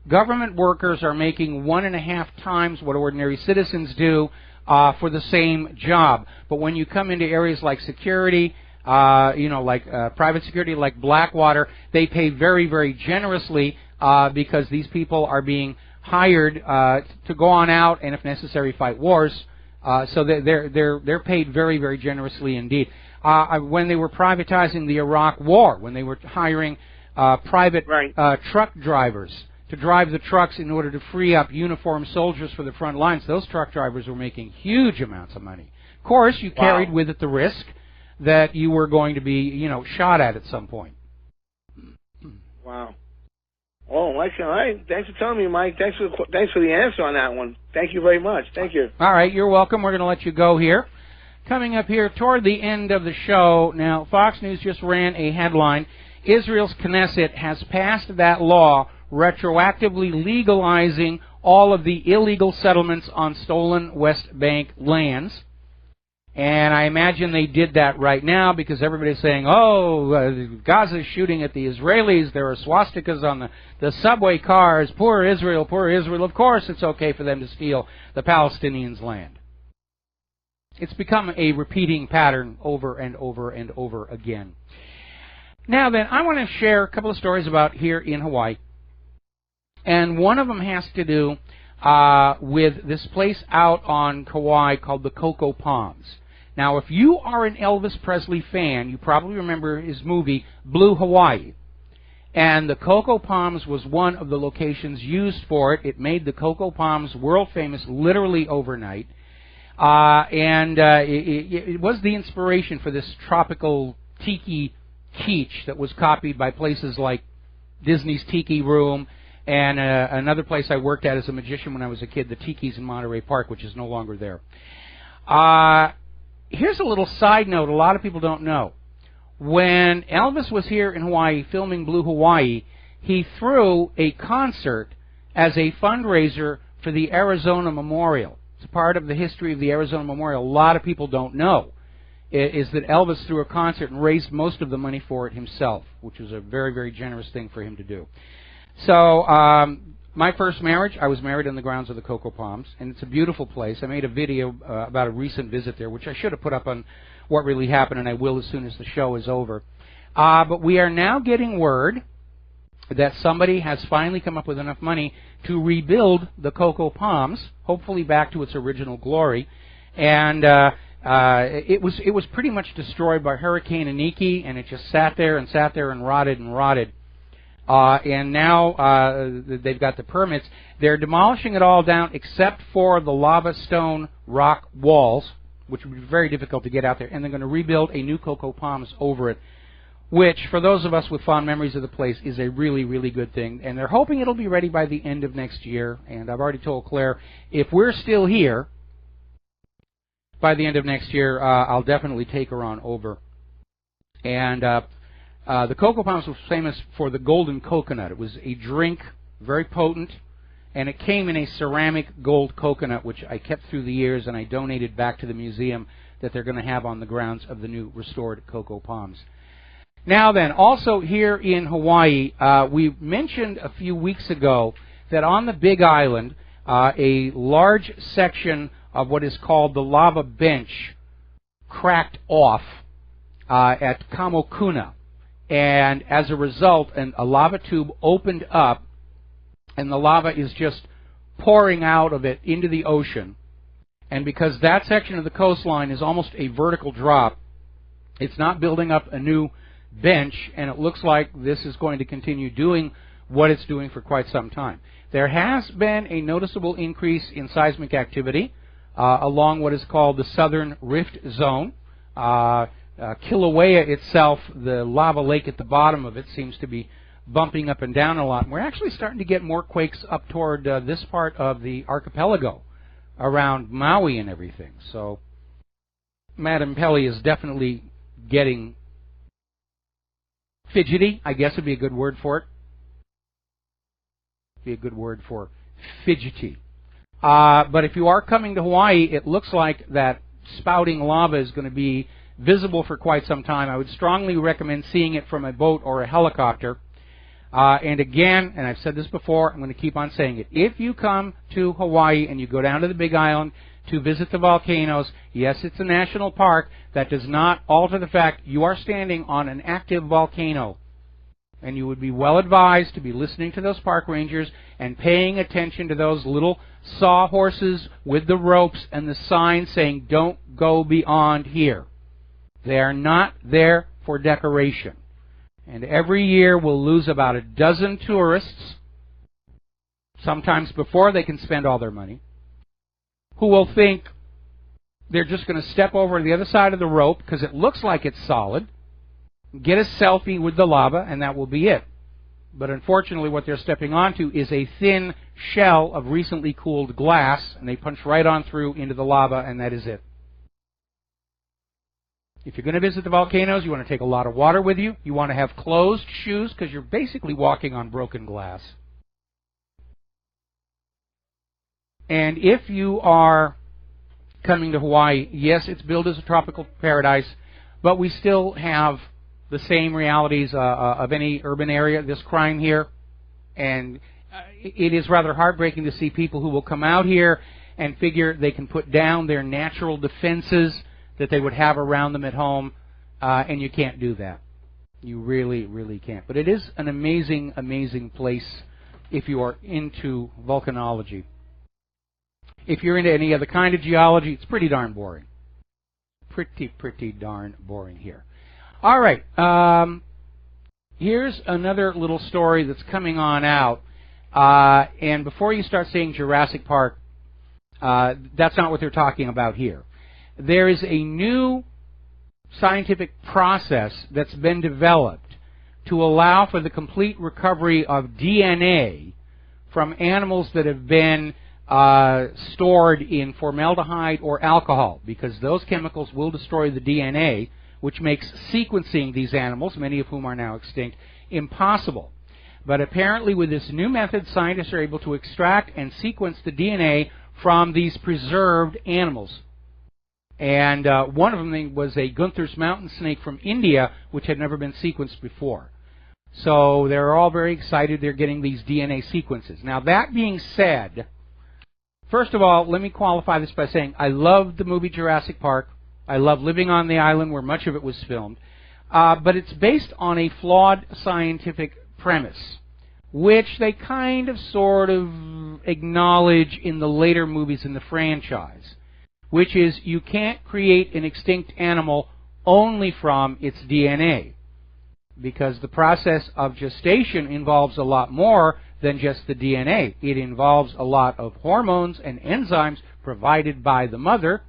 government workers are making 1.5 times what ordinary citizens do for the same job. But when you come into areas like security, private security like Blackwater, they pay very, very generously because these people are being hired to go on out and, if necessary, fight wars. So they're paid very, very generously indeed. When they were privatizing the Iraq War, when they were hiring private truck drivers to drive the trucks in order to free up uniformed soldiers for the front lines, those truck drivers were making huge amounts of money. Of course, you carried with it the risk that you were going to be, shot at some point. Wow. Oh, all right. Thanks for telling me, Mike. Thanks for the answer on that one. Thank you very much. Thank you. All right, you're welcome. We're going to let you go here. Coming up here toward the end of the show, now Fox News just ran a headline. Israel's Knesset has passed that law retroactively legalizing all of the illegal settlements on stolen West Bank lands. And I imagine they did that right now because everybody's saying, Gaza's shooting at the Israelis. There are swastikas on the subway cars. Poor Israel, poor Israel. Of course it's okay for them to steal the Palestinians' land. It's become a repeating pattern over and over and over again. Now then, I want to share a couple of stories about here in Hawaii. And one of them has to do with this place out on Kauai called the Cocoa Palms. Now, if you are an Elvis Presley fan, you probably remember his movie, Blue Hawaii. And the Cocoa Palms was one of the locations used for it. It made the Cocoa Palms world famous literally overnight. It was the inspiration for this tropical tiki kitsch that was copied by places like Disney's Tiki Room and another place I worked at as a magician when I was a kid, the Tiki's in Monterey Park, which is no longer there. Here's a little side note a lot of people don't know. When Elvis was here in Hawaii filming Blue Hawaii, he threw a concert as a fundraiser for the Arizona Memorial. It's part of the history of the Arizona Memorial. A lot of people don't know is that Elvis threw a concert and raised most of the money for it himself, which was a very, very generous thing for him to do. So, my first marriage, I was married on the grounds of the Cocoa Palms, and it's a beautiful place. I made a video about a recent visit there, which I should have put up on what really happened, and I will as soon as the show is over. But we are now getting word that somebody has finally come up with enough money to rebuild the Cocoa Palms, hopefully back to its original glory. And it was pretty much destroyed by Hurricane Iniki, and it just sat there and rotted and rotted. And now they've got the permits. They're demolishing it all down except for the lava stone rock walls, which would be very difficult to get out there. And they're going to rebuild a new Cocoa Palms over it, which, for those of us with fond memories of the place, is a really, really good thing. And they're hoping it'll be ready by the end of next year. And I've already told Claire, if we're still here by the end of next year, I'll definitely take her on over. And the Cocoa Palms was famous for the golden coconut. It was a drink, very potent, and it came in a ceramic gold coconut, which I kept through the years, and I donated back to the museum that they're going to have on the grounds of the new restored Cocoa Palms. Now then, also here in Hawaii, we mentioned a few weeks ago that on the Big Island, a large section of what is called the lava bench cracked off at Kamokuna. And as a result, a lava tube opened up, and the lava is just pouring out of it into the ocean. And because that section of the coastline is almost a vertical drop, it's not building up a new bench, and it looks like this is going to continue doing what it's doing for quite some time. There has been a noticeable increase in seismic activity along what is called the Southern Rift Zone. Kilauea itself, the lava lake at the bottom of it, seems to be bumping up and down a lot. And we're actually starting to get more quakes up toward this part of the archipelago, around Maui and everything. So Madame Pelli is definitely getting fidgety, I guess would be a good word for it. Be a good word for fidgety. But if you are coming to Hawaii, it looks like that spouting lava is going to be visible for quite some time. I would strongly recommend seeing it from a boat or a helicopter. And again, and I've said this before, I'm going to keep on saying it. If you come to Hawaii and you go down to the Big Island to visit the volcanoes, yes, it's a national park. That does not alter the fact you are standing on an active volcano. And you would be well advised to be listening to those park rangers and paying attention to those little sawhorses with the ropes and the sign saying, "Don't go beyond here." They are not there for decoration. And every year we'll lose about a dozen tourists, sometimes before they can spend all their money, who will think they're just going to step over to the other side of the rope because it looks like it's solid, get a selfie with the lava, and that will be it. But unfortunately, what they're stepping onto is a thin shell of recently cooled glass, and they punch right on through into the lava, and that is it. If you're going to visit the volcanoes, you want to take a lot of water with you. You want to have closed shoes because you're basically walking on broken glass. And if you are coming to Hawaii, yes, it's billed as a tropical paradise, but we still have the same realities of any urban area, this crime here. And it is rather heartbreaking to see people who will come out here and figure they can put down their natural defenses that they would have around them at home, and you can't do that. You really, really can't. But it is an amazing, amazing place if you are into volcanology. If you're into any other kind of geology, it's pretty darn boring. Pretty darn boring here. All right. Here's another little story that's coming on out. And before you start saying Jurassic Park, that's not what they're talking about here. There is a new scientific process that's been developed to allow for the complete recovery of DNA from animals that have been stored in formaldehyde or alcohol, because those chemicals will destroy the DNA, which makes sequencing these animals, many of whom are now extinct, impossible. But apparently with this new method, scientists are able to extract and sequence the DNA from these preserved animals. And one of them was a Gunther's mountain snake from India, which had never been sequenced before. So they're all very excited they're getting these DNA sequences. Now, that being said, first of all, let me qualify this by saying I love the movie Jurassic Park. I love living on the island where much of it was filmed. But it's based on a flawed scientific premise, which they kind of sort of acknowledge in the later movies in the franchise, which is you can't create an extinct animal only from its DNA, because the process of gestation involves a lot more than just the DNA. It involves a lot of hormones and enzymes provided by the mother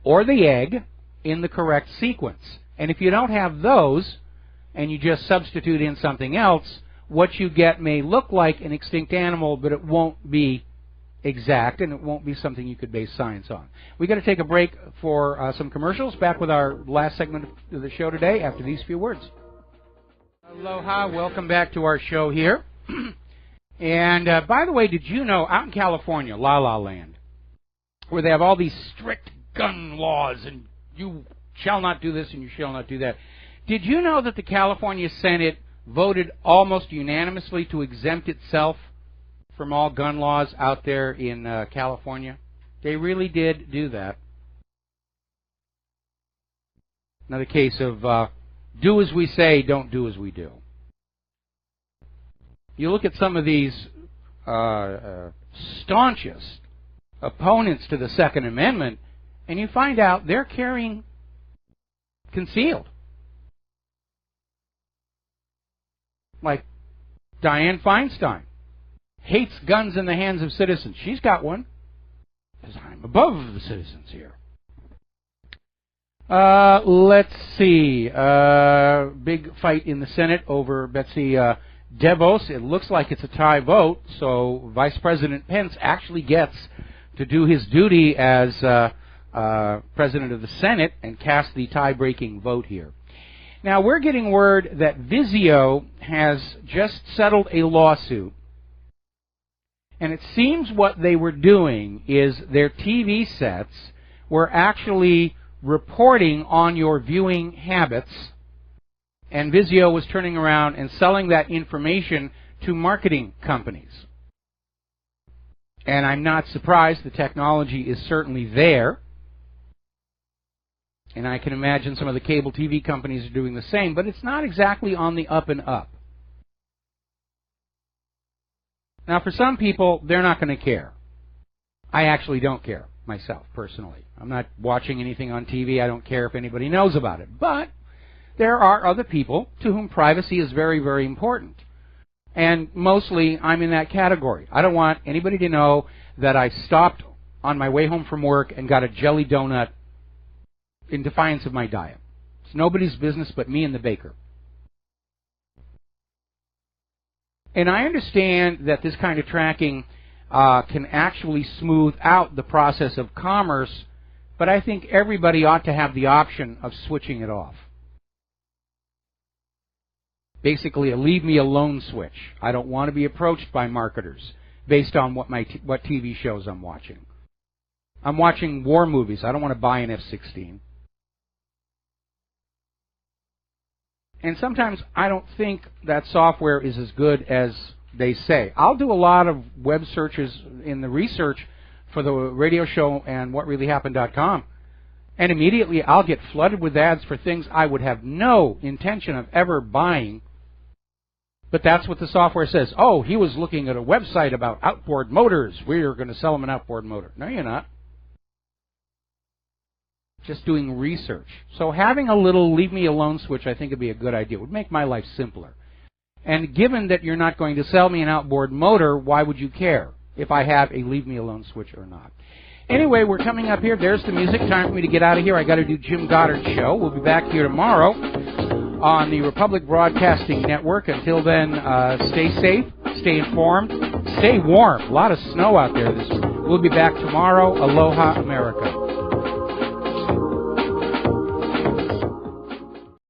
or the egg in the correct sequence. And if you don't have those, and you just substitute in something else, what you get may look like an extinct animal, but it won't be exact, and it won't be something you could base science on. We've got to take a break for some commercials. Back with our last segment of the show today after these few words. Aloha, welcome back to our show here. And by the way, did you know out in California, La La Land, where they have all these strict gun laws and you shall not do this and you shall not do that, did you know that the California Senate voted almost unanimously to exempt itself from all gun laws out there in California? They really did do that. Another case of do as we say, don't do as we do. You look at some of these staunchest opponents to the Second Amendment, and you find out they're carrying concealed. Like Dianne Feinstein hates guns in the hands of citizens. She's got one, because I'm above the citizens here. Let's see. Big fight in the Senate over Betsy DeVos. It looks like it's a tie vote, so Vice President Pence actually gets to do his duty as President of the Senate and cast the tie-breaking vote here. Now, we're getting word that Vizio has just settled a lawsuit, and it seems what they were doing is their TV sets were actually reporting on your viewing habits, and Vizio was turning around and selling that information to marketing companies. And I'm not surprised. The technology is certainly there. And I can imagine some of the cable TV companies are doing the same, but it's not exactly on the up and up. Now, for some people, they're not going to care. I actually don't care myself, personally. I'm not watching anything on TV. I don't care if anybody knows about it. But there are other people to whom privacy is very, very important. And mostly, I'm in that category. I don't want anybody to know that I stopped on my way home from work and got a jelly donut in defiance of my diet. It's nobody's business but me and the baker. And I understand that this kind of tracking can actually smooth out the process of commerce, but I think everybody ought to have the option of switching it off. Basically, a leave me alone switch. I don't want to be approached by marketers based on what TV shows I'm watching. I'm watching war movies. I don't want to buy an F-16. And sometimes I don't think that software is as good as they say. I'll do a lot of web searches in the research for the radio show and whatreallyhappened.com, and immediately I'll get flooded with ads for things I would have no intention of ever buying. But that's what the software says. Oh, he was looking at a website about outboard motors. We're going to sell him an outboard motor. No, you're not. Just doing research. So having a little leave me alone switch I think would be a good idea. It would make my life simpler. And given that you're not going to sell me an outboard motor, why would you care if I have a leave me alone switch or not? Anyway, we're coming up here. There's the music. Time for me to get out of here. I got to do Jim Goddard's show. We'll be back here tomorrow on the Republic Broadcasting Network. Until then, stay safe, stay informed, stay warm. A lot of snow out there this week. We'll be back tomorrow. Aloha, America.